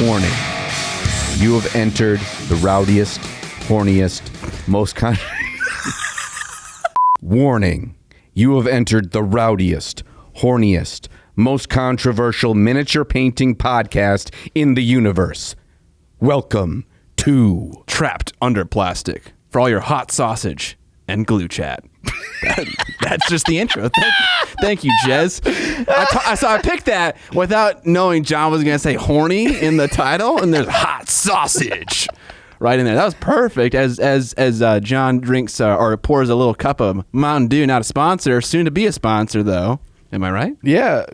Warning. You have entered the rowdiest, horniest, most Warning. You have entered the rowdiest, horniest, most controversial miniature painting podcast in the universe. Welcome to Trapped Under Plastic for all your hot sausage and glue chat. That's just the intro. Thank you, Jez. So I picked that without knowing John was going to say horny in the title, and there's hot sausage right in there. That was perfect. As John drinks or pours a little cup of Mountain Dew, not a sponsor, soon to be a sponsor though. Am I right? Yeah,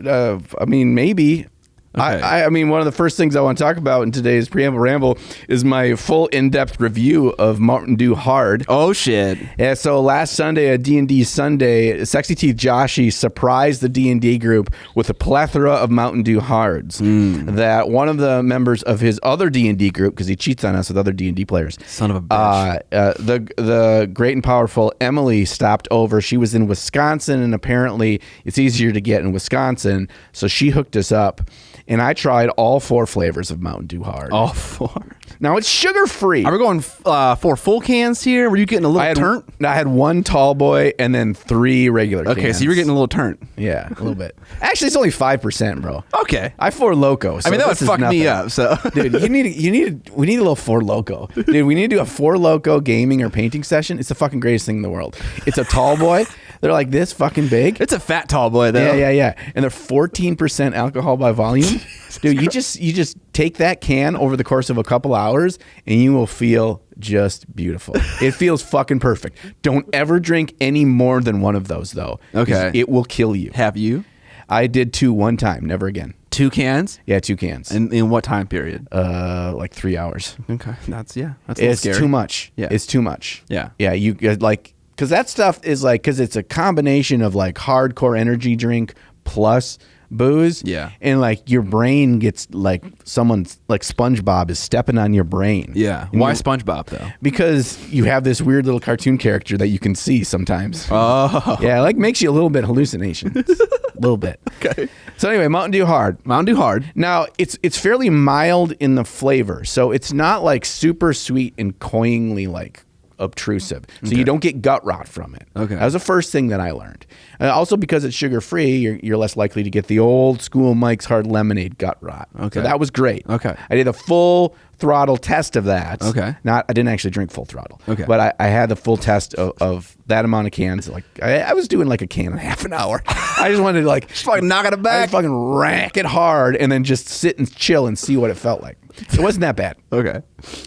I mean, maybe. Okay. I mean, one of the first things I want to talk about in today's Preamble Ramble is my full in-depth review of Mountain Dew Hard. Oh, shit. Yeah, so last Sunday, a D&D Sunday, Sexy Teeth Joshy surprised the D&D group with a plethora of Mountain Dew Hards that one of the members of his other D&D group, because he cheats on us with other D&D players. Son of a bitch. The great and powerful Emily stopped over. She was in Wisconsin, and apparently it's easier to get in Wisconsin, so she hooked us up. And I tried all 4 flavors of Mountain Dew Hard. All 4? Now, it's sugar-free. Are we going 4 full cans here? Were you getting a little turnt? I had 1 tall boy and then 3 regular cans. Okay, so you were getting a little turnt. Yeah, a little bit. Actually, it's only 5%, bro. Okay. I 4 Loco. So I mean, that would fuck me up. So, dude, we need a little 4 Loco. Dude, we need to do a 4 Loco gaming or painting session. It's the fucking greatest thing in the world. It's a tall boy. They're like this fucking big. It's a fat tall boy, though. Yeah. And they're 14% alcohol by volume. Dude, you just take that can over the course of a couple hours and you will feel just beautiful. It feels fucking perfect. Don't ever drink any more than 1 of those, though. Okay. It will kill you. Have you? I did 2 one time, never again. 2 cans? Yeah, 2 cans. And in what time period? Like 3 hours. Okay. That's it's scary. Too much. Yeah. It's too much. Yeah. Yeah, you like, because that stuff is like, because it's a combination of like hardcore energy drink plus booze. Yeah. And like your brain gets like someone's like SpongeBob is stepping on your brain. Yeah. And Why SpongeBob though? Because you have this weird little cartoon character that you can see sometimes. Oh. Yeah, like makes you a little bit hallucinations. A little bit. Okay. So anyway, Mountain Dew Hard. Mountain Dew Hard. Now, it's fairly mild in the flavor. So it's not like super sweet and cloyingly like obtrusive. So you don't get gut rot from it. Okay. That was the first thing that I learned. Also, because it's sugar-free, you're less likely to get the old school Mike's Hard Lemonade gut rot. Okay. So that was great. Okay. I did a full throttle test of that. Okay. I didn't actually drink full throttle. Okay. But I had the full test of that amount of cans. Like I was doing like a can in half an hour. I just wanted to like just fucking knock it back. I just fucking rack it hard and then just sit and chill and see what it felt like. It wasn't that bad. Okay.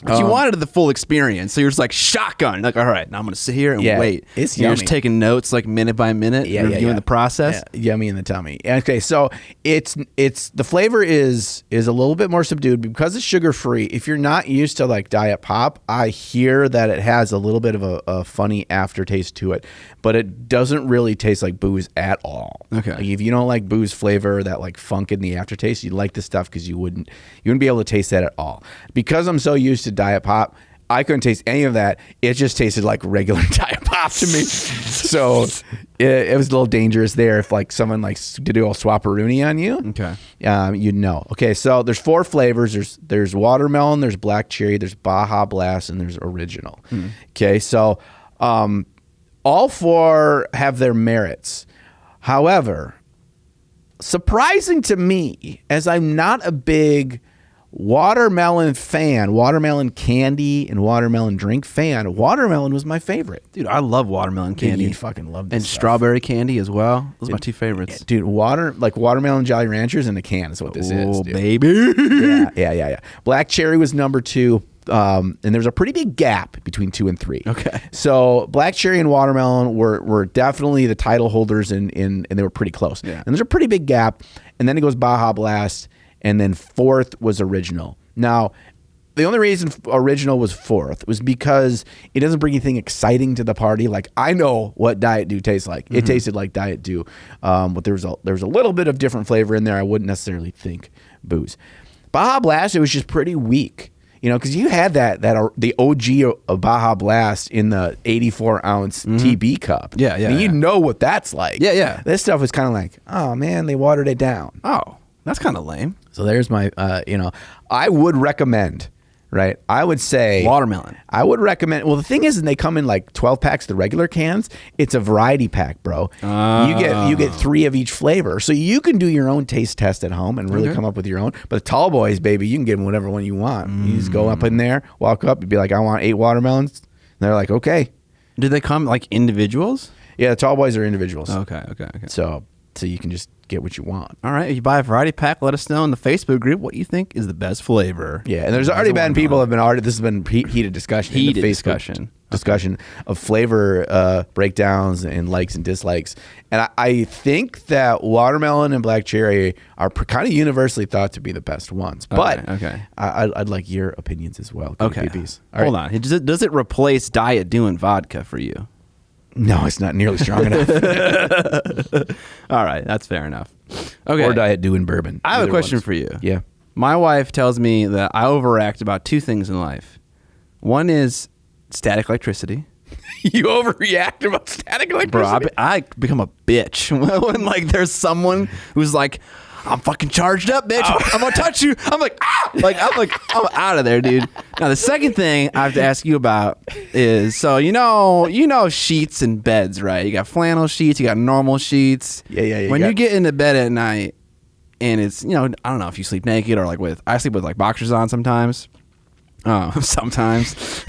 But you wanted the full experience. So you're just like shotgun. Like, all right, now I'm going to sit here and wait. It's You're yummy. just taking notes like minute by minute, reviewing the process. Yeah, yummy in the tummy. Okay, so it's the flavor is a little bit more subdued because it's sugar free. If you're not used to like diet pop, I hear that it has a little bit of a funny aftertaste to it, but it doesn't really taste like booze at all. Okay. Like if you don't like booze flavor, that like funk in the aftertaste, you like this stuff because you wouldn't be able to taste that at all. Because I'm so used to diet pop, I couldn't taste any of that. It just tasted like regular diet pop to me. So it was a little dangerous there if like someone like did a little swapperoonie on you. Okay. You'd know. Okay, so there's 4 flavors. There's watermelon, there's black cherry, there's Baja Blast, and there's original. Okay, so all 4 have their merits. However, surprising to me, as I'm not a big watermelon fan, watermelon candy and watermelon drink fan, watermelon was my favorite. Dude, I love watermelon candy. Dude, you'd fucking love this and stuff. Strawberry candy as well. Those are my 2 favorites. Dude, watermelon Jolly Ranchers in a can is what this is. Oh, dude. baby. Yeah. Black cherry was number 2. And there's a pretty big gap between 2 and 3. Okay. So black cherry and watermelon were definitely the title holders and they were pretty close. Yeah. And there's a pretty big gap. And then it goes Baja Blast. And then 4th was original. Now, the only reason original was 4th was because it doesn't bring anything exciting to the party. Like, I know what Diet Dew tastes like. It tasted like Diet Dew. But there was a little bit of different flavor in there. I wouldn't necessarily think booze. Baja Blast, it was just pretty weak. You know, because you had the OG of Baja Blast in the 84-ounce TB cup. Yeah. And you know what that's like. Yeah. This stuff was kind of like, oh, man, they watered it down. Oh. That's kind of lame. So there's my, I would recommend, right? I would say Watermelon. I would recommend. Well, the thing is, they come in like 12 packs, the regular cans. It's a variety pack, bro. You get 3 of each flavor, so you can do your own taste test at home and really come up with your own. But the tall boys, baby, you can get them whatever one you want. You just go up in there, walk up, and be like, I want 8 watermelons. And they're like, okay. Do they come like individuals? Yeah, the tall boys are individuals. Okay. So you can just get what you want. All right. If you buy a variety pack, let us know in the Facebook group what you think is the best flavor. Yeah, and there's already been people have been this has been heated discussion. Heated in the Facebook discussion of flavor breakdowns and likes and dislikes. And I think that watermelon and black cherry are kind of universally thought to be the best ones. But I'd like your opinions as well. Okay. PPs. Hold on. Does it replace Diet Dew and vodka for you? No, it's not nearly strong enough. All right, that's fair enough. Okay. Or Diet Dew and bourbon. I have a question for you. Yeah. My wife tells me that I overact about 2 things in life. One is static electricity. You overreact about static electricity? Bro, I become a bitch when like there's someone who's like, I'm fucking charged up, bitch. I'm gonna touch you. I'm like, ah! I'm out of there, dude. Now the second thing I have to ask you about is, so you know sheets and beds, right? You got flannel sheets, you got normal sheets. Yeah. When you get into bed at night, and it's, I don't know if you sleep naked or I sleep with like boxers on sometimes. Sometimes.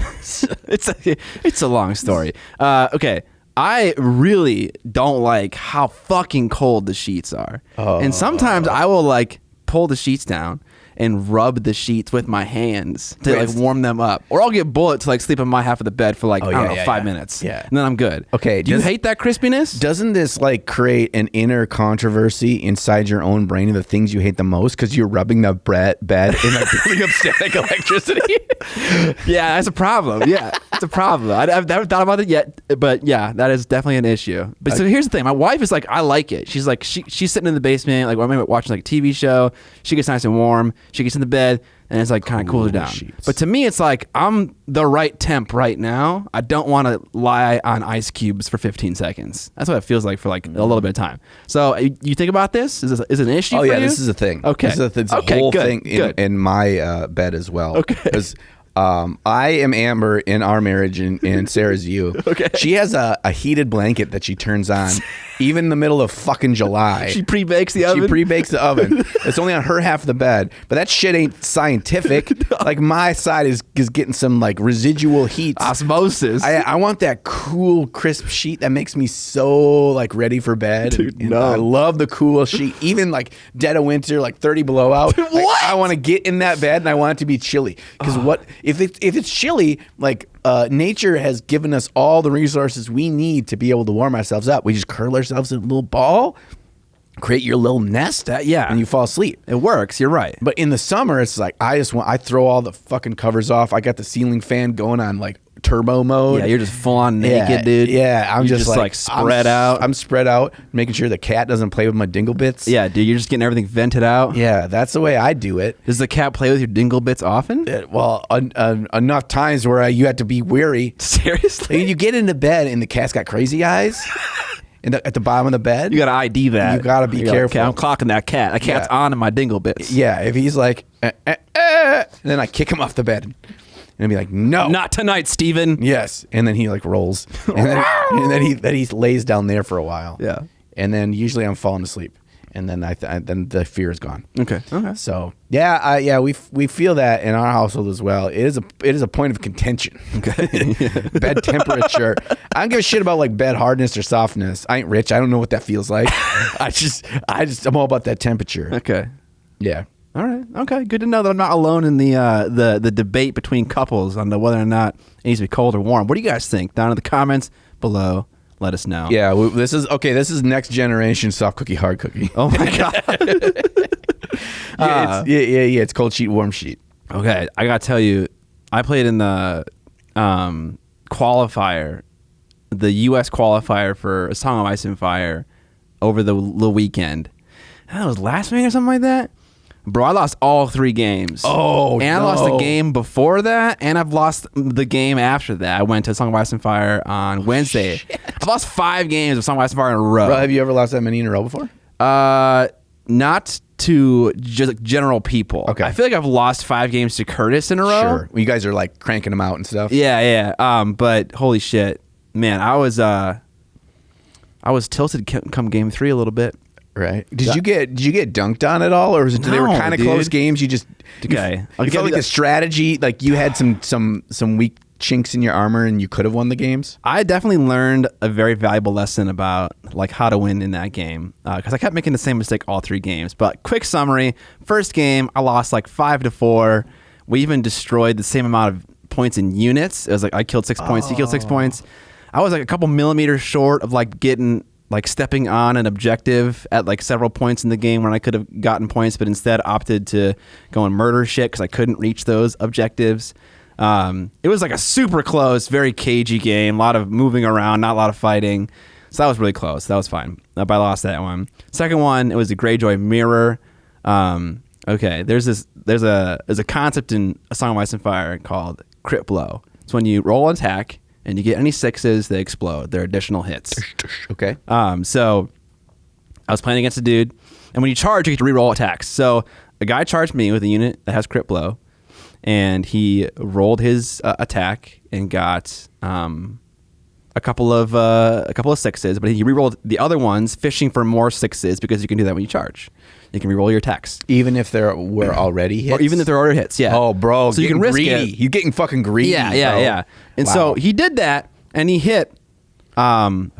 It's a long story. Okay. I really don't like how fucking cold the sheets are. And sometimes I will like pull the sheets down and rub the sheets with my hands to like warm them up. Or I'll get Bullet to like sleep on my half of the bed for like, 5 minutes. Yeah. And then I'm good. Okay. Do you hate that crispiness? Doesn't this like create an inner controversy inside your own brain of the things you hate the most because you're rubbing the bed and like building up static electricity? Yeah, that's a problem. Yeah, it's a problem. I've never thought about it yet, but yeah, that is definitely an issue. But so here's the thing. My wife is like, I like it. She's like, she's sitting in the basement, like maybe watching like a TV show. She gets nice and warm. She gets in the bed and it's like kind of cools her down. Sheets. But to me, it's like I'm the right temp right now. I don't want to lie on ice cubes for 15 seconds. That's what it feels like for like a little bit of time. So you think about this? Is it an issue for you? This is a thing. Okay. It's a whole thing in my bed as well. Okay. Because I am Amber in our marriage and Sarah's you. Okay. She has a heated blanket that she turns on even in the middle of fucking July. She pre-bakes the oven? She pre-bakes the oven. It's only on her half of the bed. But that shit ain't scientific. Like my side is getting some like residual heat. Osmosis. I want that cool, crisp sheet that makes me so like ready for bed. Dude, and no. I love the cool sheet. Even like dead of winter, like 30 below out. What? Like, I want to get in that bed and I want it to be chilly. Because if it's chilly, like nature has given us all the resources we need to be able to warm ourselves up. We just curl ourselves in a little ball, create your little nest, and you fall asleep. It works. You're right. But in the summer, it's like I throw all the fucking covers off. I got the ceiling fan going on like turbo mode. Yeah, you're just full on naked, dude. Yeah, I'm just like spread out. I'm spread out, making sure the cat doesn't play with my dingle bits. Yeah, dude, you're just getting everything vented out. Yeah, that's the way I do it. Does the cat play with your dingle bits often? Well, enough times where you have to be wary. Seriously? And you get into bed and the cat's got crazy eyes. At the bottom of the bed. You got to ID that. You got to be careful. Okay, I'm clocking that cat. That cat's on in my dingle bits. Yeah, if he's like, then I kick him off the bed. And I'd be like, no. Not tonight, Steven. Yes. And then he like rolls. And then he lays down there for a while. Yeah. And then usually I'm falling asleep. And then then the fear is gone. Okay. So we feel that in our household as well. It is a point of contention. Okay. Bed temperature. I don't give a shit about like bed hardness or softness. I ain't rich. I don't know what that feels like. I'm all about that temperature. Okay. Yeah. All right. Okay. Good to know that I'm not alone in the debate between couples on whether or not it needs to be cold or warm. What do you guys think? Down in the comments below. Let us know. Yeah, this is next generation soft cookie, hard cookie. Oh my god. It's cold sheet, warm sheet. Okay, I gotta tell you, I played in the qualifier, the U.S. qualifier for A Song of Ice and Fire over the weekend. That was last week or something like that. Bro, I lost all 3 games. Oh, and I lost the game before that, and I've lost the game after that. I went to Song of Ice and Fire on Wednesday. I've lost 5 games of Song of Ice and Fire in a row. Bro, have you ever lost that many in a row before? Not to just general people. Okay. I feel like I've lost 5 games to Curtis in a row. Sure. Well, you guys are like cranking them out and stuff. Yeah. But holy shit, man, I was tilted come game 3 a little bit. Right. Did you get dunked on at all, or was it they were kind of close games? You just Okay. You felt like the strategy, like you had some weak chinks in your armor, and you could have won the games. I definitely learned a very valuable lesson about like how to win in that game because I kept making the same mistake all 3 games. But quick summary: first game, I lost like 5-4. We even destroyed the same amount of points in units. It was like I killed 6 points, he killed 6 points. I was like a couple millimeters short of like stepping on an objective at like several points in the game when I could have gotten points, but instead opted to go and murder shit because I couldn't reach those objectives. It was like a super close, very cagey game, a lot of moving around, not a lot of fighting. So that was really close. That was fine. But I lost that one. Second one, it was the Greyjoy mirror. Okay, there's a concept in A Song of Ice and Fire called crit blow. It's when you roll an attack and you get any 6s, they explode. They're additional hits. Okay. So I was playing against a dude, and when you charge, you get to reroll attacks. So a guy charged me with a unit that has crit blow, and he rolled his attack and got a couple of 6s, but he rerolled the other ones, fishing for more 6s because you can do that when you charge. You can reroll your attacks, even if there were already hits, or even if there are already hits. Yeah. Oh, bro, so you can risk greedy. it. You're getting fucking greedy. Yeah. And so he did that, and he hit 5.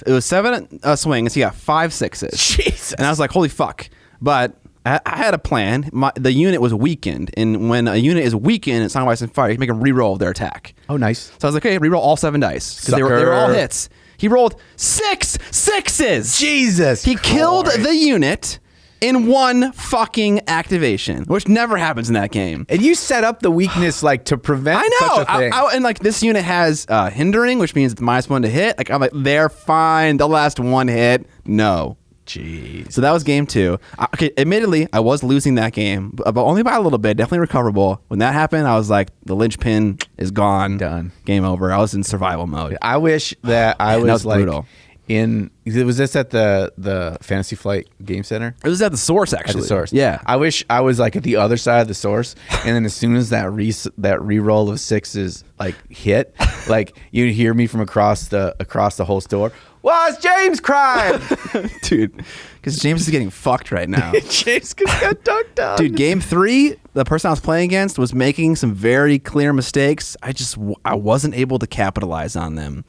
It was 7 swings. He got 5 6s. Jesus. And I was like, holy fuck! But I had a plan. The unit was weakened, and when a unit is weakened in Song of Ice and Fire, you can make them reroll their attack. Oh, nice. So I was like, okay, reroll all 7 dice because they were all hits. He rolled 6 6s. Jesus. He killed the unit in 1 fucking activation, which never happens in that game. And you set up the weakness like to prevent such a thing. And like this unit has hindering, which means it's -1 to hit. Like I'm like, they're fine. They'll last 1 hit. No. Jeez. So that was game 2. Okay, admittedly, I was losing that game, but only by a little bit. Definitely recoverable. When that happened, I was like, the linchpin is gone. Done. Game over. I was in survival mode. I wish that I was like brutal. Was this at the Fantasy Flight Game Center? It was at the source, actually. At the source. Yeah. I wish I was like at the other side of the source, and then as soon as that reroll of 6s like hit, like you'd hear me from across the whole store. Well, it's James crying, dude, because James is getting fucked right now. James got dunked on. Dude, game 3, the person I was playing against was making some very clear mistakes. I wasn't able to capitalize on them.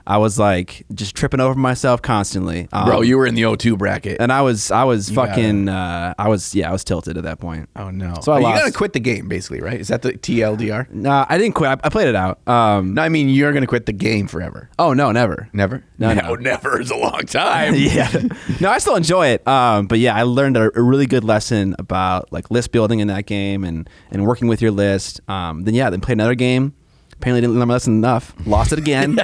I was like just tripping over myself constantly. Bro, you were in the O2 bracket, and I was fucking. I was tilted at that point. Oh no! So you gotta quit the game, basically, right? Is that the TLDR? No, I didn't quit. I played it out. No, I mean you're gonna quit the game forever. Oh no, never. Never. No. Never is a long time. Yeah. No, I still enjoy it. But yeah, I learned a really good lesson about like list building in that game and working with your list. Then played another game. Apparently didn't learn my lesson enough. Lost it again.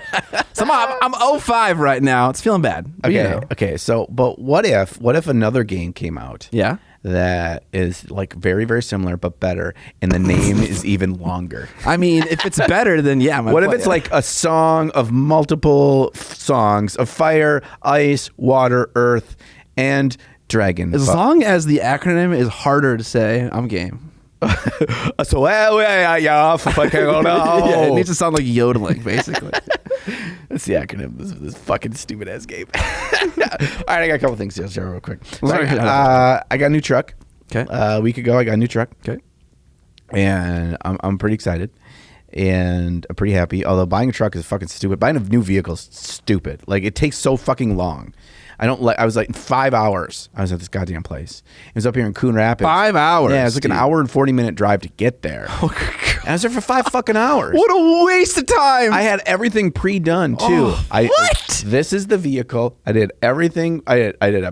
So I'm 0-5 right now. It's feeling bad. But, Okay. So, but what if another game came out? Yeah. That is like very, very similar but better, and the name is even longer. I mean, if it's better, then yeah. What if it's like a song of multiple songs of fire, ice, water, earth, and dragon? As long as the acronym is harder to say, I'm game. So yeah, it needs to sound like yodeling, basically. That's the acronym. This fucking stupid ass game. All right, I got a couple things to share real quick. I got a new truck. Okay. A week ago, I got a new truck. Okay. And I'm pretty excited, and I'm pretty happy. Although buying a truck is fucking stupid. Buying a new vehicle is stupid. Like it takes so fucking long. I was like 5 hours. I was at this goddamn place. It was up here in Coon Rapids. 5 hours. Yeah, it was like an hour and 40-minute drive to get there. Oh, God. I was there for 5 fucking hours. What a waste of time. I had everything pre-done too. What? This is the vehicle. I did everything. I did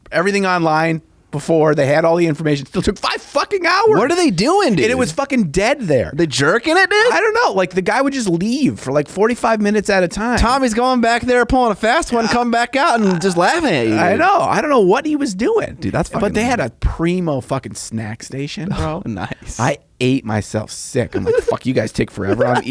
everything online before. They had all the information. Still took 5 fucking hours. What are they doing, dude? And it was fucking dead there. They jerking it, dude? I don't know. Like the guy would just leave for like 45 minutes at a time. Tommy's going back there pulling a fast one, come back out and just laughing at you. Dude. I know. I don't know what he was doing. Dude, that's fucking But they had a primo fucking snack station, bro. Nice. ate myself sick. I'm like, fuck, you guys take forever. I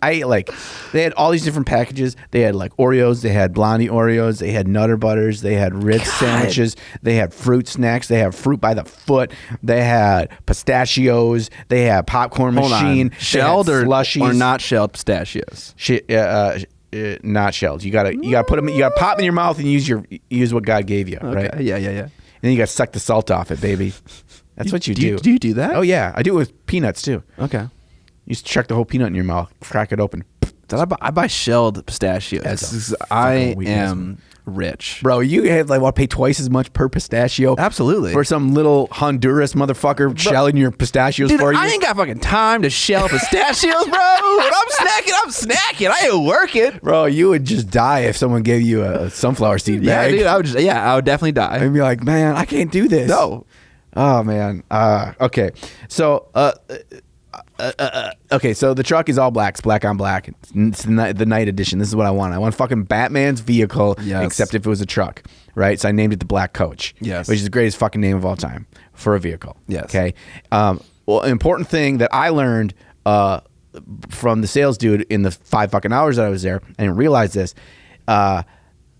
ate like, they had all these different packages. They had like Oreos, they had Blondie Oreos, they had Nutter Butters, they had Ritz sandwiches, they had fruit snacks, they had fruit by the foot, they had pistachios, they had popcorn machine, shelled or slushies. not shelled pistachios. Not shelled. You gotta put them. You gotta pop them in your mouth and use what God gave you. Okay. Right? Yeah. And then you gotta suck the salt off it, baby. That's what you do. Do you do that? Oh yeah, I do it with peanuts too. Okay. You just chuck the whole peanut in your mouth, crack it open. I buy shelled pistachios. I am rich. Bro, you have like want to pay twice as much per pistachio. Absolutely. For some little Honduras motherfucker shelling your pistachios for you. I ain't got fucking time to shell pistachios, bro. When I'm snacking. I ain't working. Bro, you would just die if someone gave you a sunflower seed bag. Yeah, dude, I would definitely die. I'd be like, man, I can't do this. No. Oh man. Okay. So okay, so the truck is all black. It's black on black. It's the night edition. This is what I want. I want fucking Batman's vehicle, except if it was a truck, right? So I named it the Black Coach, yes, which is the greatest fucking name of all time for a vehicle. Yes. Okay. Well, an important thing that I learned from the sales dude in the 5 fucking hours that I was there, I didn't realize this.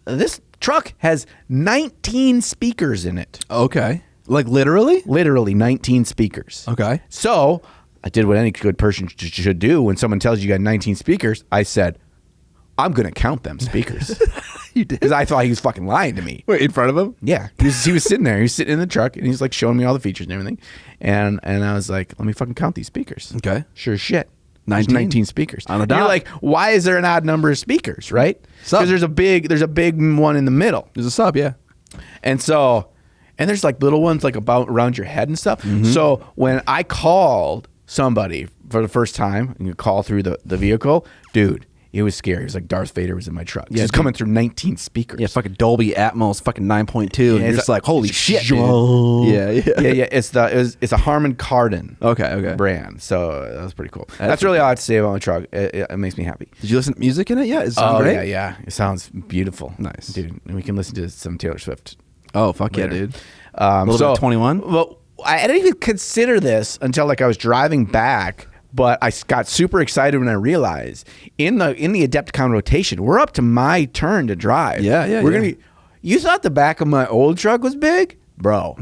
This truck has 19 speakers in it. Okay. Like literally? Literally 19 speakers. Okay. So I did what any good person should do when someone tells you got 19 speakers. I said, I'm going to count them speakers. You did? Because I thought he was fucking lying to me. Wait, in front of him? Yeah. He was sitting there. He was sitting in the truck and he's like showing me all the features and everything. And I was like, let me fucking count these speakers. Okay. Sure as shit. 19 speakers. On a And dot. you're like, why is there an odd number of speakers, right? Because there's a big one in the middle. There's a sub, yeah. And so, and there's like little ones like about around your head and stuff. Mm-hmm. So when I called somebody for the first time and you call through the vehicle, dude, it was scary. It was like Darth Vader was in my truck. Yeah, it's coming through 19 speakers. Yeah, fucking Dolby Atmos, fucking 9.2. And you're just like, holy shit, dude. Yeah. It's a Harman Kardon Okay. brand. So that was pretty cool. That's really all I have to say about my truck. It makes me happy. Did you listen to music in it? Yeah, it sounds great. Yeah. It sounds beautiful. Nice. Dude, and we can listen to some Taylor Swift. Oh, fuck later. yeah, dude. A little bit of 21? Well, I didn't even consider this until like I was driving back, but I got super excited when I realized in the Adepticon rotation, we're up to my turn to drive. Yeah. We're gonna be. You thought the back of my old truck was big? Bro.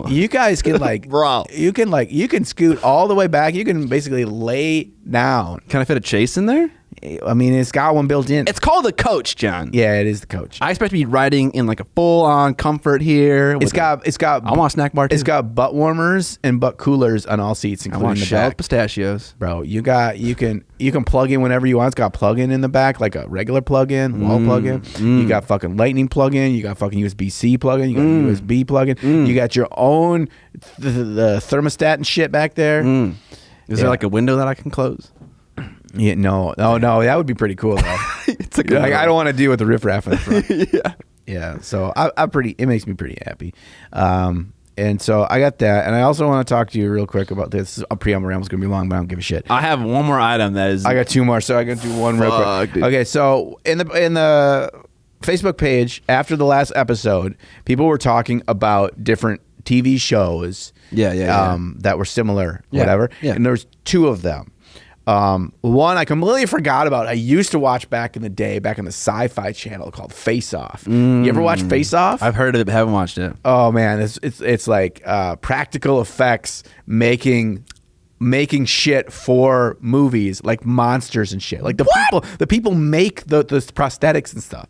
You guys can like you can scoot all the way back. You can basically lay down. Can I fit a Chase in there? I mean, it's got one built in. It's called the Coach, John. Yeah, it is the Coach. I expect to be riding in like a full-on comfort here. It's got. I want a snack bar too. It's got butt warmers and butt coolers on all seats, I including want the shelled back. pistachios. Bro, you can plug in whenever you want. It's got plug-in in the back, like a regular plug-in, wall plug-in. You got fucking lightning plug-in. You got fucking USB-C plug-in. You got USB plug-in. You got your own the thermostat and shit back there. Is there like a window that I can close? Yeah, no, that would be pretty cool though. It's a good like, I don't want to deal with the riffraff in the front. Yeah. Yeah, so it makes me pretty happy. And so I got that, and I also want to talk to you real quick about this. A Preamble Ramble is going to be long, but I don't give a shit. I have one more item that is. I got 2 more, so I got to do one real quick. Dude. Okay, so in the Facebook page after the last episode, people were talking about different TV shows. That were similar, whatever. Yeah. And there's 2 of them. One I completely forgot about. I used to watch back in the day, back on the Sci-Fi Channel called Face Off. You ever watch Face Off? I've heard of it, but haven't watched it. Oh man, it's like practical effects making shit for movies, like monsters and shit. Like the people make the prosthetics and stuff.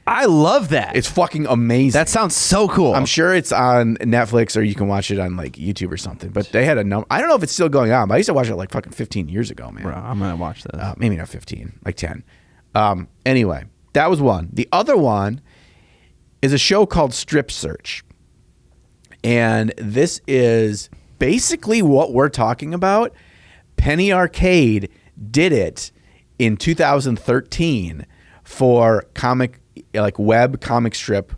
I love that. It's fucking amazing. That sounds so cool. I'm sure it's on Netflix or you can watch it on like YouTube or something. But they had a number. I don't know if it's still going on, but I used to watch it like fucking 15 years ago, man. Bro, I'm gonna watch this. Maybe not 15, like 10. Anyway, that was one. The other one is a show called Strip Search. And this is basically what we're talking about. Penny Arcade did it in 2013 for web comic strip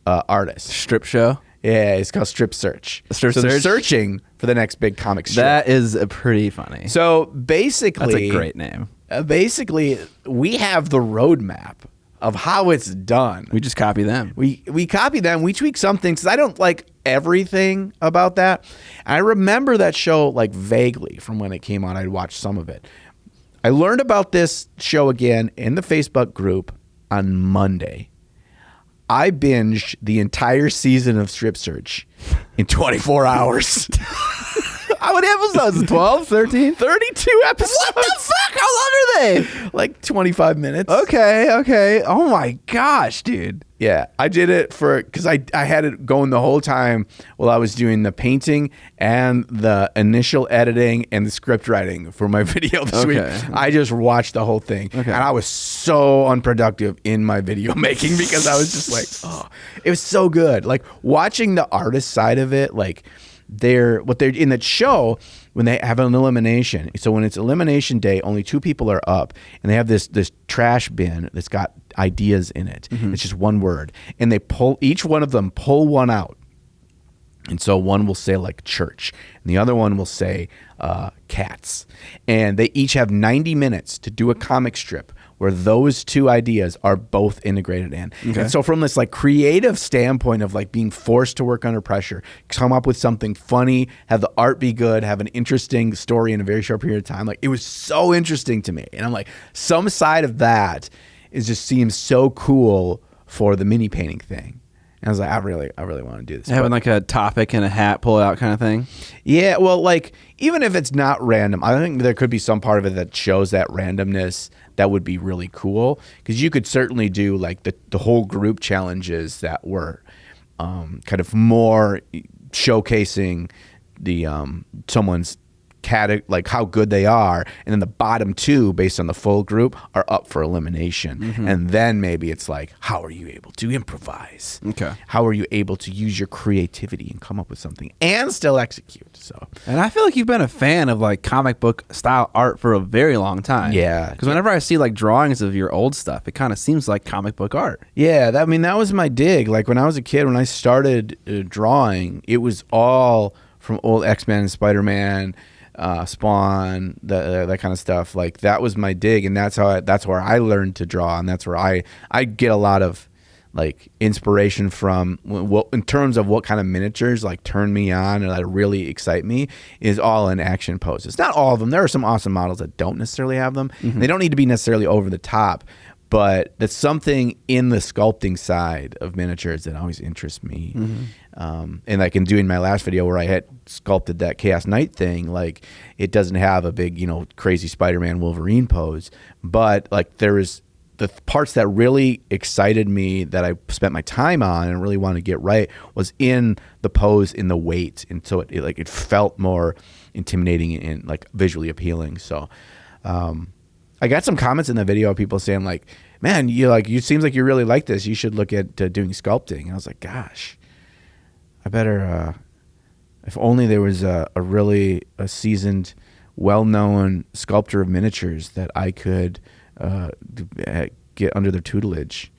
artists. Strip show? Yeah, it's called Strip Search. Strip so they're Search? searching for the next big comic strip. That is pretty funny. So basically, that's a great name. Basically, we have the roadmap of how it's done. We just copy them. We copy them. We tweak some things. I don't like. everything about that. And I remember that show like vaguely from when it came on. I'd watched some of it. I learned about this show again in the Facebook group on Monday. I binged the entire season of Strip Search in 24 hours. How many episodes? 12, 13? 32 episodes. What the fuck? How long are they? Like 25 minutes. Okay. Oh my gosh, dude. Yeah, I did it because I had it going the whole time while I was doing the painting and the initial editing and the script writing for my video this week. I just watched the whole thing. And I was so unproductive in my video making because I was just like, oh, it was so good. Like watching the artist side of it, like they're in that show when they have an elimination. So when it's elimination day, only 2 people are up, and they have this trash bin that's got ideas in it. It's just one word, and they each one of them pull one out. And so one will say like church, and the other one will say cats, and they each have 90 minutes to do a comic strip where those 2 ideas are both integrated in. And so from this like creative standpoint of like being forced to work under pressure, come up with something funny, have the art be good, have an interesting story in a very short period of time, like it was so interesting to me. And I'm like, some side of that just seems so cool for the mini painting thing. And I was like, I really want to do this. Having like a topic and a hat pull out kind of thing? Yeah, well, like, even if it's not random, I think there could be some part of it that shows that randomness that would be really cool. Because you could certainly do, like, the whole group challenges that were kind of more showcasing the someone's like how good they are, and then the bottom 2 based on the full group are up for elimination. And then maybe it's like, how are you able to improvise? How are you able to use your creativity and come up with something and still execute? So, and I feel like you've been a fan of like comic book style art for a very long time. Yeah, because whenever I see like drawings of your old stuff, it kind of seems like comic book art. Yeah, that was my dig. Like when I was a kid, when I started drawing, it was all from old X-Men and Spider-Man, Spawn, that kind of stuff. Like that was my dig, and that's where I learned to draw, and that's where I get a lot of like inspiration from. What in terms of what kind of miniatures like turn me on and that really excite me is all in action poses. Not all of them. There are some awesome models that don't necessarily have them. They don't need to be necessarily over the top, but that's something in the sculpting side of miniatures that always interests me. And like in doing my last video where I had sculpted that Chaos Knight thing, like it doesn't have a big, crazy Spider-Man Wolverine pose, but like there is the parts that really excited me that I spent my time on and really wanted to get right was in the pose, in the weight. And so it felt more intimidating and like visually appealing. So, I got some comments in the video of people saying like, man, you seems like you really like this. You should look at doing sculpting. And I was like, gosh, I better, if only there was a really seasoned, well-known sculptor of miniatures that I could get under their tutelage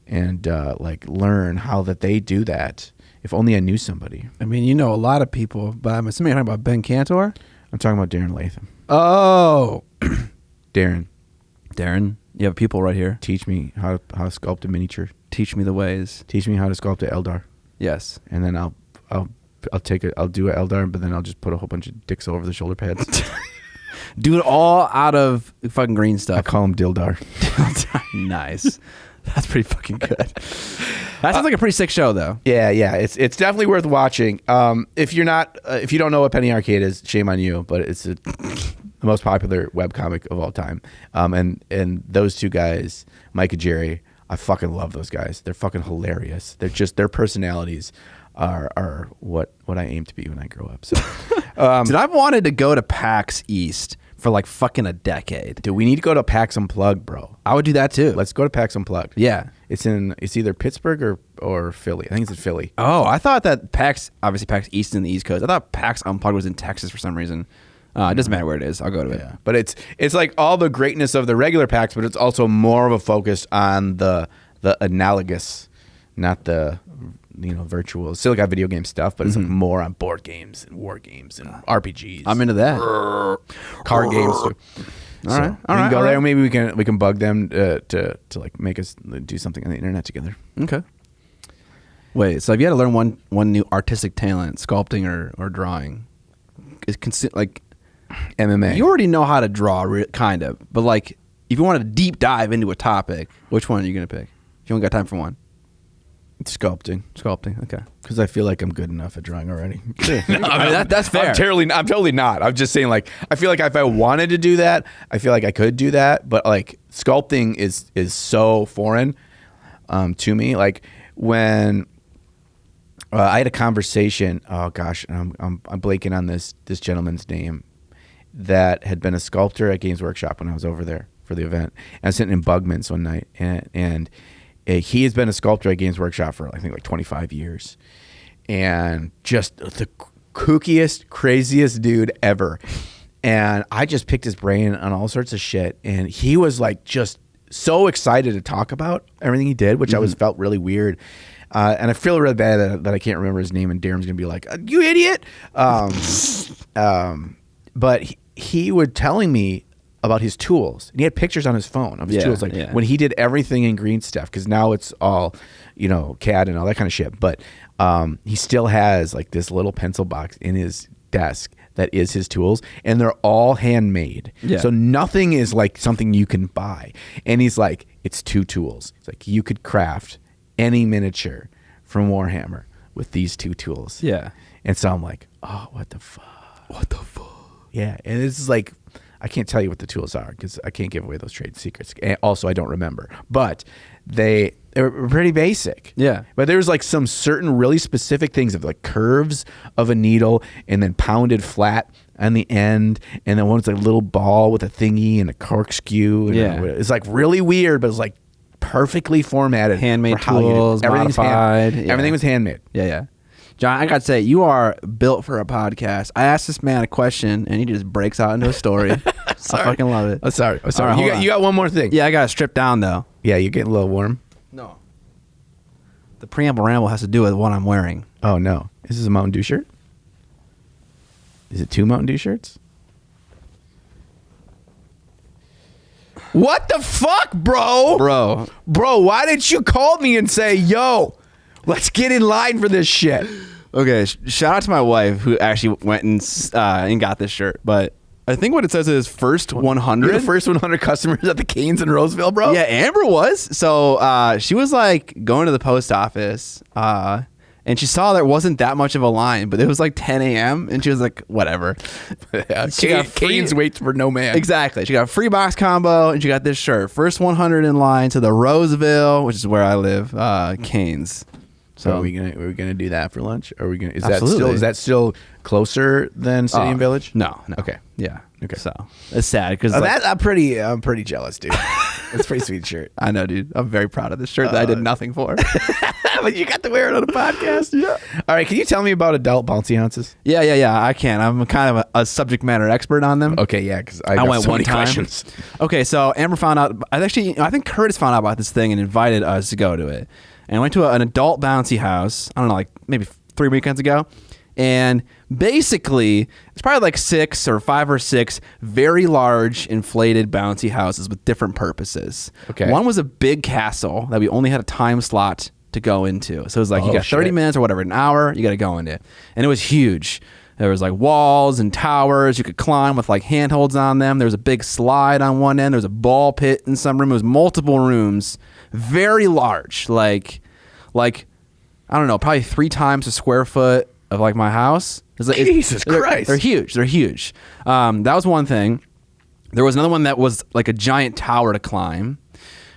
and like learn how that they do that. If only I knew somebody. I mean, you know a lot of people, but I'm assuming you're talking about Ben Cantor? I'm talking about Darren Latham. Oh. Darren, you have people right here. teach me how to sculpt a miniature. Teach me the ways. Teach me how to sculpt an Eldar. Yes. And then I'll do an Eldar, but then I'll just put a whole bunch of dicks all over the shoulder pads. Do it all out of fucking green stuff. I call him Dildar. Nice. That's pretty fucking good. That sounds like a pretty sick show, though. Yeah. It's definitely worth watching. If you don't know what Penny Arcade is, shame on you. But it's the most popular webcomic of all time. And those 2 guys, Mike and Jerry, I fucking love those guys. They're fucking hilarious. They're just their personalities are what I aim to be when I grow up. So, dude, I've wanted to go to PAX East for like fucking a decade. Dude, we need to go to PAX Unplugged, bro. I would do that too. Let's go to PAX Unplugged. Yeah. It's either Pittsburgh or Philly. I think it's in Philly. Oh, I thought that PAX East in the East Coast. I thought PAX Unplugged was in Texas for some reason. It doesn't matter where it is. I'll go to it. But it's like all the greatness of the regular PAX, but it's also more of a focus on the analogous, not the virtual. Still got video game stuff, but it's like more on board games and war games and RPGs. I'm into that. Card games too. All right. We can go there. Maybe we can bug them to like make us do something on the internet together. Okay. Wait, so if you had to learn one new artistic talent, sculpting or drawing, like MMA. you already know how to draw, kind of. But like, if you wanted to deep dive into a topic, which one are you gonna pick? If you only got time for one. Sculpting, okay. because I feel like I'm good enough at drawing already. That's fair. I'm totally not. I'm just saying, like, I feel like if I wanted to do that, I feel like I could do that. But like, sculpting is so foreign to me. Like when I had a conversation. Oh gosh, I'm blanking on this gentleman's name that had been a sculptor at Games Workshop when I was over there for the event. And I was sitting in Bugman's one night, and he has been a sculptor at Games Workshop for I think like 25 years, and just the kookiest, craziest dude ever. And I just picked his brain on all sorts of shit, and he was like just so excited to talk about everything he did, which I felt really weird. And I feel really bad that I can't remember his name, and Darren's gonna be like, "You idiot!" But he was telling me about his tools, and he had pictures on his phone of his tools, like when he did everything in green stuff, because now it's all, CAD and all that kind of shit. But he still has like this little pencil box in his desk that is his tools, and they're all handmade. So nothing is like something you can buy. And he's like, it's 2 tools. It's like you could craft any miniature from Warhammer with these 2 tools. And so I'm like, oh, what the fuck? Yeah, and this is like, I can't tell you what the tools are because I can't give away those trade secrets. And also, I don't remember. But they were pretty basic. But there's like some certain really specific things of like curves of a needle and then pounded flat on the end. And then one's like a little ball with a thingy and a corkscrew. And it's like really weird, but it's like perfectly formatted. Handmade tools, modified. Everything was handmade. John, I got to say, you are built for a podcast. I asked this man a question, and he just breaks out into a story. I fucking love it. I'm sorry. Right, you got one more thing. Yeah, I got to strip down, though. Yeah, you're getting a little warm. No. The Preamble Ramble has to do with what I'm wearing. Oh, no. Is this a Mountain Dew shirt? Is it 2 Mountain Dew shirts? What the fuck, bro? Bro, why didn't you call me and say, yo, let's get in line for this shit? Okay, shout out to my wife who actually went and got this shirt. But I think what it says is first 100. You're the first 100 customers at the Canes in Roseville, bro? Yeah, Amber was. So she was like going to the post office and she saw there wasn't that much of a line, but it was like 10 a.m. and she was like, whatever. Canes waits for no man. Exactly. She got a free box combo and she got this shirt. First 100 in line to the Roseville, which is where I live, Canes. So are we gonna do that for lunch? Are we gonna? Is Absolutely. that still closer than City and Village? No. Okay. Yeah. Okay. So it's sad because I'm pretty jealous, dude. It's a pretty sweet shirt. I know, dude. I'm very proud of this shirt that I did nothing for. But you got to wear it on a podcast. Yeah. All right. Can you tell me about adult bouncy ounces? Yeah. I can. I'm kind of a subject matter expert on them. Okay. Yeah. Because I went so one time. Questions. Okay. So Amber found out. I think Curtis found out about this thing and invited us to go to it. And I went to an adult bouncy house, I don't know, like maybe 3 weekends ago. And basically, it's probably like 5 or 6 very large inflated bouncy houses with different purposes. Okay. One was a big castle that we only had a time slot to go into. So it was like you got 30 minutes or whatever, an hour, you got to go in it. And it was huge. There was like walls and towers you could climb with like handholds on them. There was a big slide on one end. There was a ball pit in some room. It was multiple rooms. Very large, like I don't know, probably 3 times the square foot of like my house. Like, Jesus Christ, they're huge. That was one thing. There was another one that was like a giant tower to climb.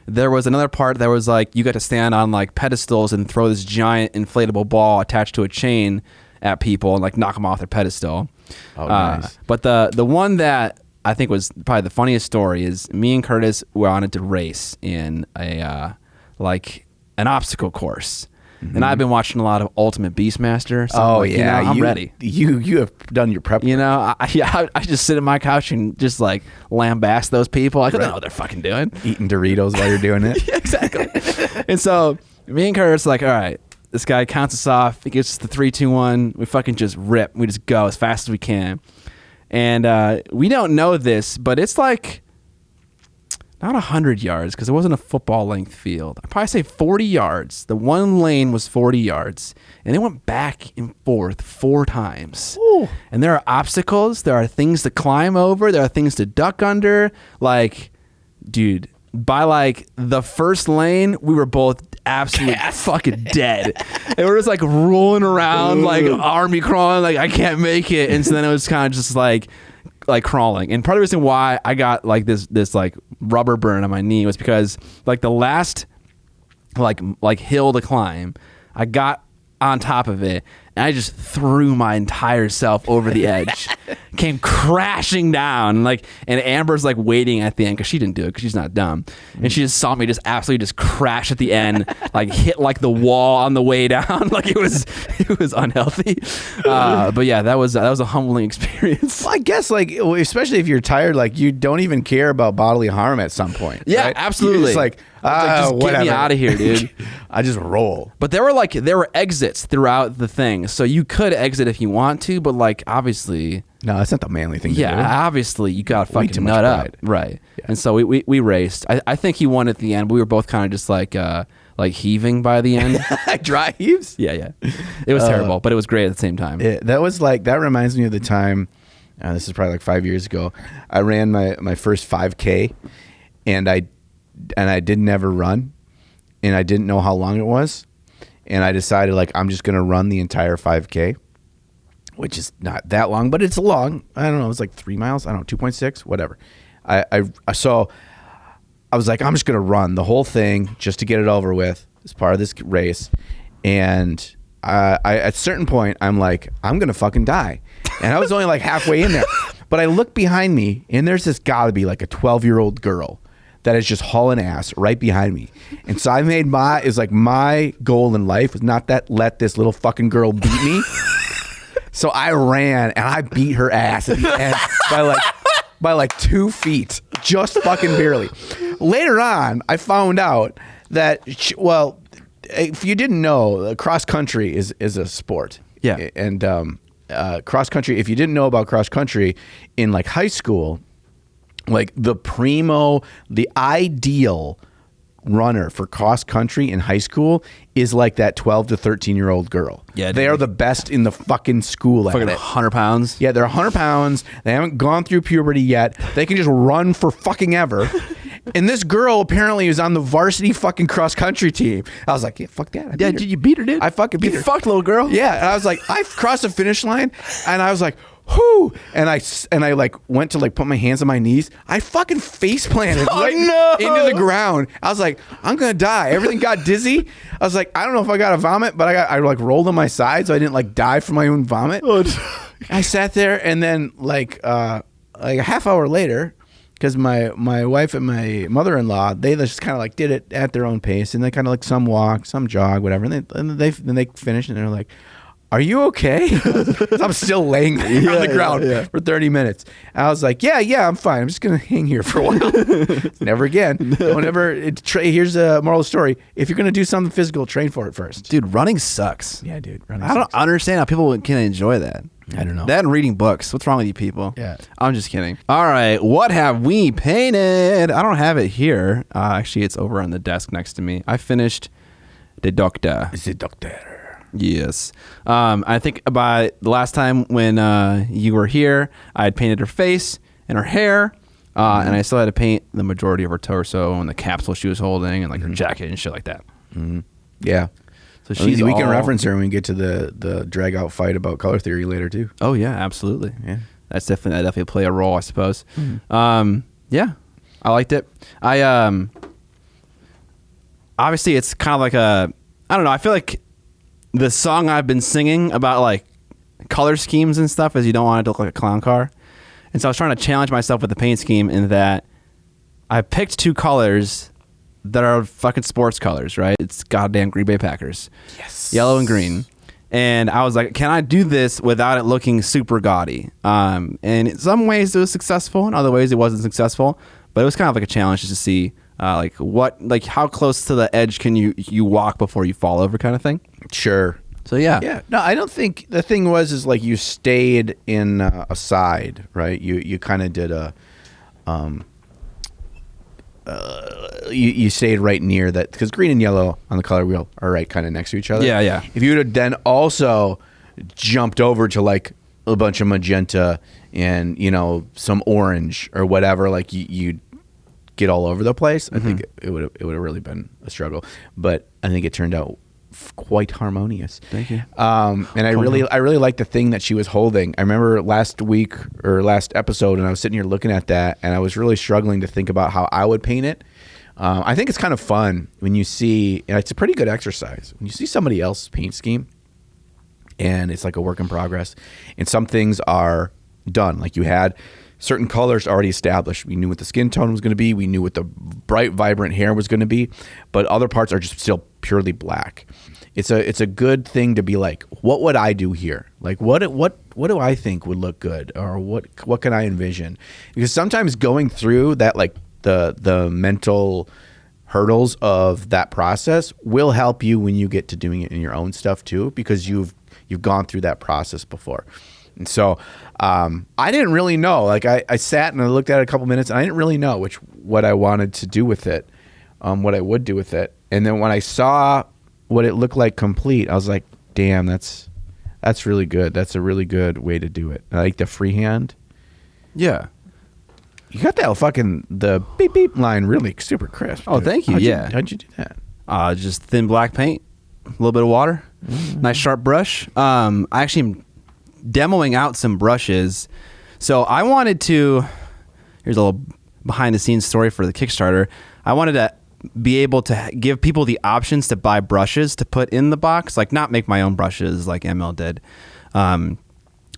There was another part that was like you got to stand on like pedestals and throw this giant inflatable ball attached to a chain at people and like knock them off their pedestal. Oh, nice. But the one that I think was probably the funniest story is me and Curtis wanted to race in a like an obstacle course. Mm-hmm. And I've been watching a lot of Ultimate Beastmaster. So I'm ready. You have done your prep. I just sit on my couch and just like lambast those people. I don't know what they're fucking doing. Eating Doritos while you're doing it. Yeah, exactly. And so me and Curtis like, all right, this guy counts us off. He gives us the 3, 2, 1. We fucking just rip. We just go as fast as we can. And we don't know this, but it's like not 100 yards because it wasn't a football length field. I'd probably say 40 yards. The one lane was 40 yards, and it went back and forth 4 times. Ooh. And there are obstacles. There are things to climb over. There are things to duck under. Like, dude, by like the first lane, we were both absolutely fucking dead. And we're just like rolling around, like army crawling, like I can't make it. And so then it was kind of just like crawling. And part of the reason why I got like this like rubber burn on my knee was because like the last like hill to climb, I got on top of it and I just threw my entire self over the edge. Came crashing down, like, and Amber's like waiting at the end because she didn't do it because she's not dumb, and she just saw me just absolutely just crash at the end, like hit like the wall on the way down, like it was unhealthy. But yeah, that was a humbling experience. Well, I guess like especially if you're tired, like you don't even care about bodily harm at some point. Yeah, right? absolutely. It's like just whatever. Get me out of here, dude. I just roll. But there were exits throughout the thing, so you could exit if you want to, but like obviously. No, that's not the manly thing to do. Yeah, obviously you got to fucking nut up. Right. Yeah. And so we raced. I think he won at the end, but we were both kind of just like heaving by the end. Dry heaves? Yeah. It was terrible, but it was great at the same time. That reminds me of the time, this is probably like 5 years ago, I ran my first 5K and I didn't ever run and I didn't know how long it was. And I decided like I'm just going to run the entire 5K. Which is not that long, but it's long. I don't know. It was like 3 miles. I don't know, 2.6, whatever. So I was like, I'm just going to run the whole thing just to get it over with as part of this race. And I at a certain point, I'm like, I'm going to fucking die. And I was only like halfway in there. But I look behind me, and there's this got to be like a 12-year-old girl that is just hauling ass right behind me. And so I made my goal in life was not that let this little fucking girl beat me. So I ran and I beat her ass at the end by like 2 feet, just fucking barely. Later on, I found out that if you didn't know, cross country is a sport. Yeah, and cross country. If you didn't know about cross country in like high school, like the ideal runner for cross country in high school is like that 12 to 13-year-old girl. Yeah, they are the best in the fucking school at it. 100 pounds. Yeah, they're 100 pounds. They haven't gone through puberty yet. They can just run for fucking ever. And this girl apparently was on the varsity fucking cross country team. I was like, yeah, fuck that. Yeah, did you beat her, dude? I fucking beat her. You fucked, little girl. Yeah, and I was like, I crossed the finish line, and I was like, whoo, and I like went to like put my hands on my knees. I fucking face planted into the ground. I was like, I'm gonna die. Everything got dizzy. I was like, I don't know if I got a vomit, but I like rolled on my side so I didn't like die from my own vomit. I sat there, and then like a half hour later, because my wife and my mother-in-law, they just kind of like did it at their own pace, and they kind of like some walk, some jog, whatever, and they finished, and they're like, are you okay? I'm still laying on the ground for 30 minutes. I was like, yeah, I'm fine. I'm just going to hang here for a while. Never again. Don't ever. Here's a moral of the story. If you're going to do something physical, train for it first. Dude, running sucks. Yeah, dude. I don't understand how people can enjoy that. I don't know. That and reading books. What's wrong with you people? Yeah. I'm just kidding. All right. What have we painted? I don't have it here. Actually, it's over on the desk next to me. I finished The Doctor. The Doctor. Yes. I think by the last time when you were here, I had painted her face and her hair, and I still had to paint the majority of her torso and the capsule she was holding and like her jacket and shit like that. Mm-hmm. Yeah. So we can reference her when we get to the drag out fight about color theory later too. Oh yeah, absolutely. Yeah. That definitely play a role, I suppose. Mm-hmm. Yeah, I liked it. Obviously it's kind of like I don't know. I feel like the song I've been singing about like color schemes and stuff is you don't want it to look like a clown car. And so I was trying to challenge myself with the paint scheme in that I picked 2 colors that are fucking sports colors, right? It's goddamn Green Bay Packers. Yes. Yellow and green. And I was like, can I do this without it looking super gaudy? And in some ways it was successful. In other ways it wasn't successful. But it was kind of like a challenge just to see how close to the edge can you walk before you fall over kind of thing. Sure. So yeah. Yeah. No, I don't think the thing was like you stayed in a side, right? You kind of did you stayed right near that, because green and yellow on the color wheel are right kind of next to each other. Yeah. If you would have then also jumped over to like a bunch of magenta and some orange or whatever, like you'd get all over the place. I think it would have really been a struggle, but I think it turned out quite harmonious. Thank you. And I really liked the thing that she was holding. I remember last week or last episode, and I was sitting here looking at that, and I was really struggling to think about how I would paint it. I think it's kind of fun when you see, and it's a pretty good exercise when you see somebody else's paint scheme, and it's like a work in progress, and some things are done. Like you had certain colors already established. We knew what the skin tone was going to be. We knew what the bright, vibrant hair was going to be, but other parts are just still purely black. It's a good thing to be like, what would I do here? Like, what do I think would look good, or what can I envision? Because sometimes going through that, like the mental hurdles of that process will help you when you get to doing it in your own stuff too, because you've gone through that process before. And so I didn't really know. Like I sat and I looked at it a couple minutes, and I didn't really know what I wanted to do with it, what I would do with it. And then when I saw what it looked like complete, I was like, damn, that's really good. That's a really good way to do it. I like the freehand. Yeah. You got that fucking the beep beep line really super crisp. Oh, dude. thank you. How'd you do that? Just thin black paint, a little bit of water, nice sharp brush. I actually am demoing out some brushes. So I wanted to, here's a little behind the scenes story for the Kickstarter. I wanted to be able to give people the options to buy brushes to put in the box, like not make my own brushes like ML did. I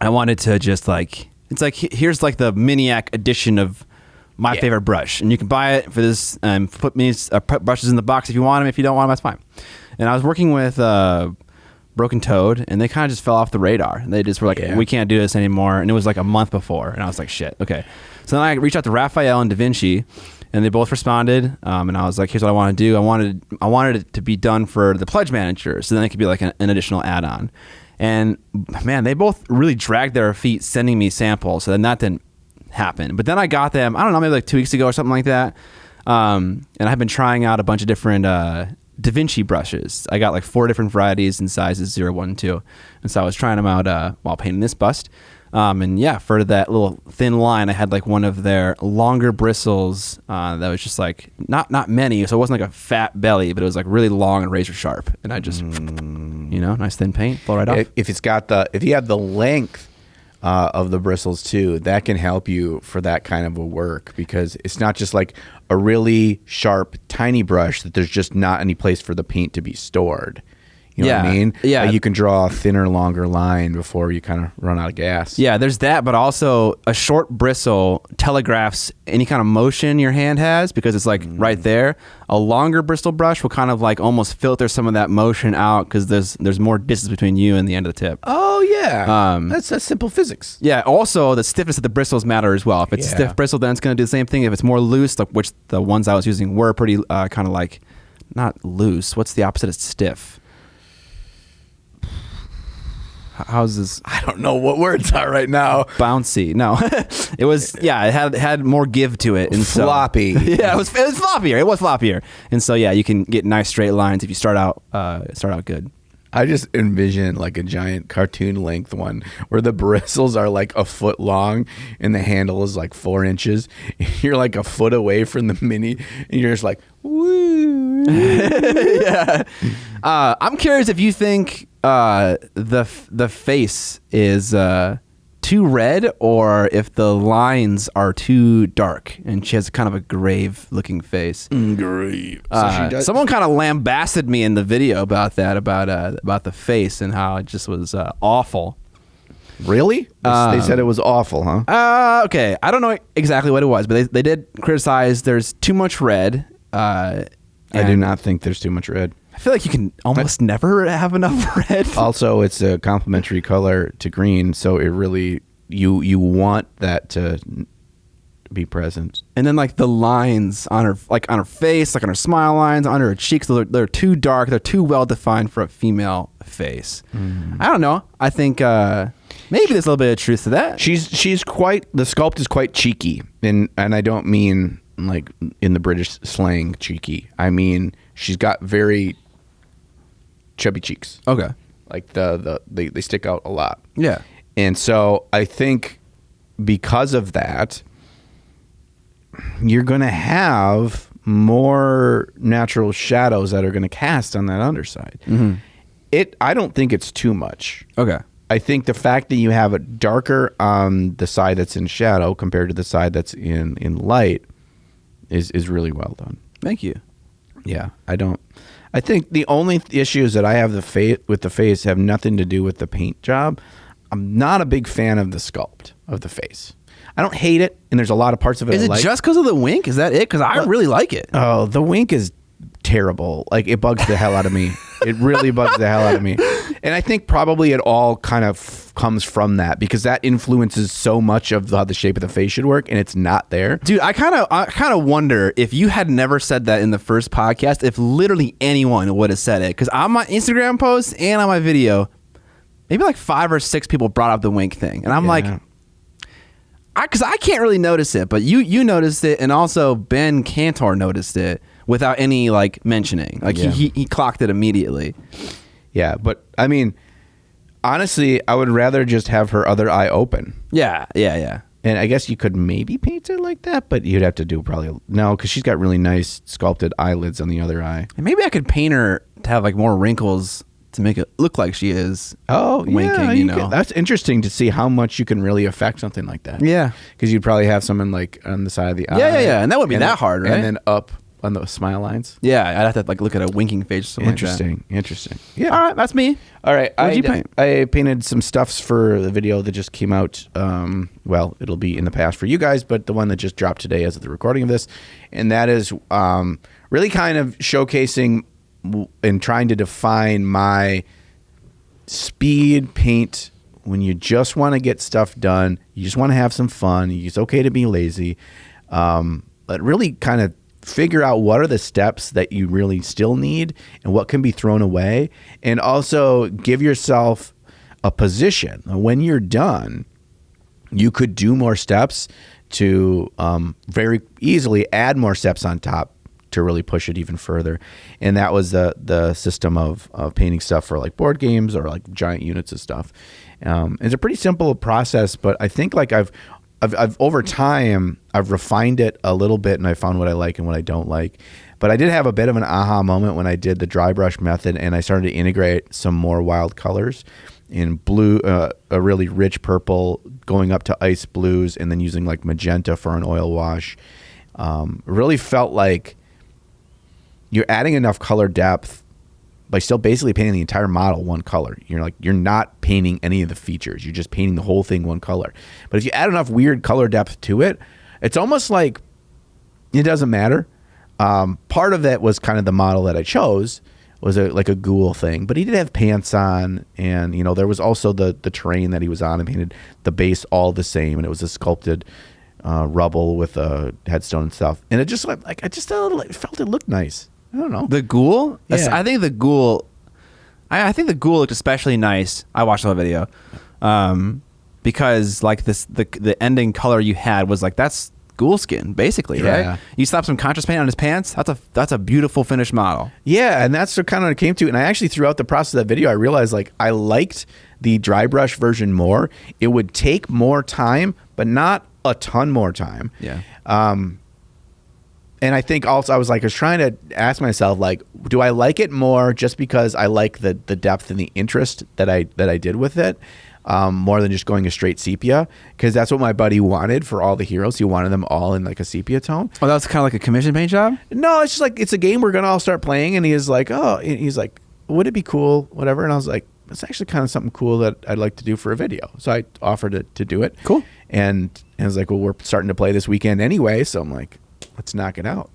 wanted to just like, it's like, here's like the Miniac edition of my favorite brush, and you can buy it for this and put brushes in the box if you want them. If you don't want them, that's fine. And I was working with Broken Toad, and they kind of just fell off the radar. They just were like, we can't do this anymore. And it was like a month before, and I was like, shit, okay. So then I reached out to Raphael and Da Vinci, and they both responded. And I was like, here's what I want to do. I wanted it to be done for the pledge manager, so then it could be like an additional add-on. And man, they both really dragged their feet sending me samples, so then that didn't happen. But then I got them, I don't know, maybe like 2 weeks ago or something like that. And I've been trying out a bunch of different Da Vinci brushes. I got like 4 different varieties in sizes 0, 1, and 2. And so I was trying them out while painting this bust. And yeah, for that little thin line, I had like one of their longer bristles that was just like not many, so it wasn't like a fat belly, but it was like really long and razor sharp. And I just, nice thin paint, blow right off. If you have the length of the bristles too, that can help you for that kind of a work, because it's not just like a really sharp, tiny brush that there's just not any place for the paint to be stored. You know what I mean? Yeah. Like you can draw a thinner, longer line before you kind of run out of gas. Yeah, there's that, but also a short bristle telegraphs any kind of motion your hand has, because it's like right there. A longer bristle brush will kind of like almost filter some of that motion out, because there's more distance between you and the end of the tip. Oh yeah, that's simple physics. Yeah. Also, the stiffness of the bristles matter as well. If it's stiff bristle, then it's going to do the same thing. If it's more loose, like which the ones I was using were pretty kind of like not loose. What's the opposite of stiff? How's this? I don't know what words are right now. Bouncy. No, it was. Yeah, it had more give to it. And floppy. So, yeah, it was floppier. It was floppier. And so yeah, you can get nice straight lines if you start out good. I just envision like a giant cartoon length one where the bristles are like a foot long and the handle is like 4 inches. You're like a foot away from the mini, and you're just like, woo. Yeah. I'm curious if you think the face is too red, or if the lines are too dark, and she has kind of a grave looking face. Grave. So someone kind of lambasted me in the video about that, about the face and how it just was awful. Really? They said it was awful, huh? Okay. I don't know exactly what it was, but they did criticize there's too much red. I do not think there's too much red. I feel like you can almost never have enough red. Also, it's a complementary color to green, so it really you want that to be present. And then like the lines on her, like on her face, like on her smile lines, under her cheeks, they're too dark. They're too well defined for a female face. I don't know. I think maybe there's a little bit of truth to that. She's quite, the sculpt is quite cheeky, and I don't mean like in the British slang cheeky. I mean, she's got very chubby cheeks. Okay. Like they stick out a lot. Yeah. And so I think because of that, you're going to have more natural shadows that are going to cast on that underside. Mm-hmm. I don't think it's too much. Okay. I think the fact that you have it darker on the side that's in shadow compared to the side that's in light is really well done. Thank you. Yeah, I think the only issues that I have with the face have nothing to do with the paint job. I'm not a big fan of the sculpt of the face. I don't hate it, and there's a lot of parts of it Is I it like. just because of the wink? Is that it? Because I really like it. Oh, the wink is terrible. Like, it bugs the hell out of me. It really bugs the hell out of me. And I think probably it all kind of comes from that, because that influences so much of how the shape of the face should work, and it's not there. Dude, I kind of wonder if you had never said that in the first podcast, if literally anyone would have said it. Because on my Instagram post and on my video, maybe like 5 or 6 people brought up the wink thing, and I'm like, because I can't really notice it, but you noticed it, and also Ben Cantor noticed it without any like mentioning. Like he clocked it immediately. Yeah, but I mean, honestly, I would rather just have her other eye open. Yeah. And I guess you could maybe paint it like that, but you'd have to do probably no, because she's got really nice sculpted eyelids on the other eye. And maybe I could paint her to have like more wrinkles to make it look like she is winking, yeah, you know. That's interesting to see how much you can really affect something like that. Yeah. Because you'd probably have someone like on the side of the eye. Yeah. And that wouldn't be that hard, right? And then up on the smile lines. Yeah, I'd have to like look at a winking face or something Interesting. Yeah. All right, that's me. All right. What'd you paint? I painted some stuffs for the video that just came out. Well, it'll be in the past for you guys, but the one that just dropped today as of the recording of this. And that is really kind of showcasing and trying to define my speed paint when you just want to get stuff done. You just want to have some fun. It's okay to be lazy. But really kind of figure out what are the steps that you really still need and what can be thrown away. And also give yourself a position. When you're done, you could do more steps to very easily add more steps on top to really push it even further. And that was the system of painting stuff for like board games or like giant units of stuff. It's a pretty simple process, but I think like I've over time I've refined it a little bit, and I found what I like and what I don't like. But I did have a bit of an aha moment when I did the dry brush method, and I started to integrate some more wild colors in blue, a really rich purple, going up to ice blues, and then using like magenta for an oil wash. Really felt like you're adding enough color depth by still basically painting the entire model one color. You're not painting any of the features. You're just painting the whole thing one color. But if you add enough weird color depth to it, it's almost like it doesn't matter. Part of that was kind of the model that I chose was like a ghoul thing, but he did have pants on, and there was also the terrain that he was on, and painted the base all the same, and it was a sculpted rubble with a headstone and stuff. And it just like I just felt it looked nice. I don't know. The ghoul? Yeah. I think the ghoul looked especially nice. I watched the whole video. Because like the ending color you had was like, that's ghoul skin, basically, right? You slapped some contrast paint on his pants. That's a beautiful finished model. Yeah, and that's what kind of came to. And I actually, throughout the process of that video, I realized like I liked the dry brush version more. It would take more time, but not a ton more time. Yeah. And I think also I was trying to ask myself, like, do I like it more just because I like the depth and the interest that I did with it, more than just going a straight sepia? Because that's what my buddy wanted for all the heroes. He wanted them all in like a sepia tone. Oh, that was kind of like a commission paint job? No, it's just like, it's a game we're gonna all start playing, and he's like, would it be cool, whatever? And I was like, it's actually kind of something cool that I'd like to do for a video. So I offered to do it. Cool. And I was like, well, we're starting to play this weekend anyway, so I'm like, let's knock it out.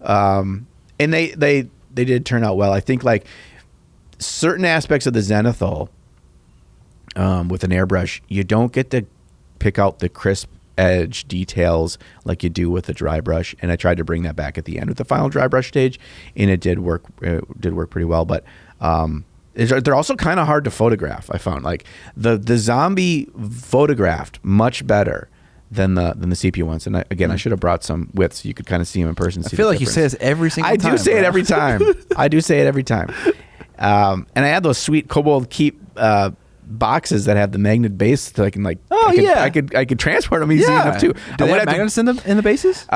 And they did turn out well. I think like certain aspects of the zenithal with an airbrush, you don't get to pick out the crisp edge details like you do with a dry brush. And I tried to bring that back at the end with the final dry brush stage, and it did work. It did work pretty well. But they're also kind of hard to photograph. I found like the zombie photographed much better than the CPU ones. And I should have brought some with so you could kind of see them in person. I feel like you say this every single time. I do say it every time. I do say it every time. And I had those sweet Cobalt Keep boxes that have the magnet base that I can like. Oh I could transport them easy enough too. Do they have magnets in the bases?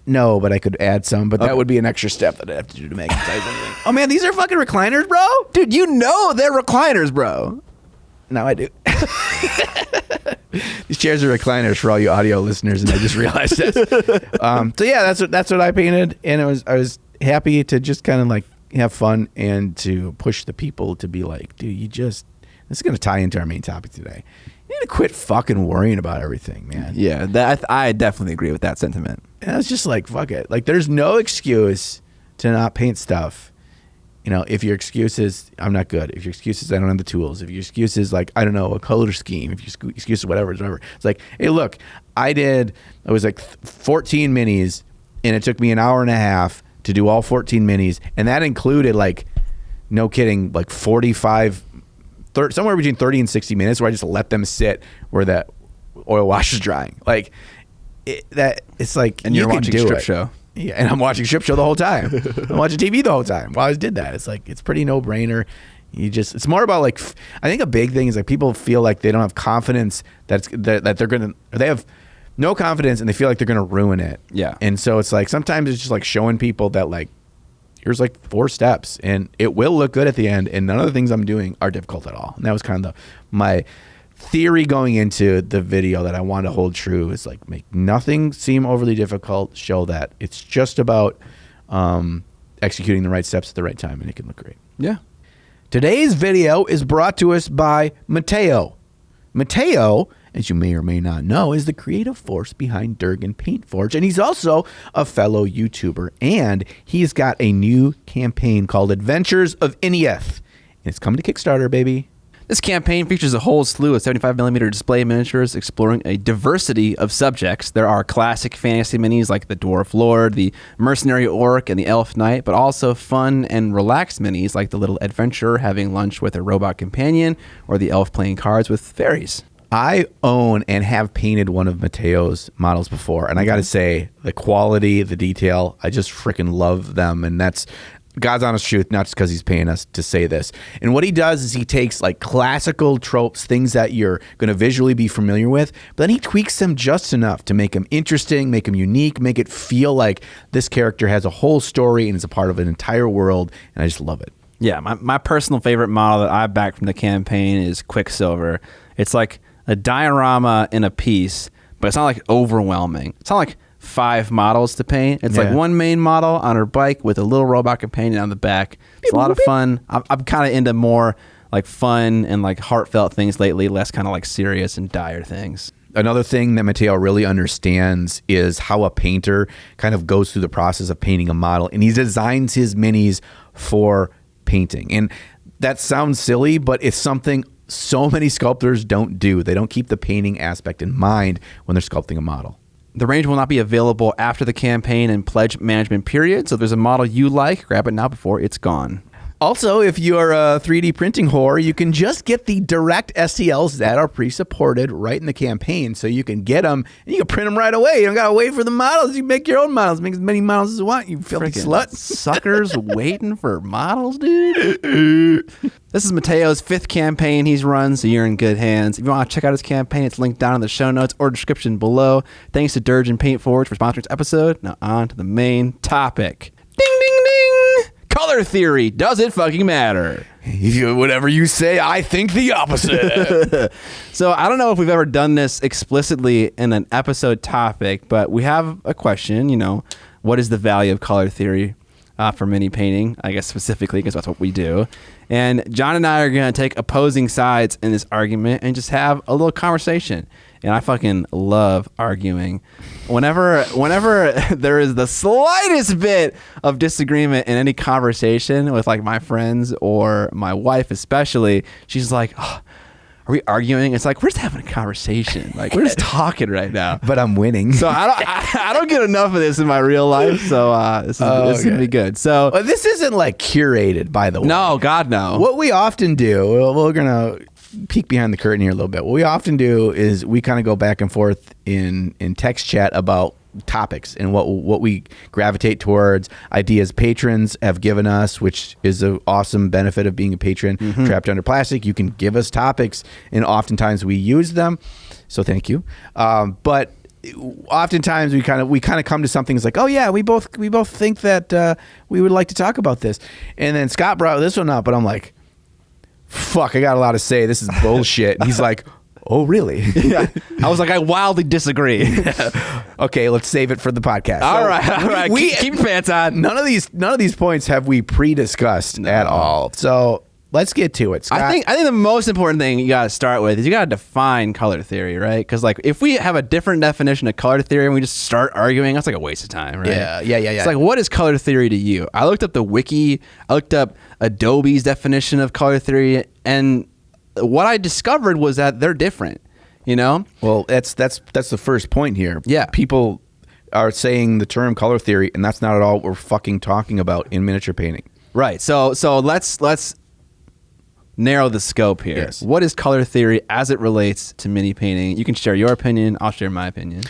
No, but I could add some. But that would be an extra step that I'd have to do to magnetize anything. Oh man, these are fucking recliners, bro. Dude, you know they're recliners, bro. Now I do. These chairs are recliners for all you audio listeners, and I just realized this. So yeah, that's what I painted, and I was happy to just kind of like have fun and to push the people to be like, dude, this is going to tie into our main topic today. You need to quit fucking worrying about everything, man. Yeah, I definitely agree with that sentiment. And I was just like, fuck it. Like, there's no excuse to not paint stuff. You know, if your excuse is, I'm not good. If your excuse is, I don't have the tools. If your excuse is, like, I don't know, a color scheme. If your excuse is whatever. It's like, hey, look, it was like 14 minis, and it took me an hour and a half to do all 14 minis. And that included, like, no kidding, like 45 somewhere between 30 and 60 minutes where I just let them sit where that oil wash is drying. Like it's like, and you're watching strip show. Yeah, and I'm watching strip show the whole time. I'm watching TV the whole time while I did that. It's like, it's pretty no brainer. It's more about like, I think a big thing is like people feel like they don't have confidence that they're going to, they have no confidence and they feel like they're going to ruin it. Yeah. And so it's like, sometimes it's just like showing people that like, here's like 4 steps and it will look good at the end, and none of the things I'm doing are difficult at all. And that was kind of my theory going into the video that I want to hold true, is like make nothing seem overly difficult, show that it's just about executing the right steps at the right time and it can look great. Yeah. Today's video is brought to us by Mateo. Mateo, as you may or may not know, is the creative force behind Durgin Paint Forge, and he's also a fellow YouTuber, and he's got a new campaign called Adventures of Inneath, and it's coming to Kickstarter, baby. This campaign features a whole slew of 75mm display miniatures exploring a diversity of subjects. There are classic fantasy minis like the Dwarf Lord, the Mercenary Orc, and the Elf Knight, but also fun and relaxed minis like the Little Adventurer having lunch with a robot companion, or the Elf playing cards with fairies. I own and have painted one of Mateo's models before, and I got to say, the quality, the detail, I just freaking love them, and that's God's honest truth, not just because he's paying us to say this. And what he does is he takes like classical tropes, things that you're going to visually be familiar with, but then he tweaks them just enough to make them interesting, make them unique, make it feel like this character has a whole story and is a part of an entire world, and I just love it. Yeah, my personal favorite model that I backed from the campaign is Quicksilver. It's like a diorama in a piece, but it's not like overwhelming. It's not like 5 models to paint. It's like one main model on her bike with a little robot companion on the back. It's a lot of fun. I'm kind of into more like fun and like heartfelt things lately, less kind of like serious and dire things. Another thing that Mateo really understands is how a painter kind of goes through the process of painting a model, and he designs his minis for painting. And that sounds silly, but it's something so many sculptors don't do. They don't keep the painting aspect in mind when they're sculpting a model. The range will not be available after the campaign and pledge management period, so if there's a model you like, grab it now before it's gone. Also, if you're a 3D printing whore, you can just get the direct STLs that are pre-supported right in the campaign, so you can get them and you can print them right away. You don't gotta wait for the models. You make your own models. Make as many models as you want, you filthy slut. Suckers waiting for models, dude. This is Mateo's 5th campaign he's run, so you're in good hands. If you want to check out his campaign, it's linked down in the show notes or description below. Thanks to Durgin Paint Forge for sponsoring this episode. Now on to the main topic. Ding, ding, ding! Color theory. Does it fucking matter? Whatever you say, I think the opposite. So I don't know if we've ever done this explicitly in an episode topic, but we have a question, what is the value of color theory for mini painting? I guess specifically because that's what we do. And John and I are going to take opposing sides in this argument and just have a little conversation. And I fucking love arguing. Whenever there is the slightest bit of disagreement in any conversation with like my friends or my wife especially, she's like, oh, are we arguing? It's like, we're just having a conversation. Like, we're just talking right now. But I'm winning. So I don't get enough of this in my real life. So this is going to be good. So this isn't like curated, by the way. No, God, no. What we often do, we're going to peek behind the curtain here a little bit. What we often do is we kind of go back and forth in text chat about topics and what we gravitate towards, ideas patrons have given us, which is an awesome benefit of being a patron. Trapped Under Plastic, you can give us topics, and oftentimes we use them, so thank you. But oftentimes we kind of come to something that's like, oh yeah, we both think that we would like to talk about this, and then Scott brought this one up, but I'm like, fuck, I got a lot to say, this is bullshit. And he's like, oh really? Yeah. I was like, I wildly disagree. Okay, let's save it for the podcast. All right. Keep your pants on. None of these points have we pre-discussed at all. So let's get to it, Scott. I think the most important thing you got to start with is you got to define color theory, right? Because like if we have a different definition of color theory and we just start arguing, that's like a waste of time, right? Yeah. It's like, what is color theory to you? I looked up the wiki. I looked up Adobe's definition of color theory, and what I discovered was that they're different. You know? Well, that's the first point here. Yeah. People are saying the term color theory, and that's not at all what we're fucking talking about in miniature painting. Right. So let's narrow the scope here. Yes. What is color theory as it relates to mini painting? You can share your opinion. I'll share my opinion.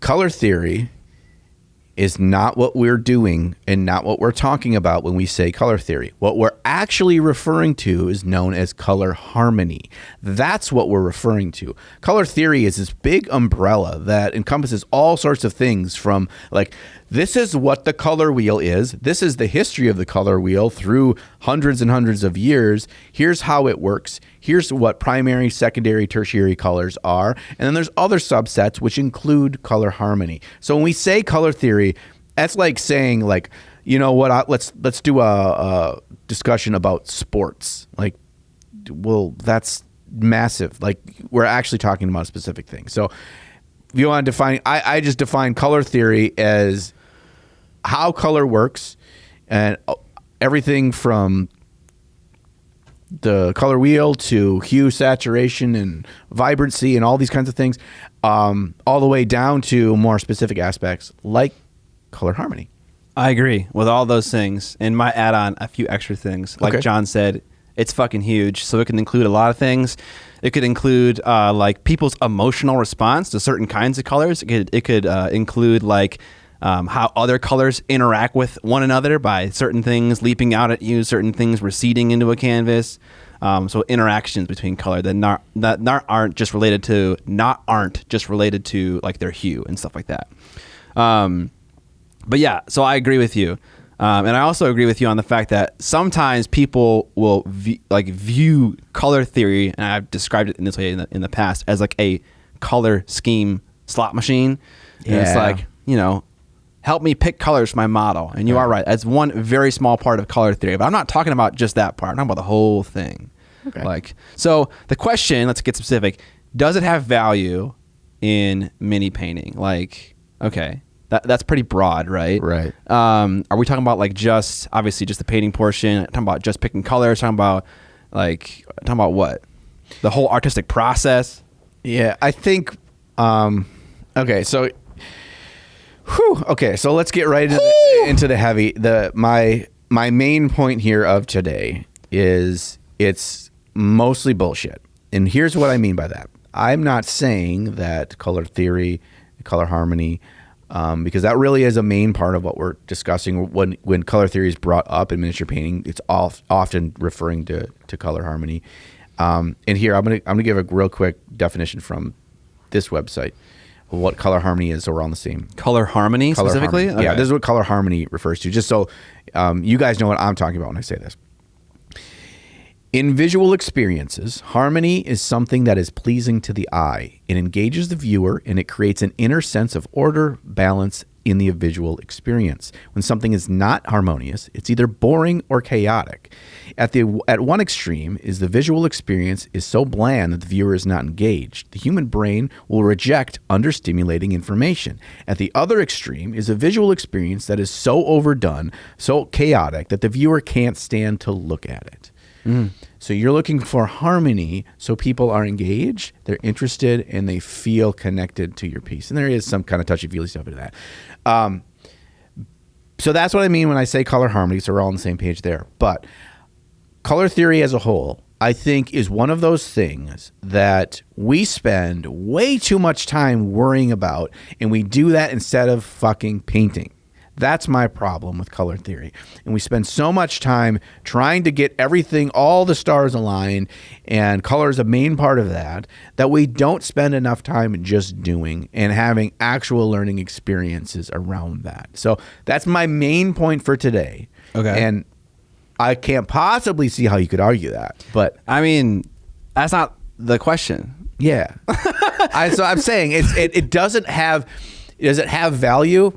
Color theory is not what we're doing and not what we're talking about when we say color theory. What we're actually referring to is known as color harmony. That's what we're referring to. Color theory is this big umbrella that encompasses all sorts of things, from like, this is what the color wheel is. This is the history of the color wheel through hundreds and hundreds of years. Here's how it works. Here's what primary, secondary, tertiary colors are. And then there's other subsets which include color harmony. So when we say color theory, that's like saying, like, you know what, let's do a discussion about sports. Like, well, that's massive. Like, we're actually talking about a specific thing. So if you want to define, I just define color theory as how color works, and everything from the color wheel to hue, saturation, and vibrancy, and all these kinds of things, all the way down to more specific aspects like color harmony. I agree with all those things, and might add on a few extra things. Like John said, it's fucking huge, so it can include a lot of things. It could include like people's emotional response to certain kinds of colors. It could include like how other colors interact with one another by certain things leaping out at you, certain things receding into a canvas. So interactions between color that aren't just related to like their hue and stuff like that. But yeah, so I agree with you. And I also agree with you on the fact that sometimes people will view color theory, and I've described it in this way in the past, as like a color scheme slot machine. And it's like, you know, help me pick colors for my model. And you are right. That's one very small part of color theory. But I'm not talking about just that part. I'm talking about the whole thing. Okay. Like, so the question, let's get specific. Does it have value in mini painting? Like, okay. That's pretty broad, right? Right. Are we talking about like just obviously just the painting portion? Talking about just picking colors? Talking about what? The whole artistic process? Yeah, I think. Okay, so. Okay, so let's get right into the heavy. My main point here of today is it's mostly bullshit, and here's what I mean by that. I'm not saying that color theory, color harmony. Because that really is a main part of what we're discussing when color theory is brought up in miniature painting. It's often referring to color harmony. And here I'm gonna give a real quick definition from this website of what color harmony is, so we're on the same. Color harmony specifically? Harmony. Okay. Yeah, this is what color harmony refers to. Just so you guys know what I'm talking about when I say this. In visual experiences, harmony is something that is pleasing to the eye. It engages the viewer, and it creates an inner sense of order, balance in the visual experience. When something is not harmonious, it's either boring or chaotic. At one extreme is the visual experience is so bland that the viewer is not engaged. The human brain will reject understimulating information. At the other extreme is a visual experience that is so overdone, so chaotic, that the viewer can't stand to look at it. So you're looking for harmony, so people are engaged, they're interested, and they feel connected to your piece. And there is some kind of touchy-feely stuff into that. So that's what I mean when I say color harmony, so we're all on the same page there. But color theory as a whole I think, is one of those things that we spend way too much time worrying about, and we do that instead of fucking painting. That's my problem with color theory. And we spend so much time trying to get everything, all the stars aligned, and color is a main part of that, that we don't spend enough time just doing and having actual learning experiences around that. So that's my main point for today. Okay. And I can't possibly see how you could argue that. But I mean, that's not the question. yeah. So I'm saying it doesn't have, does it have value?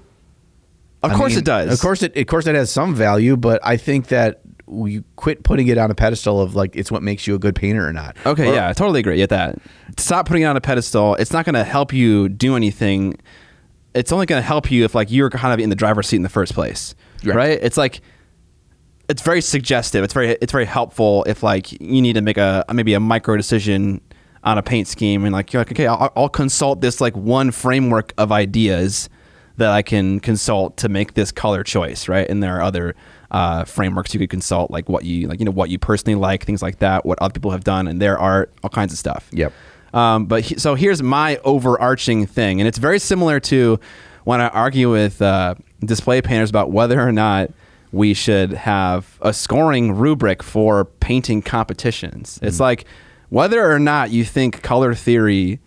Of course it does. Of course it has some value, but I think that we quit putting it on a pedestal of like it's what makes you a good painter or not. Okay, yeah, I totally agree with that. Stop putting it on a pedestal. It's not going to help you do anything. It's only going to help you if like you're kind of in the driver's seat in the first place, right? It's like it's very suggestive. It's very helpful if like you need to make maybe a micro decision on a paint scheme and like you're like, okay, I'll consult this like one framework of ideas that I can consult to make this color choice, right? And there are other frameworks you could consult, like what you what you personally like, things like that, what other people have done, and their art, all kinds of stuff. Yep. So here's my overarching thing, and it's very similar to when I argue with display painters about whether or not we should have a scoring rubric for painting competitions. It's like whether or not you think color theory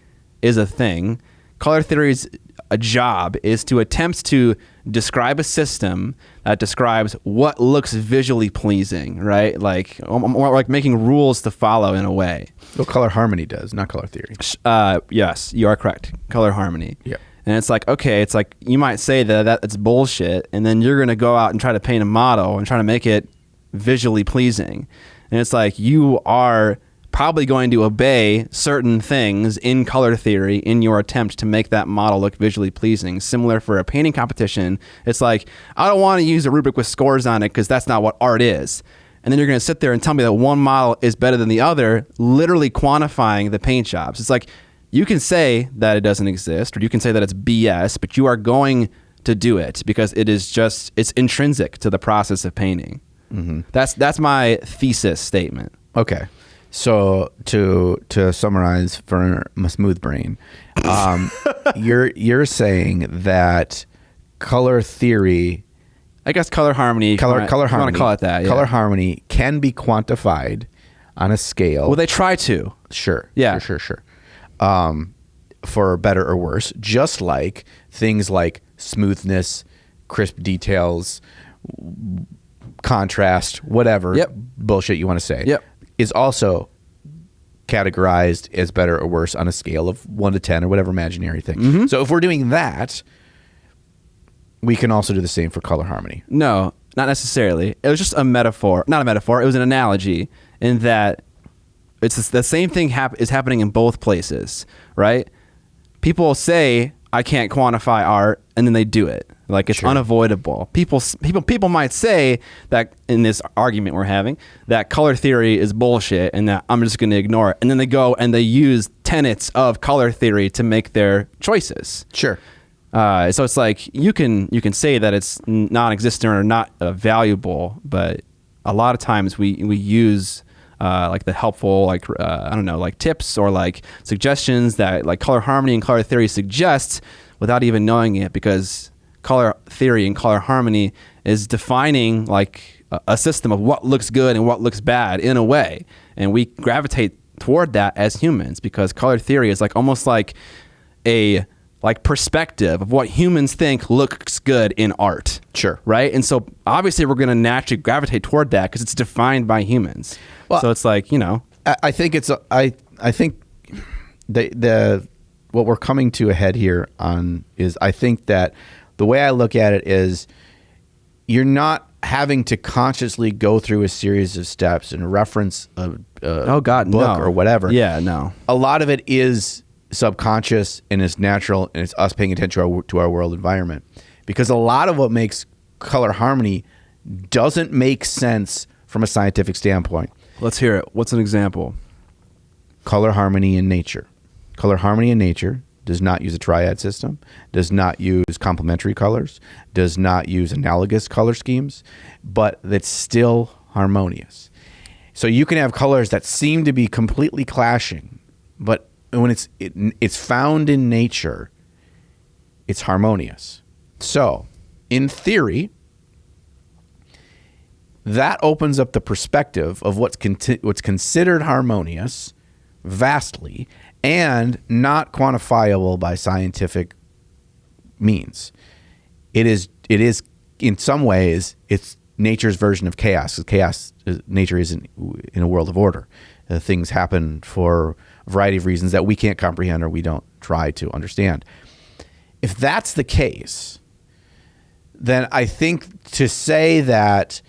is a thing, color theory's a job is to attempt to describe a system that describes what looks visually pleasing, right? Like more like making rules to follow in a way. Well, color harmony does, not color theory. Yes, you are correct. Color harmony. Yeah. And it's like, okay, it's like you might say that's bullshit, and then you're going to go out and try to paint a model and try to make it visually pleasing. And it's like you are probably going to obey certain things in color theory in your attempt to make that model look visually pleasing. Similar for a painting competition, it's like, I don't want to use a rubric with scores on it because that's not what art is. And then you're going to sit there and tell me that one model is better than the other, literally quantifying the paint jobs. It's like, you can say that it doesn't exist, or you can say that it's BS, but you are going to do it because it's intrinsic to the process of painting. Mm-hmm. That's my thesis statement. Okay. So to summarize for my smooth brain, you're saying that color theory, I guess color harmony, color harmony, I want to call it that. Yeah. Color harmony can be quantified on a scale. Well, they try to. Sure. Yeah. Sure. For better or worse, just like things like smoothness, crisp details, contrast, whatever bullshit you want to say, is also categorized as better or worse on a scale of 1 to 10 or whatever imaginary thing. Mm-hmm. So if we're doing that, we can also do the same for color harmony. No, not necessarily. It was just a metaphor. Not a metaphor. It was an analogy in that it's the same thing is happening in both places, right? People say, I can't quantify art, and then they do it. Like it's unavoidable. People might say that in this argument we're having that color theory is bullshit and that I'm just going to ignore it. And then they go and they use tenets of color theory to make their choices. Sure. So it's like you can say that it's non-existent or not valuable, but a lot of times we use like the helpful like tips or like suggestions that like color harmony and color theory suggests without even knowing it, because color theory and color harmony is defining like a system of what looks good and what looks bad in a way, and we gravitate toward that as humans because color theory is like almost like a like perspective of what humans think looks good in art. Sure. Right? And so obviously we're going to naturally gravitate toward that because it's defined by humans. Well, so it's like, I think I think the what we're coming to a head here on is I think that the way I look at it is you're not having to consciously go through a series of steps and reference a book or whatever. Yeah, no. A lot of it is subconscious and it's natural, and it's us paying attention to our world environment, because a lot of what makes color harmony doesn't make sense from a scientific standpoint. Let's hear it. What's an example? Color harmony in nature. Color harmony in nature does not use a triad system, does not use complementary colors, does not use analogous color schemes, but that's still harmonious. So you can have colors that seem to be completely clashing, but when it's found in nature, it's harmonious. So, in theory, that opens up the perspective of what's considered harmonious vastly and not quantifiable by scientific means. It is in some ways it's nature's version of chaos. Nature isn't in a world of order. Things happen for a variety of reasons that we can't comprehend or we don't try to understand. If that's the case, then I think to say that,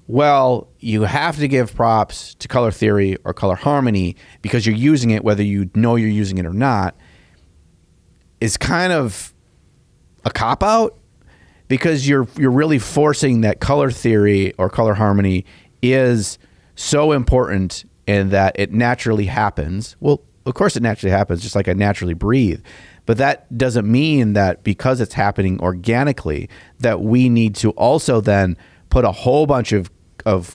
well, you have to give props to color theory or color harmony because you're using it whether you know you're using it or not is kind of a cop-out, because you're really forcing that color theory or color harmony is so important and that it naturally happens. Well, of course it naturally happens, just like I naturally breathe. But that doesn't mean that because it's happening organically that we need to also then put a whole bunch of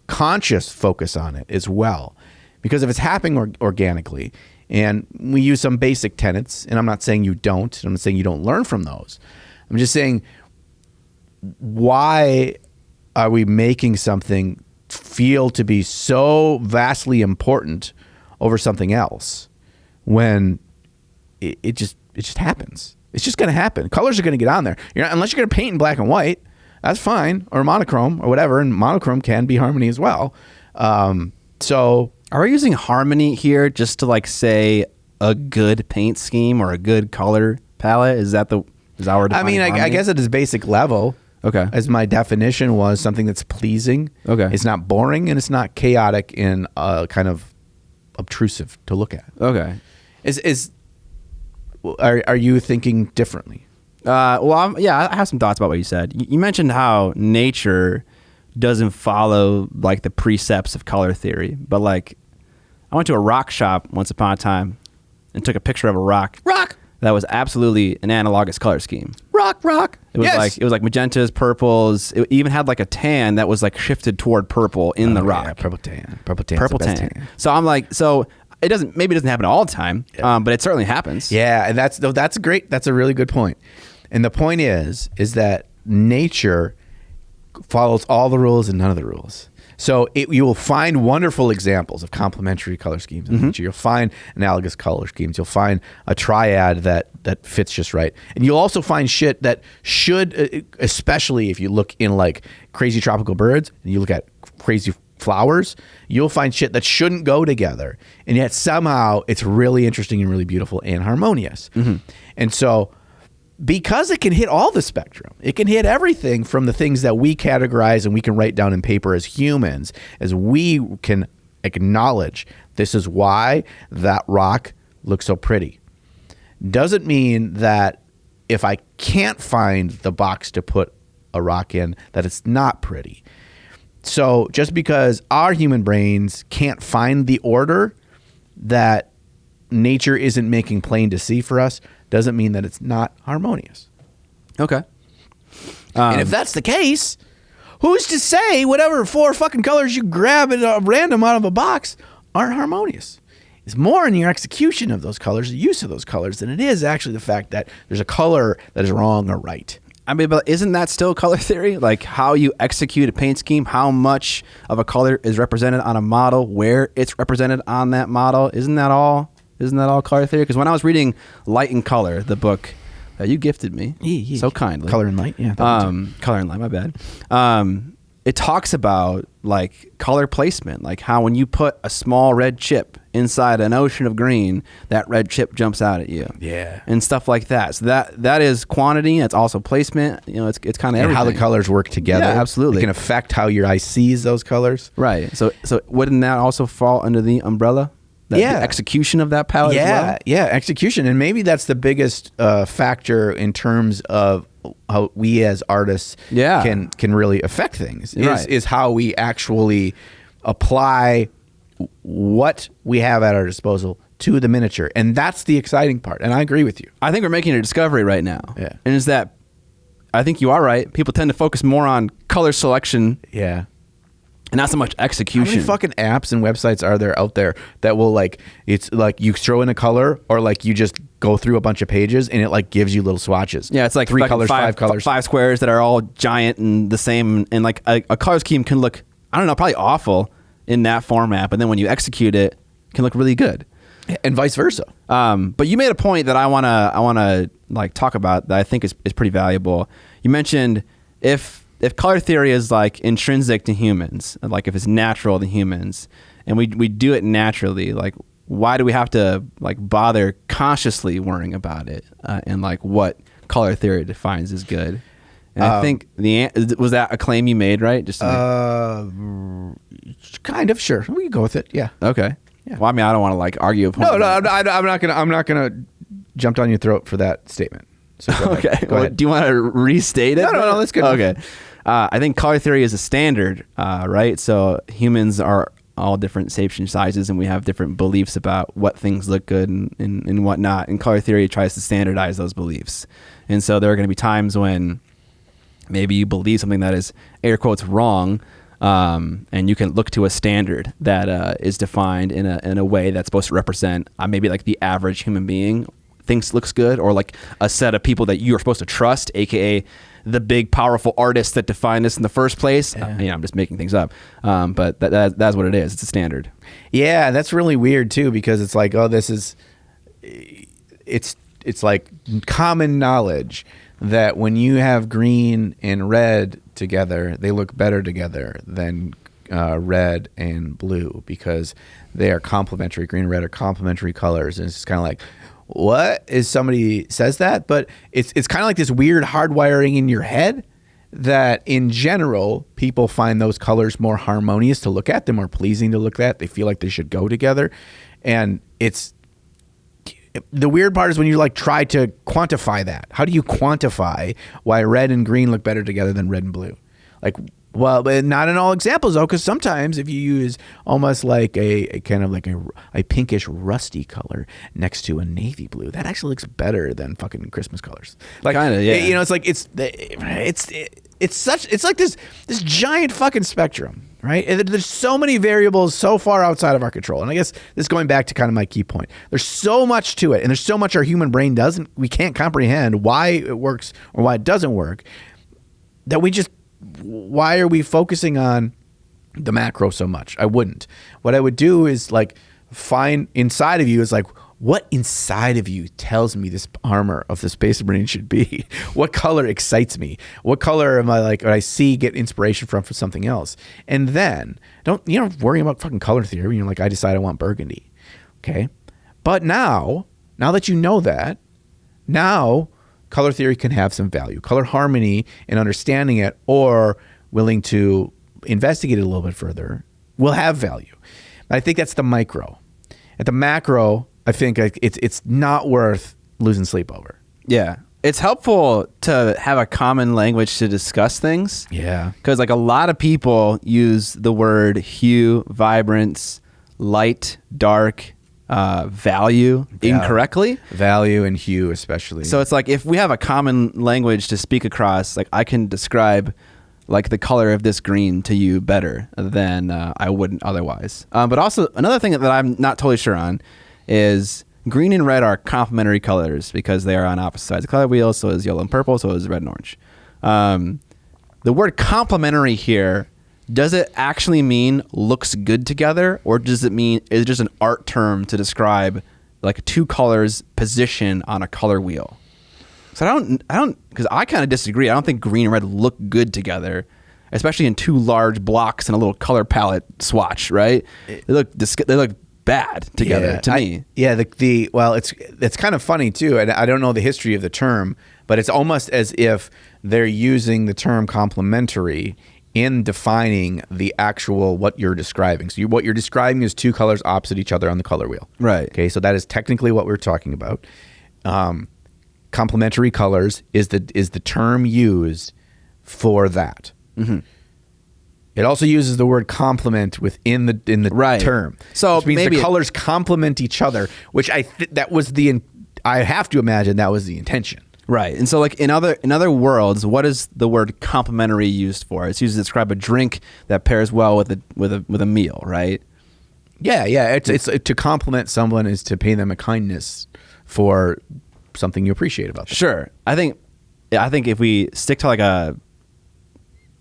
conscious focus on it as well. Because if it's happening organically and we use some basic tenets, and I'm not saying you don't, I'm not saying you don't learn from those. I'm just saying, why are we making something feel to be so vastly important over something else when it just happens? It's just going to happen. Colors are going to get on there. Unless you're going to paint in black and white, that's fine, or monochrome or whatever, and monochrome can be harmony as well. So are we using harmony here just to like say a good paint scheme or a good color palette? Is that we're defining harmony? I guess at its basic level, okay, as my definition was something that's pleasing. Okay, it's not boring and it's not chaotic and kind of obtrusive to look at. Okay, are you thinking differently? Well, I have some thoughts about what you said. You mentioned how nature doesn't follow like the precepts of color theory, but like I went to a rock shop once upon a time and took a picture of a rock that was absolutely an analogous color scheme. Rock. It was like magentas, purples. It even had like a tan that was like shifted toward purple in the rock. Yeah, purple tan. So I'm like, it doesn't happen all the time, but it certainly happens. Yeah, and that's great. That's a really good point. And the point is that nature follows all the rules and none of the rules. So you will find wonderful examples of complementary color schemes in nature. You'll find analogous color schemes. You'll find a triad that fits just right. And you'll also find shit that should, especially if you look in like crazy tropical birds and you look at crazy flowers, you'll find shit that shouldn't go together. And yet somehow it's really interesting and really beautiful and harmonious. Mm-hmm. And so because it can hit all the spectrum, it can hit everything from the things that we categorize and we can write down in paper as humans, as we can acknowledge this is why that rock looks so pretty. Doesn't mean that if I can't find the box to put a rock in, that it's not pretty. So just because our human brains can't find the order that nature isn't making plain to see for us doesn't mean that it's not harmonious. Okay. And if that's the case, who's to say whatever 4 fucking colors you grab at random out of a box aren't harmonious? It's more in your execution of those colors, the use of those colors, than it is actually the fact that there's a color that is wrong or right. I mean, but isn't that still color theory? Like how you execute a paint scheme, how much of a color is represented on a model, where it's represented on that model. Isn't that all color theory? Because when I was reading Light and Color, the book that you gifted me so kindly. Color and Light, yeah. Color and Light, my bad. It talks about like color placement, like how when you put a small red chip inside an ocean of green, that red chip jumps out at you. Yeah. And stuff like that. So that is quantity. It's also placement. You know, it's kind of everything. And how the colors work together. Yeah, absolutely. It can affect how your eye sees those colors. Right. So wouldn't that also fall under the umbrella? The execution of that palette as well? Yeah, execution. And maybe that's the biggest factor in terms of how we as artists can really affect things, is how we actually apply what we have at our disposal to the miniature. And that's the exciting part. And I agree with you. I think we're making a discovery right now. Yeah. And is that, I think you are right. People tend to focus more on color selection. Yeah. not so much How execution. many fucking apps and websites are there out there that will like, it's like you throw in a color or like you just go through a bunch of pages and it like gives you little swatches. Yeah, it's like 3 colors, 5 colors. 5 squares that are all giant and the same. And like a color scheme can look, I don't know, probably awful in that format. But then when you execute it, it can look really good. And vice versa. But you made a point that I wanna like talk about that I think is pretty valuable. You mentioned if color theory is like intrinsic to humans, like if it's natural to humans, and we do it naturally, like why do we have to like bother consciously worrying about it and like what color theory defines as good? And I think was that a claim you made, right? Just kind of, sure. We can go with it. Yeah. okay. Yeah. Well, I mean, I don't want to like argue. No, I'm not gonna jump down your throat for that statement. So go ahead. Okay. Go Well, ahead. do you want to restate it? No, that's good. Okay. I think color theory is a standard, right? So humans are all different shapes and sizes, and we have different beliefs about what things look good and whatnot. And color theory tries to standardize those beliefs. And so there are going to be times when maybe you believe something that is air quotes wrong, and you can look to a standard that is defined in a way that's supposed to represent maybe like the average human being thinks looks good, or like a set of people that you are supposed to trust, aka the big powerful artists that define this in the first place. Yeah. I'm just making things up, but that's what it is. It's a standard. Yeah, that's really weird too, because it's like, oh, this is, it's like common knowledge that when you have green and red together, they look better together than red and blue, because they are complementary. Green and red are complementary colors, and it's just kind of like, what is somebody says that? But it's kind of like this weird hardwiring in your head that in general people find those colors more harmonious to look at, they're more pleasing to look at, they feel like they should go together. And it's the weird part is when you like try to quantify that. How do you quantify why red and green look better together than red and blue? Like, well, but not in all examples though, because sometimes if you use almost like a kind of like a pinkish rusty color next to a navy blue, that actually looks better than fucking Christmas colors. Like, kind of, yeah. You know, it's like it's like this giant fucking spectrum, right? And there's so many variables so far outside of our control. And I guess this is going back to kind of my key point. There's so much to it, and there's so much our human brain we can't comprehend why it works or why it doesn't work, that why are we focusing on the macro so much? I wouldn't. What I would do is like find inside of you is like, what inside of you tells me this armor of the Space Marine should be? What color excites me? What color am I like, or I see, get inspiration from for something else? And then don't worry about fucking color theory. You're like, I decide I want burgundy. Okay. But now that you know that, now color theory can have some value. Color harmony and understanding it, or willing to investigate it a little bit further, will have value. I think that's the micro. At the macro, I think it's not worth losing sleep over. Yeah. It's helpful to have a common language to discuss things. Yeah. Because like a lot of people use the word hue, vibrance, light, dark, value incorrectly. Value and hue especially. So it's like if we have a common language to speak across, like I can describe like the color of this green to you better than I wouldn't otherwise. But also another thing that I'm not totally sure on is green and red are complementary colors because they are on opposite sides of the color wheel. So is yellow and purple. So is red and orange. The word complementary here, does it actually mean looks good together, or does it mean is it just an art term to describe like two colors position on a color wheel? So I don't, because I kind of disagree. I don't think green and red look good together, especially in two large blocks and a little color palette swatch, right? They look bad together to me. Well, it's kind of funny too, and I don't know the history of the term, but it's almost as if they're using the term complementary in defining the actual what you're describing. So what you're describing is two colors opposite each other on the color wheel. Right. Okay, so that is technically what we're talking about. Complementary colors is the term used for that. Mm-hmm. It also uses the word complement within the term. So which means maybe the colors complement each other, which I have to imagine that was the intention. Right. And so like in other worlds, what is the word complimentary used for? It's used to describe a drink that pairs well with a meal, right? Yeah. It's to compliment someone is to pay them a kindness for something you appreciate about them. Sure. I think if we stick to like a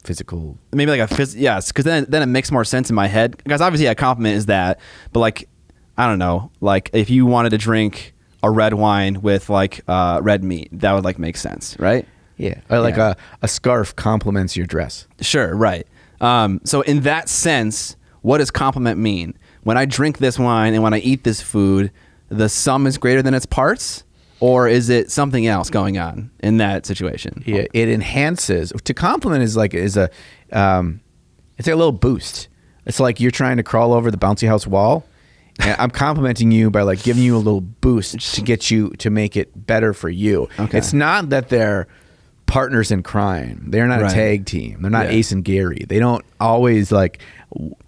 physical, maybe like yes, because then it makes more sense in my head. Because obviously a compliment is that, but like I don't know, like if you wanted to drink a red wine with like red meat, that would like make sense, right? Yeah. Or like a scarf complements your dress. Sure, right. So in that sense, what does compliment mean? When I drink this wine and when I eat this food, the sum is greater than its parts? Or is it something else going on in that situation? Yeah, it enhances. To compliment is it's like a little boost. It's like you're trying to crawl over the bouncy house wall. And I'm complimenting you by like giving you a little boost to get you to make it better for you. Okay. It's not that they're partners in crime. They're not a tag team. They're not Ace and Gary. They don't always like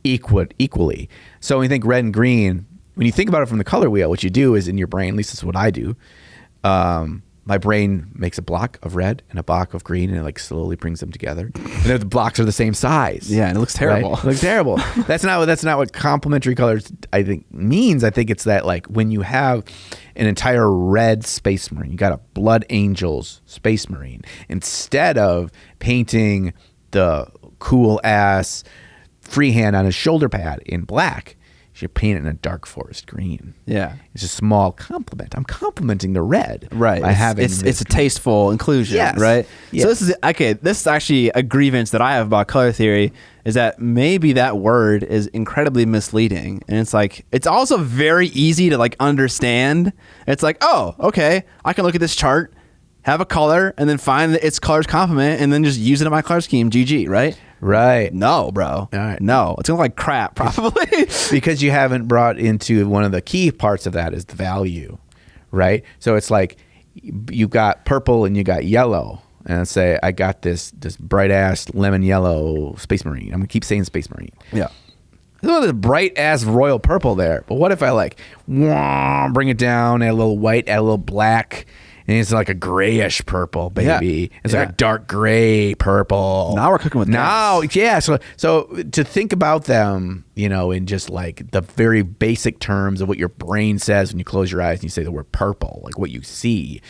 equally. So when you think red and green, when you think about it from the color wheel, what you do is in your brain, at least that's what I do. My brain makes a block of red and a block of green, and it like slowly brings them together. And the blocks are the same size. Yeah, and it looks terrible. Right? It looks terrible. That's not what complementary colors I think means. I think it's that like when you have an entire red Space Marine, you got a Blood Angels Space Marine, instead of painting the cool ass freehand on his shoulder pad in black, you paint it in a dark forest green. Yeah, it's a small compliment. I'm complimenting the red, right? It's a tasteful inclusion, right? Yes. So this is okay. This is actually a grievance that I have about color theory is that maybe that word is incredibly misleading, and it's like it's also very easy to like understand. It's like, oh, okay, I can look at this chart, have a color, and then find its color's complement, and then just use it in my color scheme. GG, right? Right. No, bro. All right. No. It's going to look like crap, probably. Because you haven't brought into one of the key parts of that is the value, right? So it's like you got purple and you got yellow. And let's say I got this bright-ass lemon yellow Space Marine. I'm going to keep saying Space Marine. Yeah. There's this bright-ass royal purple there. But what if I like bring it down, add a little white, add a little black, and it's like a grayish purple, baby. It's like a dark gray purple. Now we're cooking with gas. Yeah. So to think about them, in just like the very basic terms of what your brain says when you close your eyes and you say the word purple, like what you see,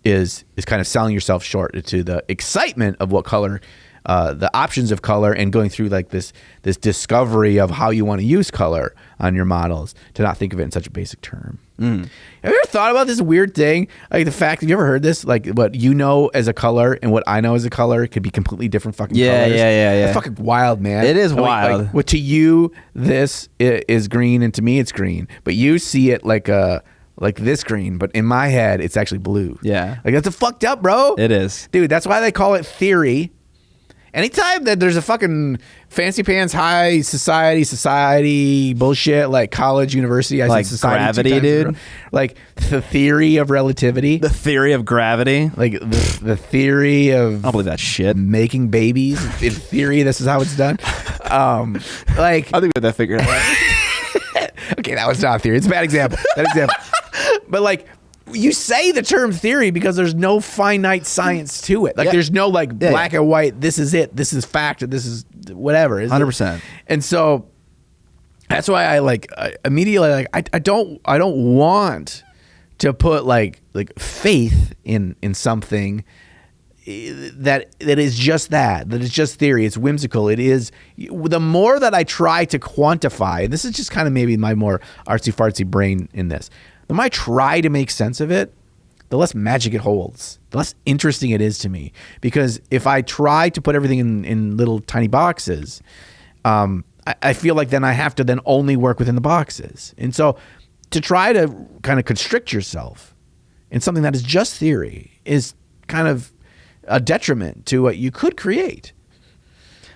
is kind of selling yourself short to the excitement of what color, the options of color, and going through like this discovery of how you want to use color on your models, to not think of it in such a basic term. Have you ever thought about this weird thing? Like the fact, have you ever heard this? Like what you know as a color and what I know as a color could be completely different fucking colors. Yeah. It's fucking wild, man. It is wild. Like, what to you, this is green, and to me it's green. But you see it like this green, but in my head it's actually blue. Yeah. Like that's a fucked up, bro. It is. Dude, that's why they call it theory. Anytime that there's a fucking fancy pants high society bullshit, like college, university, like gravity, dude, like the theory of relativity, the theory of gravity, like the theory of, I don't believe that shit, making babies. In theory, this is how it's done. Like I think we got that figured out. Okay, that was not a theory. It's a bad example. But like, you say the term theory because there's no finite science to it. Like there's no like black and white. This is it. This is fact. This is whatever. 100%. And so that's why I immediately I don't want to put like faith in something that is just that is just theory. It's whimsical. It is. The more that I try to quantify, and this is just kind of maybe my more artsy fartsy brain in this. The more I try to make sense of it, the less magic it holds, the less interesting it is to me. Because if I try to put everything in little tiny boxes, I feel like then I have to then only work within the boxes. And so to try to kind of constrict yourself in something that is just theory is kind of a detriment to what you could create.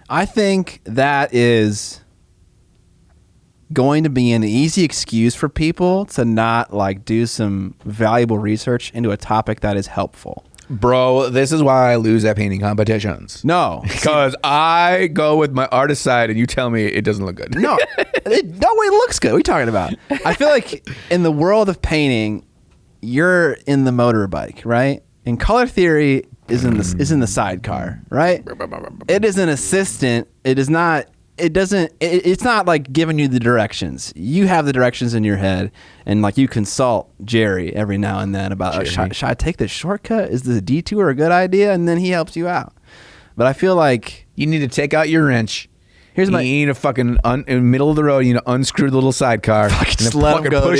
I think that is going to be an easy excuse for people to not like do some valuable research into a topic that is helpful. Bro, this is why I lose at painting competitions. No. Because I go with my artist side and you tell me it doesn't look good. No, it looks good. What are you talking about? I feel like in the world of painting, you're in the motorbike, right? And color theory is in the sidecar, right? It is an assistant. It is not. It doesn't. It's not like giving you the directions. You have the directions in your head, and like you consult Jerry every now and then about should I take this shortcut? Is the detour a good idea? And then he helps you out. But I feel like you need to take out your wrench. You need to fucking in the middle of the road. You need to unscrew the little sidecar. Just let him go,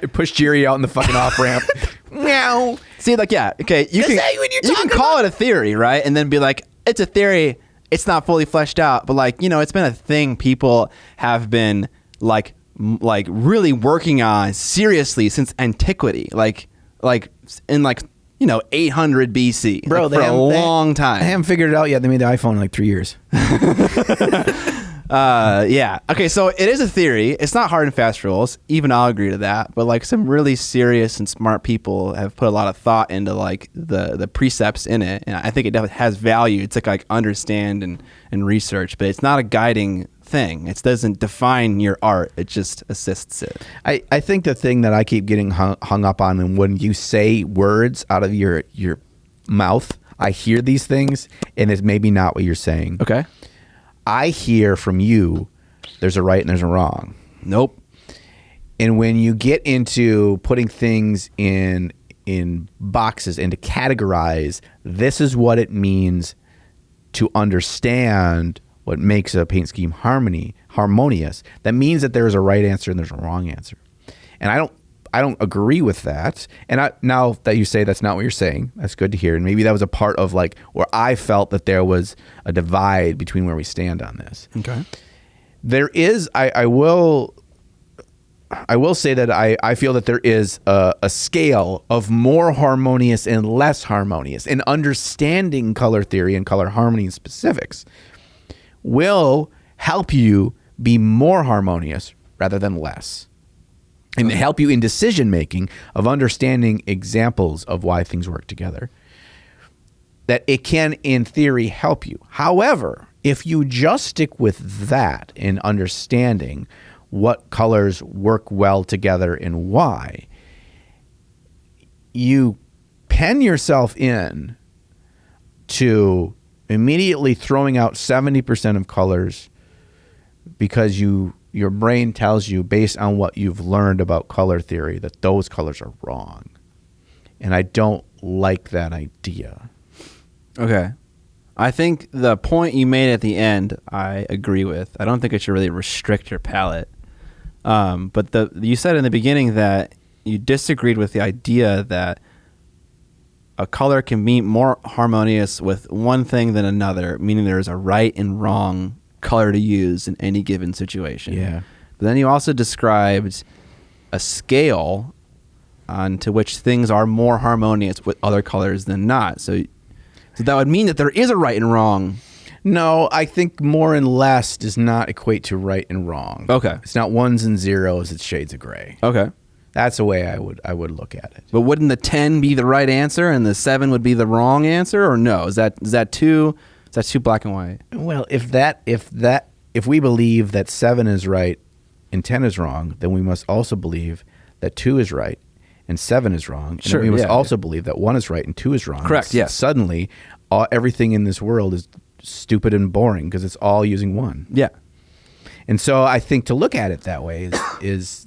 push Jerry out in the fucking off ramp. Meow. See, like, yeah, okay. You can call it a theory, right? And then be like, it's a theory. It's not fully fleshed out, but like, it's been a thing people have been like really working on seriously since antiquity, like in 800 BC, bro. For a long time. I haven't figured it out yet. They made the iPhone in like 3 years. Yeah. Okay, so it is a theory. It's not hard and fast rules. Even I'll agree to that. But like some really serious and smart people have put a lot of thought into like the precepts in it, and I think it definitely has value to like understand and research. But it's not a guiding thing. It doesn't define your art. It just assists it. I think the thing that I keep getting hung up on, and when you say words out of your mouth, I hear these things, and it's maybe not what you're saying. Okay. I hear from you, there's a right and there's a wrong. Nope. And when you get into putting things in boxes and to categorize, this is what it means to understand what makes a paint scheme harmonious. That means that there is a right answer and there's a wrong answer. And I don't agree with that. And now that you say that's not what you're saying, that's good to hear. And maybe that was a part of like where I felt that there was a divide between where we stand on this. Okay. There is, I will say that I feel that there is a scale of more harmonious and less harmonious, and understanding color theory and color harmony and specifics will help you be more harmonious rather than less. And help you in decision making of understanding examples of why things work together. That it can, in theory, help you. However, if you just stick with that in understanding what colors work well together and why, you pen yourself in to immediately throwing out 70% of colors because your brain tells you, based on what you've learned about color theory, that those colors are wrong. And I don't like that idea. Okay. I think the point you made at the end, I agree with. I don't think it should really restrict your palette. But you said in the beginning that you disagreed with the idea that a color can be more harmonious with one thing than another, meaning there's a right and wrong color to use in any given situation. Yeah. But then you also described a scale onto which things are more harmonious with other colors than not. So that would mean that there is a right and wrong. No, I think more and less does not equate to right and wrong. Okay. It's not ones and zeros, it's shades of gray. Okay. That's the way I would look at it. But wouldn't the 10 be the right answer and the 7 would be the wrong answer, or no? Is that too black and white? Well, if we believe that 7 is right and 10 is wrong, then we must also believe that 2 is right and 7 is wrong. And Sure, we must also believe that 1 is right and 2 is wrong. Correct, yes. Suddenly, everything in this world is stupid and boring because it's all using 1. Yeah. And so I think to look at it that way is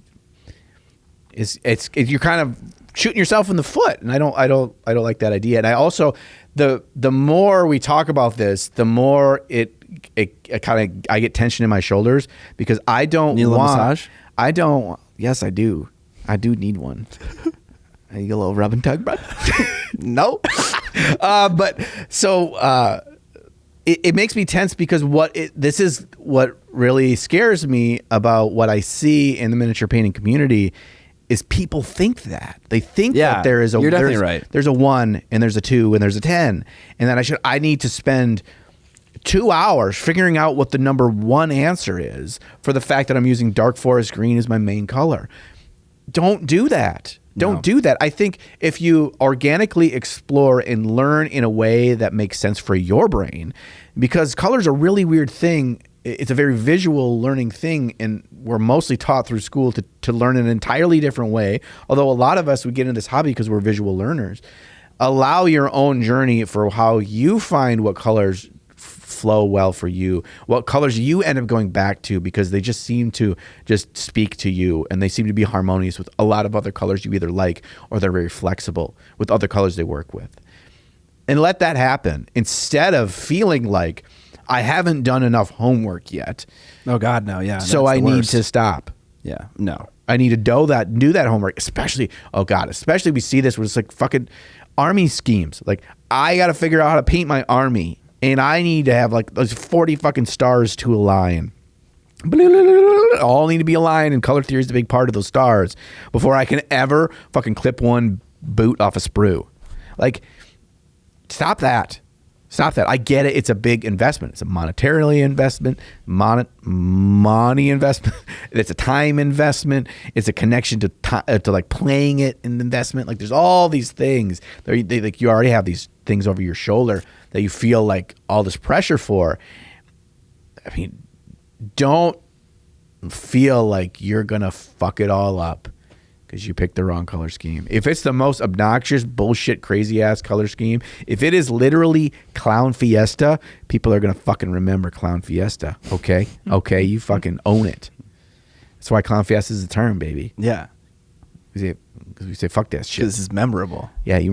you're kind of shooting yourself in the foot, and I don't like that idea. And I also the more we talk about this, the more it kind of I get tension in my shoulders because I don't need a want massage. I don't. Yes, I do. I do need one. You get a little rub and tug, bro. No. But so it makes me tense because this is what really scares me about what I see in the miniature painting community is people think that. They think that there is you're definitely right. There's a 1 and there's a 2 and there's a 10. And that I need to spend 2 hours figuring out what the number 1 answer is for the fact that I'm using dark forest green as my main color. Don't do that. Don't do that. I think if you organically explore and learn in a way that makes sense for your brain, because color's a really weird thing. It's a very visual learning thing, and we're mostly taught through school to learn an entirely different way. Although a lot of us, we get into this hobby because we're visual learners. allow your own journey for how you find what colors flow well for you, what colors you end up going back to because they just seem to just speak to you and they seem to be harmonious with a lot of other colors you either like or they're very flexible with other colors they work with. And let that happen instead of feeling like I haven't done enough homework yet. Oh God, no, yeah. So I need to stop. Yeah, no. I need to do that homework, especially we see this when it's like fucking army schemes. Like I got to figure out how to paint my army. And I need to have like those 40 fucking stars to align. All need to be aligned, and color theory is a big part of those stars before I can ever fucking clip one boot off a sprue. Like, stop that. I get it. It's a big investment. It's a monetarily investment, money investment. It's a time investment. It's a connection to like playing it in investment. Like there's all these things. Like you already have these things over your shoulder that you feel like all this pressure for. I mean, don't feel like you're going to fuck it all up because you picked the wrong color scheme. If it's the most obnoxious, bullshit, crazy-ass color scheme, if it is literally Clown Fiesta, people are going to fucking remember Clown Fiesta, okay? Okay, you fucking own it. That's why Clown Fiesta is the term, baby. Yeah. Because we say fuck that shit. Because this is memorable. Yeah, you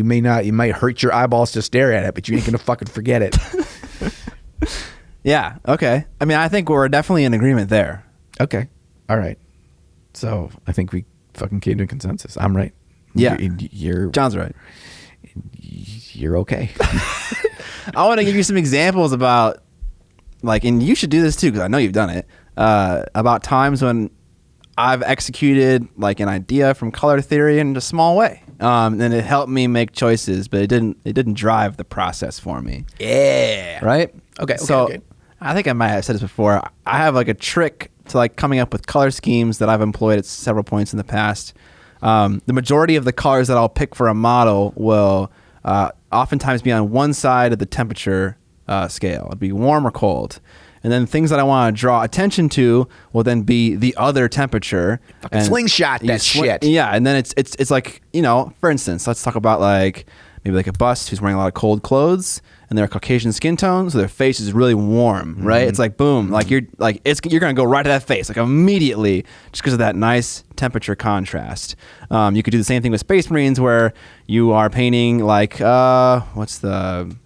might hurt your eyeballs to stare at it, but you ain't gonna fucking forget it. Yeah. Okay. I mean, I think we're definitely in agreement there. Okay. All right. So I think we fucking came to a consensus. I'm right. Yeah. You're John's right. You're okay. I want to give you some examples about, like, and you should do this too because I know you've done it. About times when I've executed like an idea from color theory in a small way, and it helped me make choices, but it didn't drive the process for me. Yeah. Right. Okay. So I think I might have said this before. I have like a trick to like coming up with color schemes that I've employed at several points in the past. The majority of the colors that I'll pick for a model will oftentimes be on one side of the temperature scale. It'll be warm or cold. And then things that I want to draw attention to will then be the other temperature. Fucking slingshot that shit. Yeah, and then it's like, you know, for instance, let's talk about like maybe like a bust who's wearing a lot of cold clothes and they're a Caucasian skin tone, so their face is really warm, right? It's like boom, like you're gonna go right to that face like immediately just because of that nice temperature contrast. You could do the same thing with Space Marines where you are painting like what's the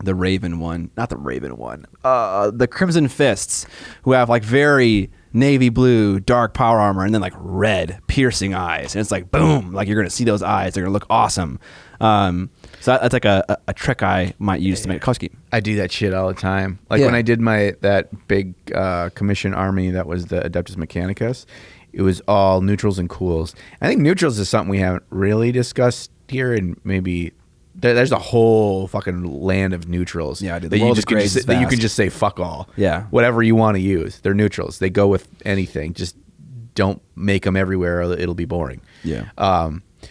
Raven one, not the Raven one, the Crimson Fists, who have like very navy blue, dark power armor, and then like red piercing eyes. And it's like, boom, like you're going to see those eyes. They're going to look awesome. So that's like a trick I might use to make a color scheme. I do that shit all the time. Like when I did that big commission army that was the Adeptus Mechanicus, it was all neutrals and cools. I think neutrals is something we haven't really discussed here, and maybe there's a whole fucking land of neutrals. Yeah, dude, that you can just say fuck all. Yeah, whatever you want to use, they're neutrals. They go with anything. Just don't make them everywhere, or it'll be boring. Yeah.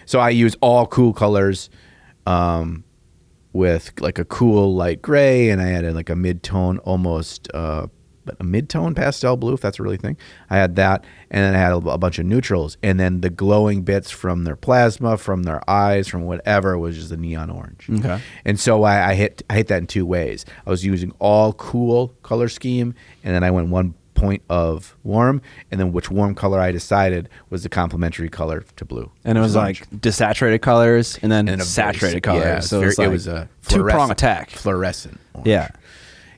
So I use all cool colors, with like a cool light gray, and I added like a mid-tone, almost a mid-tone pastel blue, if that's a really thing. I had that, and then I had a bunch of neutrals, and then the glowing bits from their plasma, from their eyes, from whatever was just a neon orange. Okay. And so I hit that in two ways. I was using all cool color scheme, and then I went one point of warm, and then which warm color I decided was the complementary color to blue. And it was like desaturated colors and then saturated colors. Yeah, so it was a two-prong attack. Fluorescent orange. Yeah.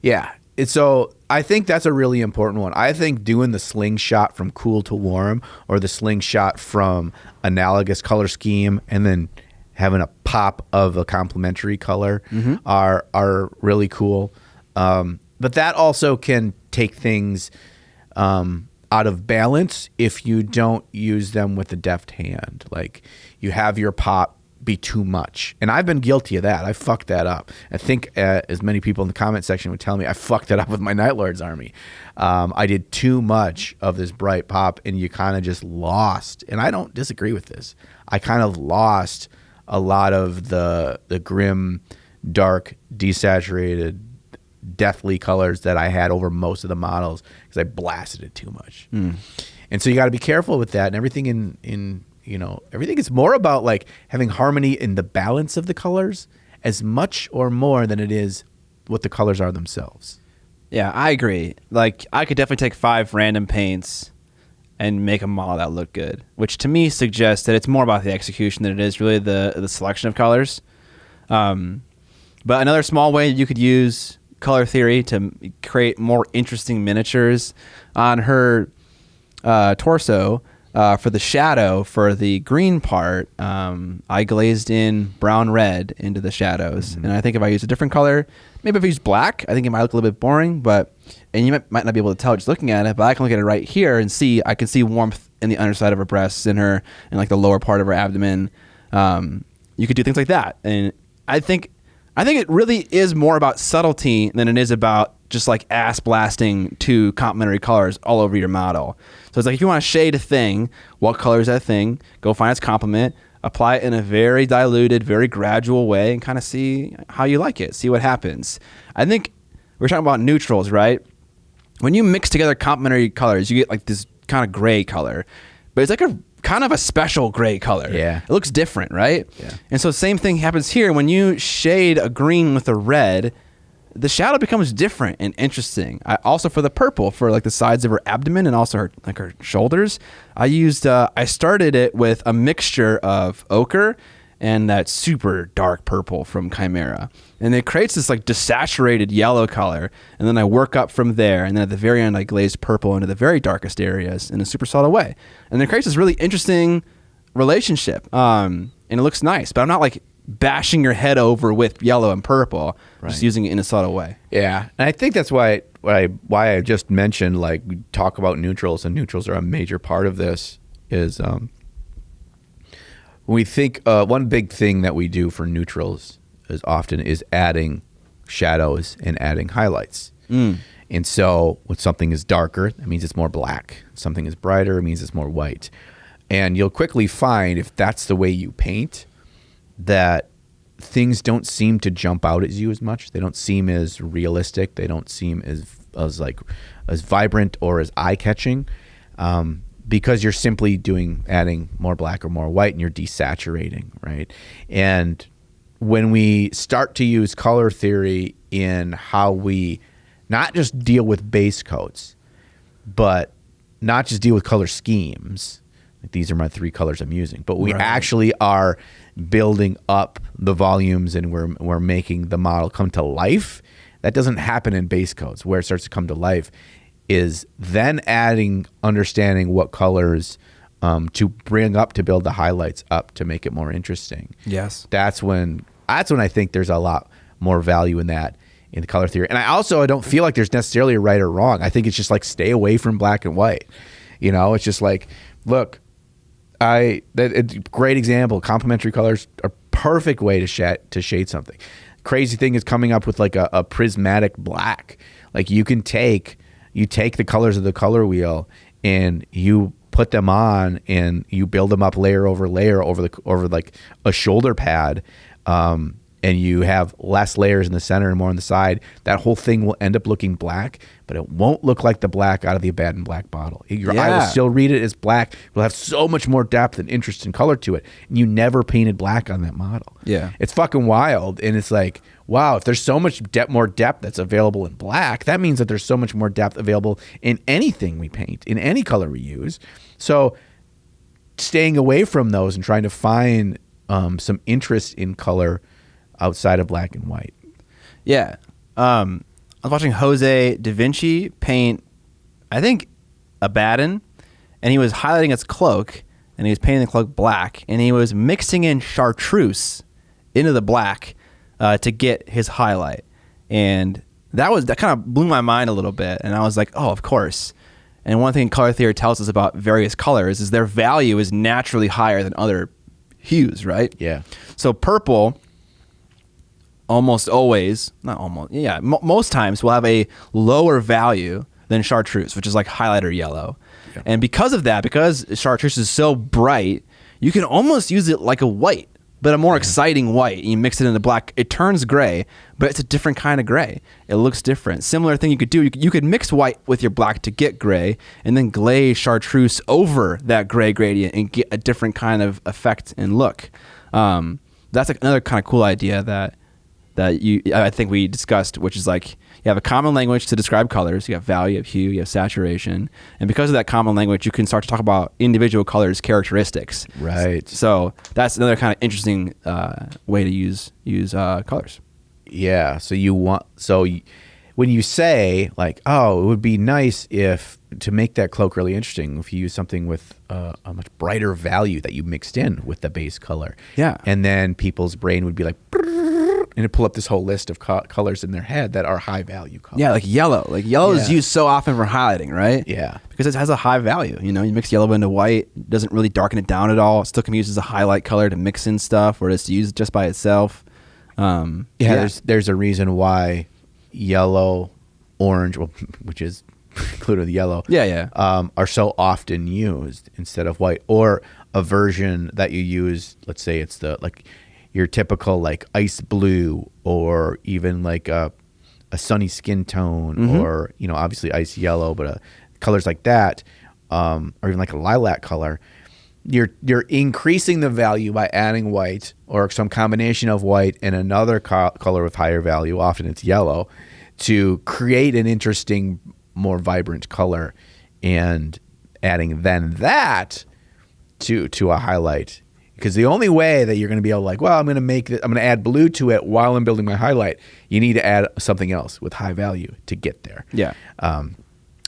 Yeah. So I think that's a really important one. I think doing the slingshot from cool to warm, or the slingshot from analogous color scheme, and then having a pop of a complementary color are really cool. But that also can take things out of balance if you don't use them with a deft hand. Like you have your pop be too much. And I've been guilty of that. I fucked that up. I think as many people in the comment section would tell me, I fucked it up with my Night Lords army. I did too much of this bright pop, and you kind of just lost. And I don't disagree with this. I kind of lost a lot of the grim, dark, desaturated, deathly colors that I had over most of the models because I blasted it too much. And so you got to be careful with that. And everything in everything is more about like having harmony in the balance of the colors as much or more than it is what the colors are themselves. Yeah, I agree. Like, I could definitely take 5 random paints and make a model that look good, which to me suggests that it's more about the execution than it is really the selection of colors. But another small way you could use color theory to create more interesting miniatures on her torso. For the shadow, for the green part, I glazed in brown red into the shadows. And I think if I use a different color, maybe if I use black, I think it might look a little bit boring. And you might not be able to tell just looking at it, but I can look at it right here and I can see warmth in the underside of her breasts and like the lower part of her abdomen. You could do things like that. And I think it really is more about subtlety than it is about just like ass blasting 2 complementary colors all over your model. So it's like, if you want to shade a thing, what color is that thing? Go find its complement, apply it in a very diluted, very gradual way, and kind of see how you like it, see what happens. I think we're talking about neutrals, right? When you mix together complementary colors, you get like this kind of gray color, but it's like a kind of a special gray color. Yeah. It looks different, right? Yeah. And so same thing happens here. When you shade a green with a red, the shadow becomes different and interesting. Also for the purple, for like the sides of her abdomen and also her shoulders, I started it with a mixture of ochre and that super dark purple from Chimera. And it creates this like desaturated yellow color. And then I work up from there. And then at the very end, I glaze purple into the very darkest areas in a super subtle way. And it creates this really interesting relationship. And it looks nice, but I'm not like bashing your head over with yellow and purple, just using it in a subtle way. Yeah. And I think that's why I just mentioned, like, we talk about neutrals, and neutrals are a major part of this, is when we think one big thing that we do for neutrals is adding shadows and adding highlights. And so when something is darker, that means it's more black. Something is brighter, it means it's more white. And you'll quickly find, if that's the way you paint, that things don't seem to jump out at you as much. They don't seem as realistic. They don't seem as vibrant or as eye-catching, because you're simply adding more black or more white, and you're desaturating, right? And when we start to use color theory in how we not just deal with base coats, but not just deal with color schemes, like these are my 3 colors I'm using, but we actually are building up the volumes, and we're making the model come to life. That doesn't happen in base coats. Where it starts to come to life is then understanding what colors to bring up, to build the highlights up, to make it more interesting. Yes. That's when I think there's a lot more value in that, in the color theory. And I don't feel like there's necessarily a right or wrong. I think it's just like, stay away from black and white. It's just like, look, it's a great example. Complementary colors are perfect way to shade something. Crazy thing is coming up with like a prismatic black. Like, you take the colors of the color wheel and you put them on, and you build them up layer over layer over like a shoulder pad, and you have less layers in the center and more on the side. That whole thing will end up looking black, but it won't look like the black out of the Abaddon black bottle. Your eye will still read it as black. It will have so much more depth and interest and color to it. And you never painted black on that model. Yeah. It's fucking wild. And it's like, wow, if there's so much more depth that's available in black, that means that there's so much more depth available in anything we paint, in any color we use. So staying away from those and trying to find some interest in color outside of black and white. Yeah. I was watching Jose Da Vinci paint, I think, Abaddon, and he was highlighting its cloak, and he was painting the cloak black, and he was mixing in chartreuse into the black to get his highlight. And that kind of blew my mind a little bit, and I was like, oh, of course. And one thing color theory tells us about various colors is their value is naturally higher than other hues, right? Yeah. So purple almost always, most times will have a lower value than chartreuse, which is like highlighter yellow. And because of that, because chartreuse is so bright, you can almost use it like a white. but a more exciting white. You mix it into black, it turns gray, but it's a different kind of gray. It looks different. Similar thing you could do, you could mix white with your black to get gray, and then glaze chartreuse over that gray gradient and get a different kind of effect and look. That's like another kind of cool idea that I think we discussed, which is like you have a common language to describe colors. You have value, you have hue, you have saturation, and because of that common language, you can start to talk about individual colors' characteristics. Right. So that's another kind of interesting way to use colors. Yeah. When you say like, oh, it would be nice to make that cloak really interesting if you use something with a much brighter value that you mixed in with the base color. Yeah. And then people's brain would be like, and it'd pull up this whole list of colors in their head that are high value colors. Yeah, like yellow. Like yellow is used so often for highlighting, right? Yeah. Because it has a high value. You know, you mix yellow into white, it doesn't really darken it down at all. It still can be used as a highlight color to mix in stuff, or just use it just by itself. There's a reason why yellow, orange, which is included the yellow, are so often used instead of white, or a version that you use. Let's say it's your typical like ice blue, or even like a sunny skin tone, or obviously ice yellow, but colors like that, or even like a lilac color. You're increasing the value by adding white or some combination of white and another color with higher value. Often it's yellow, to create an interesting, more vibrant color, and adding then that to a highlight. Because the only way that you're going to be able to I'm going to add blue to it while I'm building my highlight, you need to add something else with high value to get there. Yeah.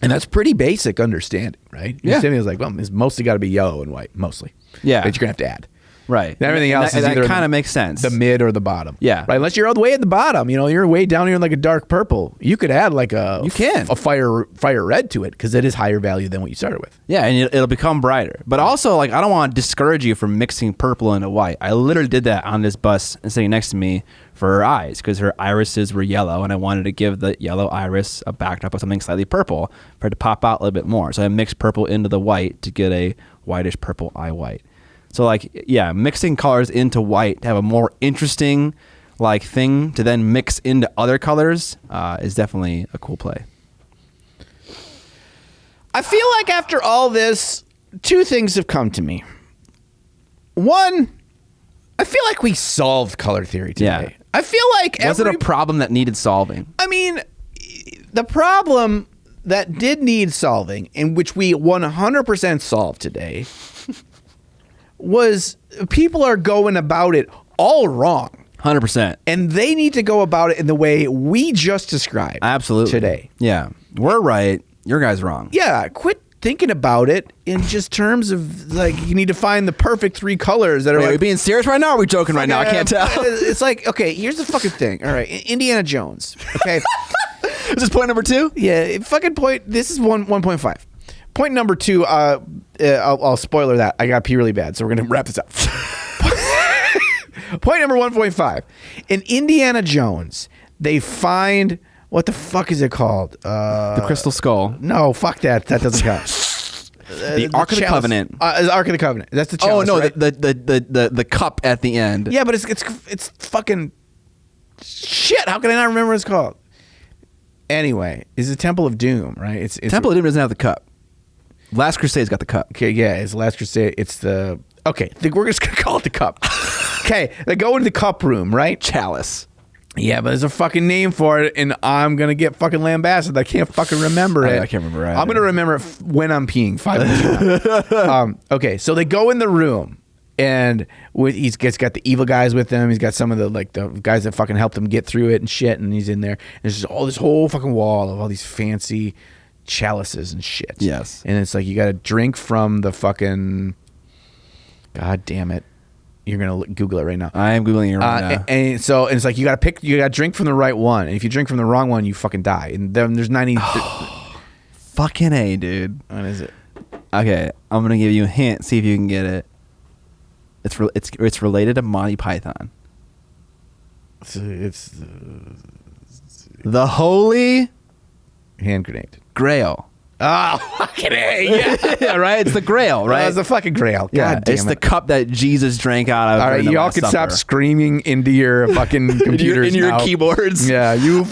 And that's pretty basic understanding, right? Yeah. Understanding is like, well, it's mostly got to be yellow and white, mostly. Yeah. But you're going to have to add. Right. And everything else is either that kind of makes sense. The mid or the bottom. Yeah. Right. Unless you're all the way at the bottom, you're way down here in like a dark purple. You could add like a fire red to it, because it is higher value than what you started with. Yeah, and it'll become brighter. But also, like, I don't want to discourage you from mixing purple into white. I literally did that on this bus sitting next to me for her eyes, because her irises were yellow, and I wanted to give the yellow iris a backdrop of something slightly purple for it to pop out a little bit more. So I mixed purple into the white to get a whitish purple eye white. So mixing colors into white to have a more interesting thing to then mix into other colors is definitely a cool play. I feel like after all this, two things have come to me. One, I feel like we solved color theory today. Yeah. I feel like was it a problem that needed solving? I mean, the problem that did need solving, in which we 100% solved today, was people are going about it all wrong. 100%. And they need to go about it in the way we just described. Absolutely. Today. Yeah. We're right. Your guy's wrong. Yeah. Quit thinking about it in just terms of you need to find the perfect three colors that are. Wait, are we being serious right now, or are we joking right now? I can't tell. It's like, okay, here's the fucking thing. All right. Indiana Jones. Okay. Is this point number 2? Yeah. Fucking point. This is 1.5. Point number 2, I'll spoiler that. I got to pee really bad, so we're going to wrap this up. Point number 1.5. In Indiana Jones, they find, what the fuck is it called? The Crystal Skull. No, fuck that. That doesn't count. The Ark of the Covenant. Ark of the Covenant. That's the chalice, Oh, no, right? the cup at the end. Yeah, but it's fucking shit. How can I not remember what it's called? Anyway, it's the Temple of Doom, right? It's Temple of Doom doesn't have the cup. Last Crusade's got the cup. Okay, yeah, it's Last Crusade. It's the... Okay, I think we're just going to call it the cup. Okay, they go into the cup room, right? Chalice. Yeah, but there's a fucking name for it, and I'm going to get fucking lambasted. I can't fucking remember it. I can't remember either. I'm going to remember it when I'm peeing 5 minutes from now. Okay, so they go in the room, and he's got the evil guys with him. He's got some of the guys that fucking helped him get through it and shit, and he's in there. And there's just this whole fucking wall of all these fancy chalices and shit. Yes. And it's like you got to drink from the fucking... God damn it. You're going to Google it right now. I am Googling it right now. And it's like you got to drink from the right one. And if you drink from the wrong one, you fucking die. And then there's 90... Fucking A, dude. What is it? Okay, I'm going to give you a hint. See if you can get it. It's related to Monty Python. It's the Holy... Hand grenade. Grail. Oh, fucking A. Yeah. Yeah, right? It's the grail, right? It's the fucking grail. God yeah, damn it's it. the cup that Jesus drank out of. All right, during the you all Last can stop Supper. screaming into your fucking computers in your now. keyboards. Yeah, you.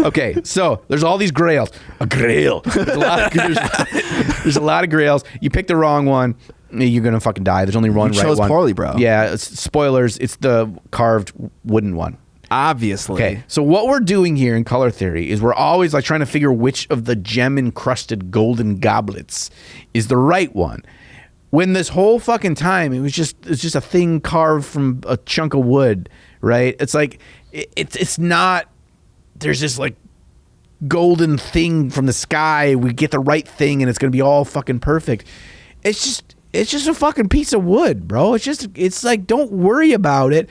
Okay, so there's all these grails. A grail. There's a lot of grails. You pick the wrong one, you're gonna fucking die. There's only one You right chose one. poorly, bro. Yeah, spoilers. It's the carved wooden one. Obviously. Okay, so what we're doing here in color theory is we're always like trying to figure which of the gem encrusted golden goblets is the right one. When this whole fucking time it's just a thing carved from a chunk of wood, right? It's like it's not. There's this like golden thing from the sky. We get the right thing, and it's gonna be all fucking perfect. It's just a fucking piece of wood, bro. It's like, don't worry about it.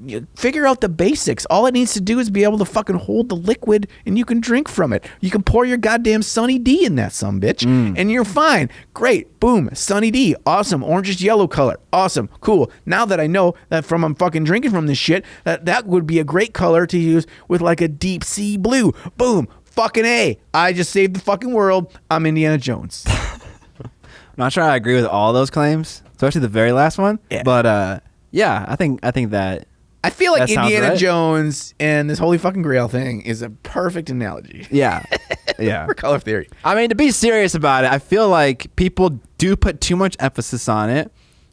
You figure out the basics. All it needs to do is be able to fucking hold the liquid, and you can drink from it. You can pour your goddamn Sunny D in that sumbitch, and you're fine. Great. Boom. Sunny D. Awesome. Orange is yellow color. Awesome. Cool. Now that I know that from I'm fucking drinking from this shit, that would be a great color to use with like a deep sea blue. Boom. Fucking A. I just saved the fucking world. I'm Indiana Jones. I'm not sure I agree with all those claims, especially the very last one. Yeah. But yeah, I think that. I feel like That sounds Indiana right. Jones and this Holy fucking Grail thing is a perfect analogy Yeah. Yeah. for color theory. I mean, to be serious about it, I feel like people do put too much emphasis on it.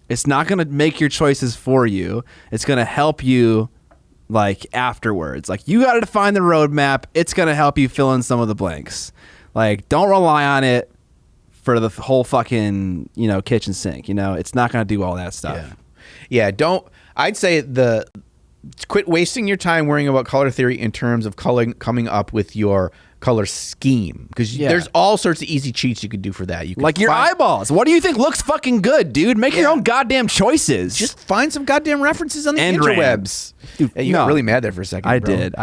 It's not going to make your choices for you. It's going to help you like afterwards. Like you got to define the roadmap. It's going to help you fill in some of the blanks. Like don't rely on it for the whole fucking, kitchen sink, It's not going to do all that stuff. Yeah, don't. I'd say quit wasting your time worrying about color theory in terms of coming up with your color scheme, because there's all sorts of easy cheats you could do for that. You could Like your eyeballs. What do you think looks fucking good, dude? Make your own goddamn choices. just find some goddamn references on the And interwebs. Dude, Hey, you got really mad there for a second. I bro. did.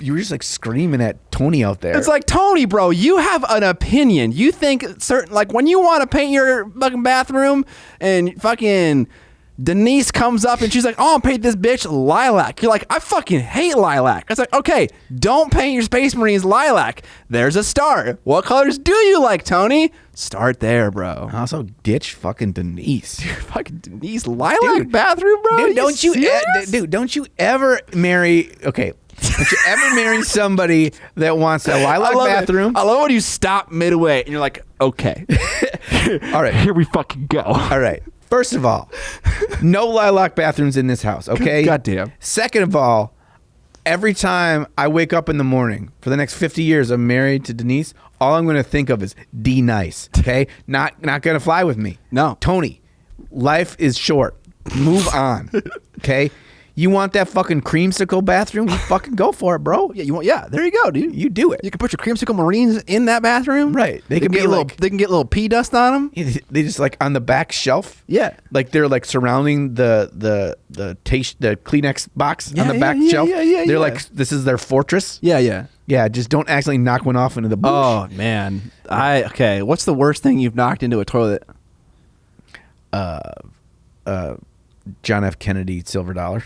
You were just like screaming at Tony out there. It's like, Tony, bro, you have an opinion. You think certain, like when you want to paint your fucking bathroom and fucking Denise comes up and she's like, oh, I'll paint this bitch lilac. You're like, I fucking hate lilac. It's like, okay, don't paint your Space Marines lilac. There's a start. What colors do you like, Tony? Start there, bro. Also, ditch fucking Denise. Fucking Denise lilac bathroom, bro. Dude, don't you ever marry? Okay, don't you ever marry somebody that wants a lilac bathroom? I love when you stop midway and you're like, okay. All right, Here we fucking go. all right. First of all, no lilac bathrooms in this house, okay? Goddamn. Second of all, every time I wake up in the morning for the next 50 years, I'm married to Denise, all I'm going to think of is D nice, okay? Not going to fly with me. No. Tony, life is short. Move on, okay? You want that fucking creamsicle bathroom? You fucking go for it, bro. Yeah, there you go, dude. You do it. You can put your creamsicle Marines in that bathroom. Right. They can be get like- they can get little pee dust on them. They just like on the back shelf. Yeah. Like they're like surrounding the Kleenex box on the back shelf. They're like, this is their fortress. Yeah. Yeah, just don't accidentally knock one off into the bush. Oh man. Okay. What's the worst thing you've knocked into a toilet? John F. Kennedy silver dollar.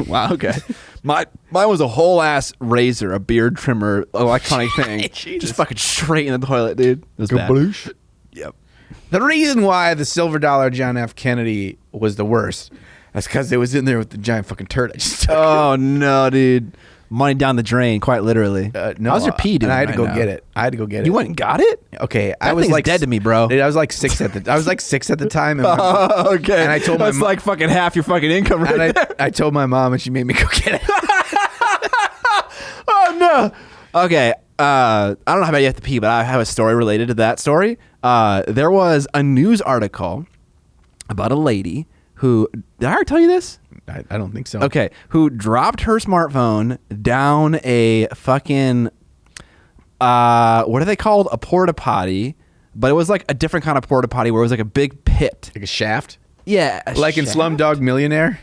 Wow. Okay. Mine was a whole ass razor, a beard trimmer, electronic thing, just fucking straight in the toilet, dude. It was bad. Kabloosh. Yep. The reason why the silver dollar John F. Kennedy was the worst is because it was in there with the giant fucking turd I just took. Oh no, dude. Money down the drain, quite literally. No, how's your pee doing? and I had to right go now? get it. I had to go get it. You went and got it? Okay, I That was thing's like dead to me, bro. Dude, I was like 6 at the time. And Oh, okay. And I told my that's like fucking half your fucking income right and there. I told my mom, and she made me go get it. Oh no. Okay. I don't know how about you have to pee, but I have a story related to that story. There was a news article about a lady who, did I ever tell you this? I don't think so. Okay, who dropped her smartphone down a fucking what are they called? A porta potty, but it was like a different kind of porta potty where it was like a big pit. Like a shaft? Yeah, Like in Slumdog Millionaire?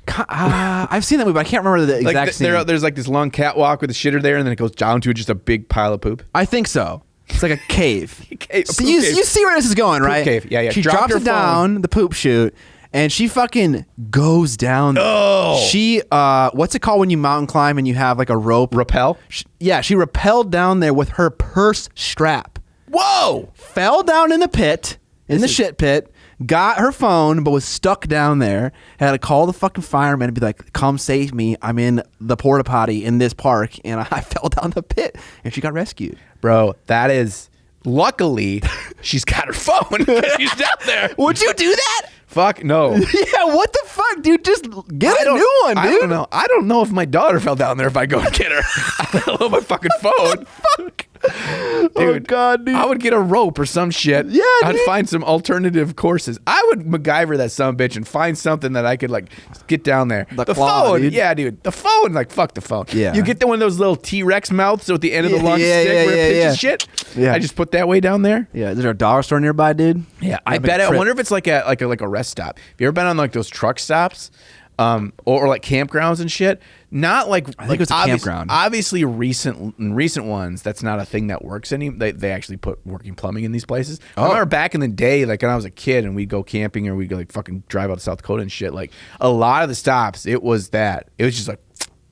I've seen that movie, but I can't remember the exact Like scene. there's like this long catwalk with a shitter there, and then it goes down to just a big pile of poop. I think so. It's like a cave. A So poop you cave. see where this is going, right? cave. Yeah. She Dropped drops her it down the poop chute, and she fucking goes down. Oh. She what's it called when you mountain climb and you have like a rope? Rappel? She rappelled down there with her purse strap. Whoa! Fell down in the pit, shit pit, got her phone, but was stuck down there. Had to call the fucking firemen and be like, come save me. I'm in the porta potty in this park, and I fell down the pit, and she got rescued. Bro, that is... Luckily, she's got her phone. She's down there. Would you do that? Fuck no. Yeah, what the fuck, dude? Just get a new one, dude. I don't know. I don't know if my daughter fell down there if I go and get her. I don't know my fucking phone. Fuck. Dude, oh God, dude. I would get a rope or some shit. Yeah, I'd dude. find some alternative courses. I would MacGyver that son of a bitch and find something that I could like get down there. The claw, phone, dude. yeah, dude. The phone, like fuck the phone. Yeah. You get one of those little T-Rex mouths at the end of the long stick where it pitches shit. Yeah. I just put that way down there. Yeah, is there a dollar store nearby, dude? Yeah, I bet. I wonder if it's like a rest stop. Have you ever been on like those truck stops, or like campgrounds and shit? Not like I think it's a campground. Obviously, recent ones. That's not a thing that works anymore. They actually put working plumbing in these places. I remember back in the day, like when I was a kid and we'd go camping or we'd go like fucking drive out to South Dakota and shit. Like a lot of the stops, it was just like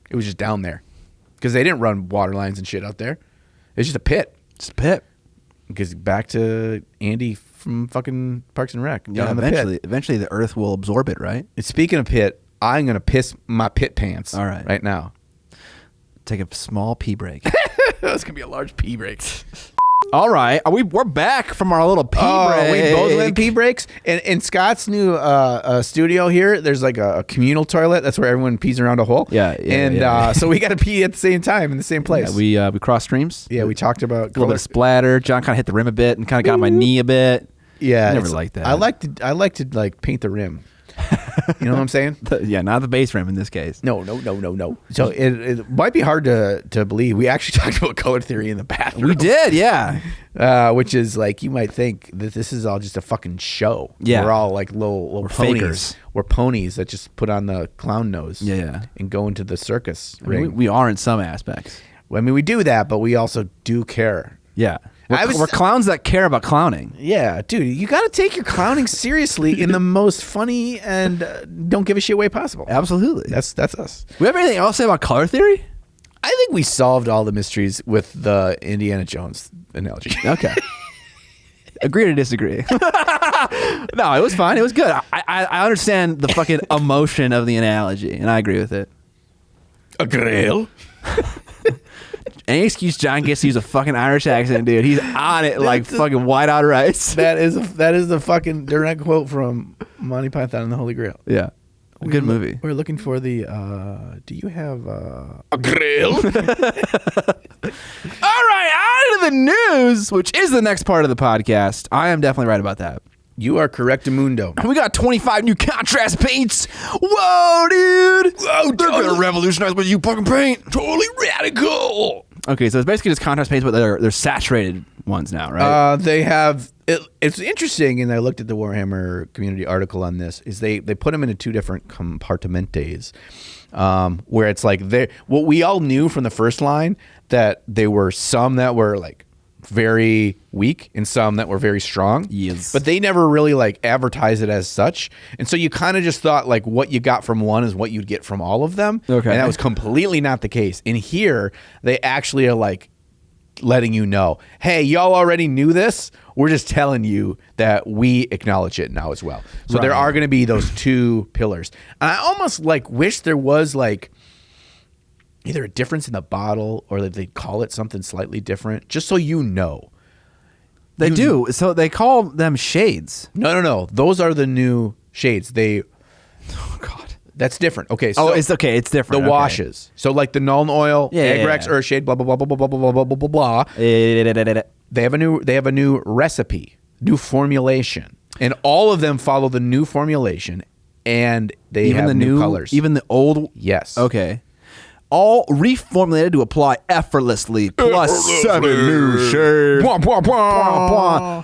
it was just down there because they didn't run water lines and shit out there. It's just a pit. It's a pit. Because back to Andy from fucking Parks and Rec. Yeah, Down in the pit. eventually the earth will absorb it, right? And speaking of pit, I'm gonna piss my pit pants. All right. Right now. Take a small pee break. That's gonna be a large pee break. All right, we're back from our little pee break. We both went pee breaks. And in Scott's new studio here, there's like a communal toilet. That's where everyone pees around a hole. Yeah. So we got to pee at the same time in the same place. Yeah, we crossed streams. Yeah, we talked about A little bit of splatter. John kind of hit the rim a bit and kind of got on my knee a bit. Yeah, never liked that. I like to like paint the rim. You know what I'm saying? Yeah, not the base rim in this case. No. So it might be hard to believe. We actually talked about color theory in the bathroom. We did, yeah. Which is like, you might think that this is all just a fucking show. Yeah. We're all like little ponies. Fakers. We're ponies that just put on the clown nose. Yeah. And go into the circus I mean, ring. we are in some aspects. Well, I mean, we do that, but we also do care. Yeah. We're clowns that care about clowning. Yeah, dude, you got to take your clowning seriously in the most funny and don't give a shit way possible. Absolutely. That's us. We have anything else to say about color theory? I think we solved all the mysteries with the Indiana Jones analogy. Okay. Agree to disagree. No, it was fine. It was good. I understand the fucking emotion of the analogy, and I agree with it. A grail? Any excuse John gets to use a fucking Irish accent, dude. He's on it like fucking white out rice. That is the fucking direct quote from Monty Python and the Holy Grail. Yeah. Good movie. We're looking for the, do you have a grail? All right, on to the news, which is the next part of the podcast. I am definitely right about that. You are correct, Mundo. We got 25 new contrast paints. Whoa, dude. Whoa, they're going to revolutionize what you fucking paint. Totally radical. Okay, so it's basically just contrast paints, but they're saturated ones now, right? They have... It's interesting, and I looked at the Warhammer community article on this, is they put them into two different compartimentes, where it's like... what we all knew from the first line, that there were some that were like very weak and some that were very strong. Yes. But they never really like advertised it as such. And so you kind of just thought like what you got from one is what you'd get from all of them. Okay. And that was completely not the case. In here, they actually are like letting you know, hey, y'all already knew this. We're just telling you that we acknowledge it now as well. So there are going to be those two pillars. And I almost like wish there was like either a difference in the bottle or that they'd call it something slightly different, just so you know. They do. So they call them shades. No. Those are the new shades. Oh, God. That's different. Okay. So it's okay. It's different. The washes. So like the Null Oil, Egg-Rex, Earthshade, blah, blah, blah, blah, blah, blah, blah, blah, blah, blah. They have a new recipe, new formulation. And all of them follow the new formulation, and they have the new colors. Even the old? Yes. Okay. All reformulated to apply effortlessly. Plus 7 new shades.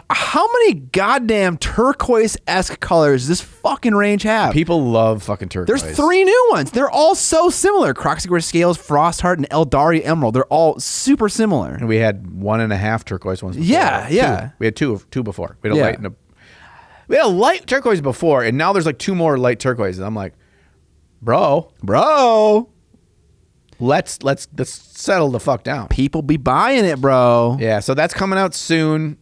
How many goddamn turquoise-esque colors does this fucking range have? People love fucking turquoise. There's 3 new ones. They're all so similar. Croxigore Scales, Frostheart, and Eldari Emerald. They're all super similar. And we had 1.5 turquoise ones before. Yeah. We had two before. We had a light and a... We had a light turquoise before, and now there's like 2 more light turquoise. And I'm like, bro, let's settle the fuck down. People be buying it, bro. Yeah, so that's coming out soon,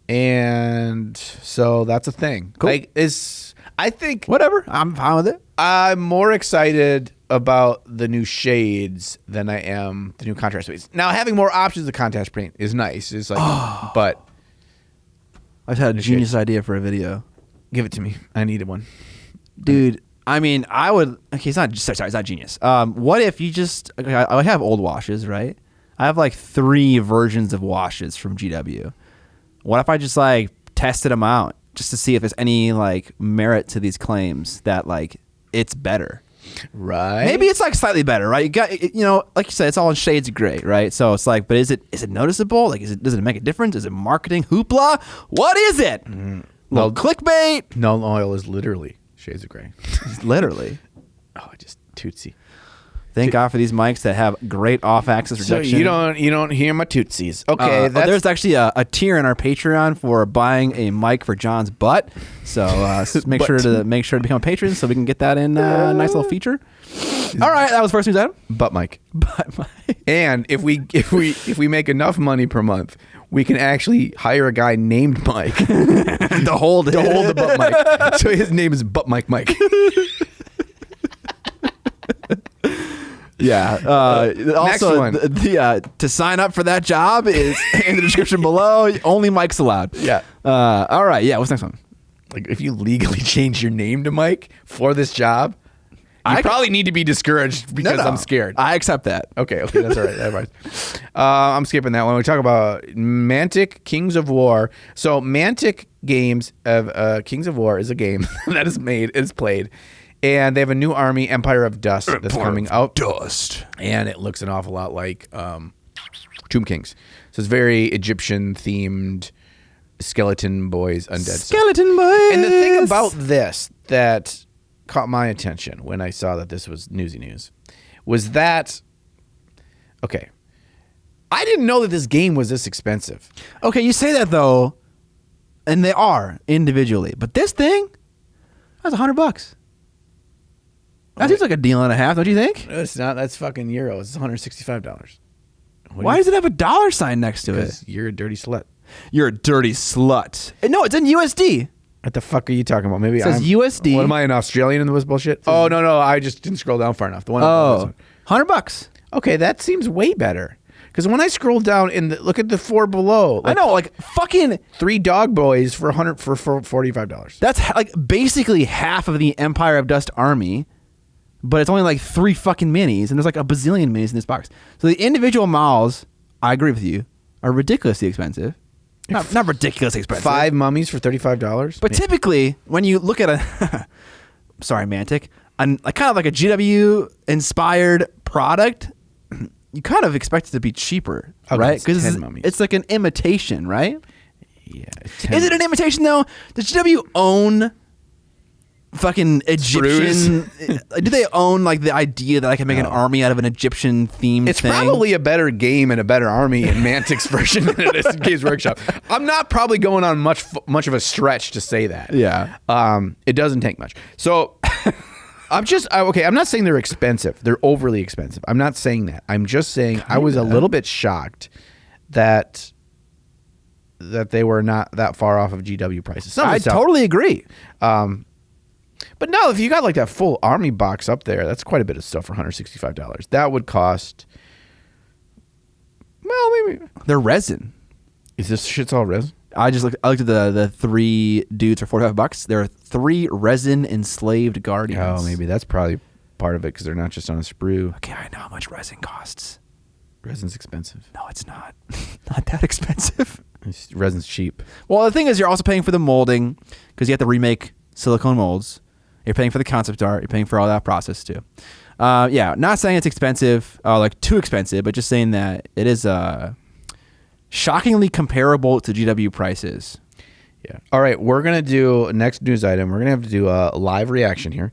and so that's a thing. Cool. Like, I think Whatever. I'm fine with it. I'm more excited about the new shades than I am the new contrast paints. Now, having more options of contrast paint is nice. It's like, but I've had a genius idea for a video. give it to me. I needed one. Dude, I mean, I would... Okay, it's not genius. What if you just... Okay, I have old washes, right? I have like 3 versions of washes from GW. What if I just like tested them out just to see if there's any like merit to these claims that like it's better? Right. Maybe it's like slightly better, right? You got, you know, like you said, it's all in shades of gray, right? So it's like, but is it noticeable? Like, does it make a difference? Is it marketing hoopla? What is it? Little clickbait? Null oil is literally shades of gray. Literally. Oh, just tootsie. Thank God for these mics that have great off-axis So reduction. you don't hear my tootsies. Okay, there's actually a tier in our Patreon for buying a mic for John's butt. So make sure to become a patron so we can get that in a nice little feature. All right, that was first news item. butt mic. Butt mic. And if we make enough money per month, we can actually hire a guy named Mike to hold the butt mic. So his name is Butt Mike Mike. Yeah. Next Also, one. To sign up for that job is in the description below. Only Mike's allowed. Yeah. All right. Yeah. What's next one? Like, if you legally change your name to Mike for this job, you probably need to be discouraged because No. I'm scared. I accept that. Okay, that's all right. Never mind. I'm skipping that one. We talk about Mantic Kings of War. So Mantic Games of Kings of War is a game that is played, and they have a new army, Empire of Dust, that's coming out. Dust. And it looks an awful lot like Tomb Kings. So it's very Egyptian themed, skeleton boys, undead Skeleton boys. And the thing about this that caught my attention when I saw that this was newsy news was that, okay, I didn't know that this game was this expensive. Okay, you say that though, and they are individually, but this thing, that's $100. That seems like a deal and a half, don't you think? No, it's not. That's fucking euros. It's $165. Why does it have a dollar sign next to it? Because you're a dirty slut. You're a dirty slut. No, it's in USD. What the fuck are you talking about? Maybe It says USD. What am I, an Australian in this bullshit? Oh, no. I just didn't scroll down far enough. The one. Oh, $100. Okay, that seems way better. Because when I scroll down look at the 4 below. I know, like fucking 3 dog boys for $45. That's like basically half of the Empire of Dust army, but it's only like 3 fucking minis, and there's like a bazillion minis in this box. So the individual models, I agree with you, are ridiculously expensive. Not ridiculously expensive. 5 mummies for $35. But typically, when you look at a, sorry, Mantic, kind of like a GW inspired product, you kind of expect it to be cheaper, right? Because it's like an imitation, right? Yeah. Is it an imitation though? Does GW own fucking Egyptian? Do they own like the idea that I can make an army out of an Egyptian themed It's thing? probably a better game and a better army in Mantic's version than it is in Games Workshop. I'm not probably going on much of a stretch to say that. Yeah. It doesn't take much. So I'm not saying they're expensive. They're overly expensive. I'm not saying that. I'm just saying I was a little bit shocked that they were not that far off of GW prices. I totally agree. But no, if you got like that full army box up there, that's quite a bit of stuff for $165. That would cost, well, maybe. They're resin. Is this shit's all resin? I looked at the 3 dudes for $45. There are 3 resin enslaved guardians. Oh, maybe that's probably part of it because they're not just on a sprue. Okay, I know how much resin costs. Resin's expensive. No, it's not. Not that expensive. Resin's cheap. Well, the thing is, you're also paying for the molding because you have to remake silicone molds. You're paying for the concept art. You're paying for all that process too. Yeah, not saying it's expensive, like too expensive, but just saying that it is shockingly comparable to GW prices. Yeah. All right, we're gonna do next news item. We're gonna have to do a live reaction here.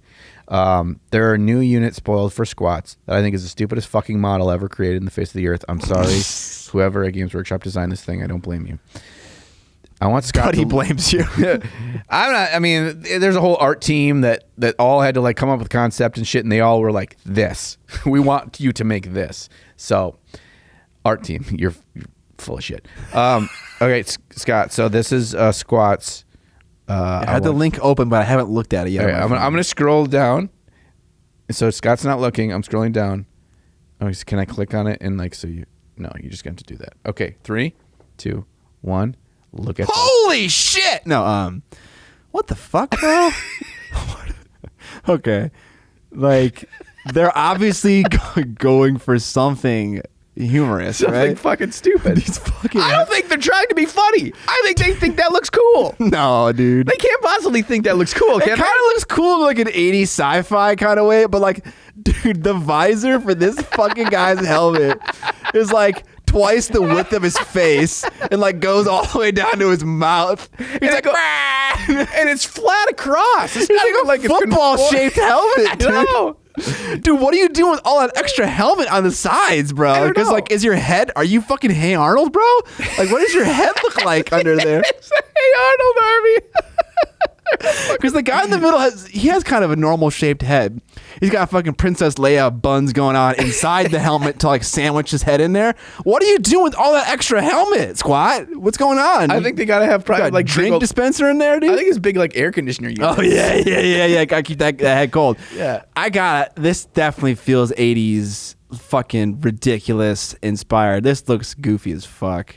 There are new units spoiled for squats that I think is the stupidest fucking model ever created in the face of the earth. I'm sorry, whoever at Games Workshop designed this thing. I don't blame you. I want Scott. But he blames you. I'm not. I mean, there's a whole art team that all had to like come up with concept and shit, and they all were like, "This, we want you to make this." So, art team, you're full of shit. Okay, Scott. So this is squats. I had the link open, but I haven't looked at it yet. Okay, I'm gonna scroll down. So Scott's not looking. I'm scrolling down. Oh, can I click on it and like so you? No, you just got to do that. Okay, 3, 2, 1. Look at holy shit! No, what the fuck, bro? Okay, like they're obviously going for something humorous, something right? fucking stupid. I don't think they're trying to be funny. I think they think that looks cool. No, dude, they can't possibly think that looks cool. It kind of looks cool in like an 80s sci-fi kind of way, but like, dude, the visor for this fucking guy's helmet is like twice the width of his face and like goes all the way down to his mouth. He's like, and it's flat across. It's like a football-shaped helmet, dude. No. Dude, what are you doing with all that extra helmet on the sides, bro? Because like, is your head? Are you fucking Hey Arnold, bro? Like, what does your head look like under there? It's a Hey Arnold army. Because the guy in the middle has kind of a normal shaped head. He's got fucking Princess Leia buns going on inside the helmet to like sandwich his head in there. What are you doing with all that extra helmet, Squat? What's going on? I think they gotta have private like drink dispenser in there, dude. I think it's big like air conditioner unit. Oh yeah. Gotta keep that head cold. Yeah, I got it. This definitely feels 80s. Fucking ridiculous inspired. This looks goofy as fuck,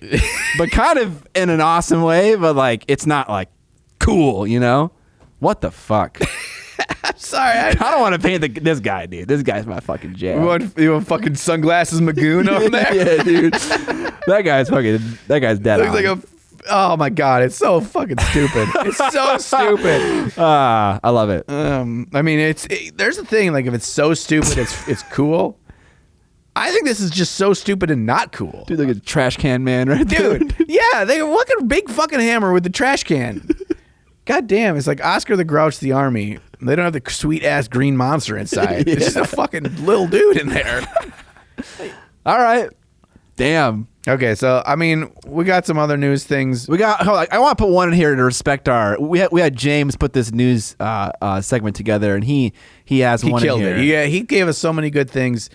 but kind of in an awesome way. But like, it's not like cool, you know? What the fuck? I'm sorry. I don't want to paint this guy, dude. This guy's my fucking jam. You want fucking sunglasses Magoon over there? Yeah, dude. That guy's dead. Looks like oh my god, it's so fucking stupid. It's so stupid. I love it. I mean, there's a thing like if it's so stupid, it's cool. I think this is just so stupid and not cool. Dude, look at the trash can man right there. Dude, yeah, they look at a big fucking hammer with the trash can. God damn, it's like Oscar the Grouch the Army. They don't have the sweet ass green monster inside. Yeah. It's just a fucking little dude in there. All right. Damn. Okay, so I mean, we got some other news things. I want to put one in here to respect we had James put this news segment together, and he has one killed in here. It. Yeah, he gave us so many good things.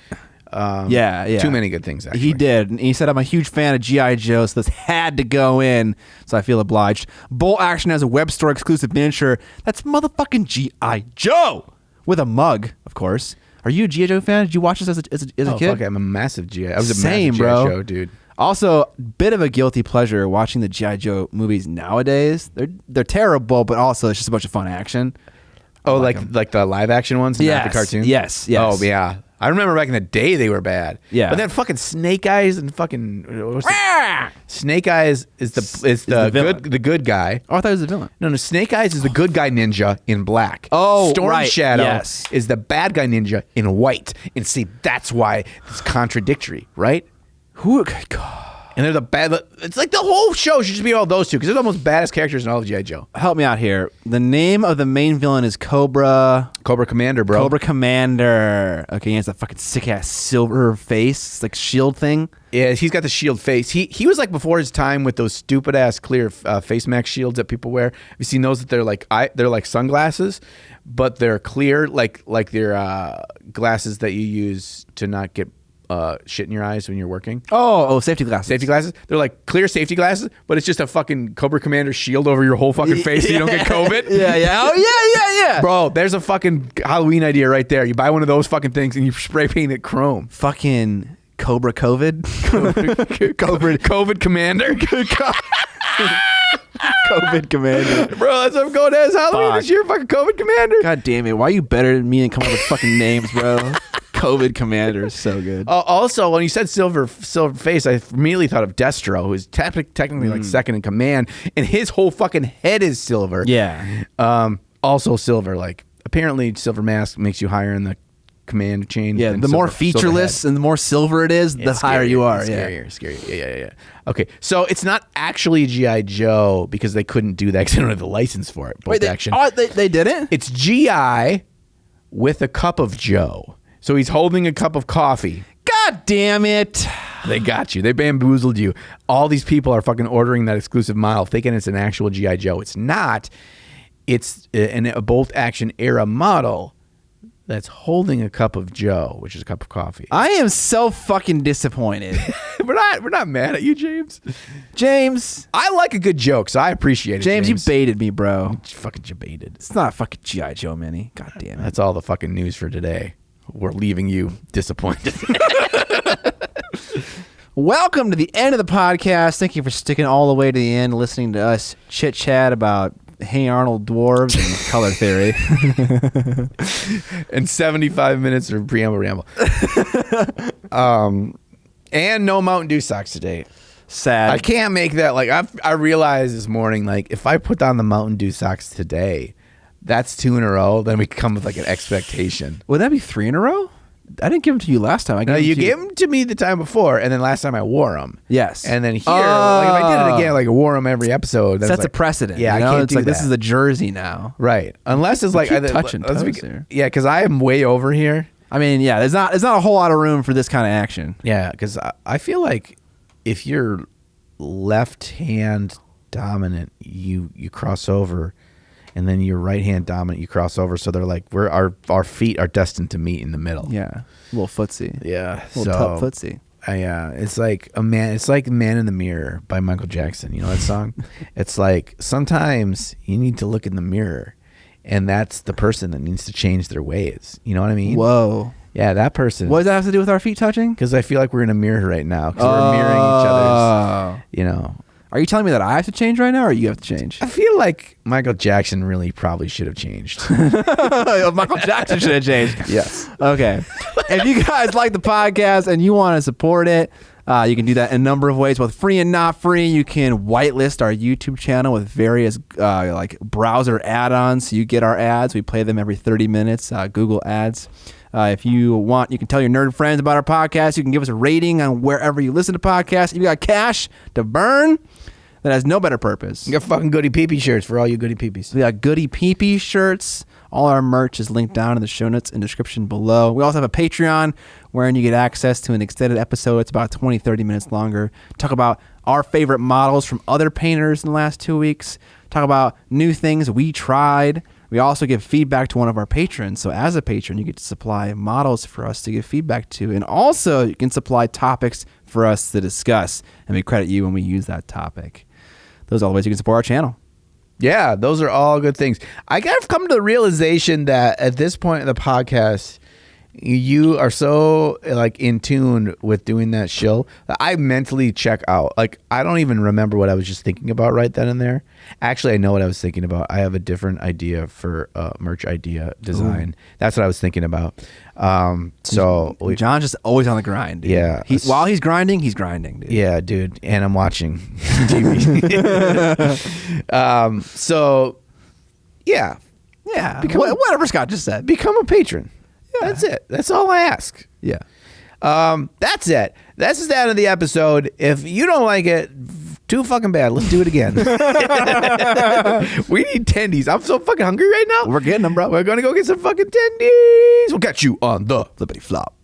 Yeah. Too many good things, actually. He did. And he said, I'm a huge fan of G.I. Joe, so this had to go in, so I feel obliged. Bolt Action has a web store exclusive miniature that's motherfucking G.I. Joe! With a mug, of course. Are you a G.I. Joe fan? Did you watch this as a kid? Fuck, I'm a massive G.I. I was a Same, massive bro. G.I. Joe, dude. Also, bit of a guilty pleasure watching the G.I. Joe movies nowadays. They're terrible, but also it's just a bunch of fun action. Oh, like the live action ones, not the cartoon? Yes. Oh, yeah. I remember back in the day they were bad. Yeah. But then fucking Snake Eyes and fucking Snake Eyes is the good guy. Oh, I thought he was the villain. No, Snake Eyes is the good guy ninja in black. Oh, Storm right. Shadow Yes. is the bad guy ninja in white. And see, that's why it's contradictory, right? God. And they're the bad. It's like the whole show should just be all those two because they're the most baddest characters in all of G.I. Joe. Help me out here. The name of the main villain is Cobra Commander, bro. Cobra Commander. Okay, he has that fucking sick ass silver face, like shield thing. Yeah, he's got the shield face. He was like before his time with those stupid ass clear face mask shields that people wear. Have you seen those that they're like sunglasses, but they're clear, like they're glasses that you use to not get shit in your eyes when you're working. Oh, safety glasses. Safety glasses. They're like clear safety glasses, but it's just a fucking Cobra Commander shield over your whole fucking face so you don't get COVID. Yeah. Oh, yeah. Bro, there's a fucking Halloween idea right there. You buy one of those fucking things and you spray paint it chrome. Fucking Cobra COVID. COVID Commander. COVID Commander. Bro, that's what I'm going as Halloween this year. Fucking COVID Commander. God damn it. Why are you better than me and come up with fucking names, bro? COVID Commander is so good. Also, when you said silver face, I immediately thought of Destro, who's technically like second in command, and his whole fucking head is silver. Yeah. Also silver. Like apparently, silver mask makes you higher in the command chain. Yeah. The more featureless and the more silver it is, the higher you are. Scary. Yeah. Okay, so it's not actually G.I. Joe because they couldn't do that because they don't have the license for it. Wait, they didn't? It's G.I. with a cup of Joe. So he's holding a cup of coffee. God damn it. They got you. They bamboozled you. All these people are fucking ordering that exclusive model thinking it's an actual G.I. Joe. It's not. It's a bolt action era model that's holding a cup of Joe, which is a cup of coffee. I am so fucking disappointed. We're not mad at you, James. James. I like a good joke, so I appreciate it. James, you baited me, bro. Fucking baited. It's not fucking G.I. Joe Mini. God damn it. That's all the fucking news for today. We're leaving you disappointed. Welcome to the end of the podcast. Thank you for sticking all the way to the end, listening to us chit-chat about Hey Arnold dwarves and color theory. And 75 minutes of Preamble Ramble. And no Mountain Dew socks today. Sad. I can't make that. Like I realized this morning, like if I put on the Mountain Dew socks today, that's 2 in a row. Then we come with like an expectation. Would that be 3 in a row? I didn't give them to you last time. You gave them to me the time before, and then last time I wore them. Yes. And then here, like if I did it again, like I wore them every episode. That's like, a precedent. Yeah, you know? I can't It's do like that. This is a jersey now. Right. Unless it's like touching toes here. Yeah, because I am way over here. I mean, yeah, there's not a whole lot of room for this kind of action. Yeah, because I feel like if you're left hand dominant, you cross over. And then your right hand dominant, you cross over. So they're like, our feet are destined to meet in the middle. Yeah, a little footsie. Yeah, a little top footsie. It's like it's like Man in the Mirror by Michael Jackson. You know that song? It's like sometimes you need to look in the mirror, and that's the person that needs to change their ways. You know what I mean? Whoa. Yeah, that person. What does that have to do with our feet touching? Because I feel like we're in a mirror right now. Because we're mirroring each other's. You know. Are you telling me that I have to change right now, or you have to change? I feel like Michael Jackson really probably should have changed. Michael Jackson should have changed. Yes. Okay. If you guys like the podcast and you want to support it, you can do that in a number of ways, both free and not free. You can whitelist our YouTube channel with various like browser add-ons. So you get our ads. We play them every 30 minutes, Google ads. If you want, you can tell your nerd friends about our podcast. You can give us a rating on wherever you listen to podcasts. If you got cash to burn, that has no better purpose. You got fucking goody peepee shirts for all you goody peepees. We got goody peepee shirts. All our merch is linked down in the show notes and description below. We also have a Patreon wherein you get access to an extended episode. It's about 20, 30 minutes longer. Talk about our favorite models from other painters in the last 2 weeks. Talk about new things we tried. We also give feedback to one of our patrons. So as a patron, you get to supply models for us to give feedback to. And also you can supply topics for us to discuss. And we credit you when we use that topic. Those are all the ways you can support our channel. Yeah, those are all good things. I've come to the realization that at this point in the podcast, you are so like in tune with doing that shill that I mentally check out. Like I don't even remember what I was just thinking about right then and there. Actually, I know what I was thinking about. I have a different idea for merch idea design. Ooh. That's what I was thinking about. So John's just always on the grind. Dude. Yeah. While he's grinding, dude. Yeah, dude. And I'm watching TV. So yeah. Yeah. Whatever Scott just said. Become a patron. Yeah. That's it. That's all I ask. Yeah. That's it. That's just the end of the episode. If you don't like it, too fucking bad. Let's do it again. We need tendies. I'm so fucking hungry right now. We're getting them, bro. We're going to go get some fucking tendies. We'll catch you on the Flippity Flop.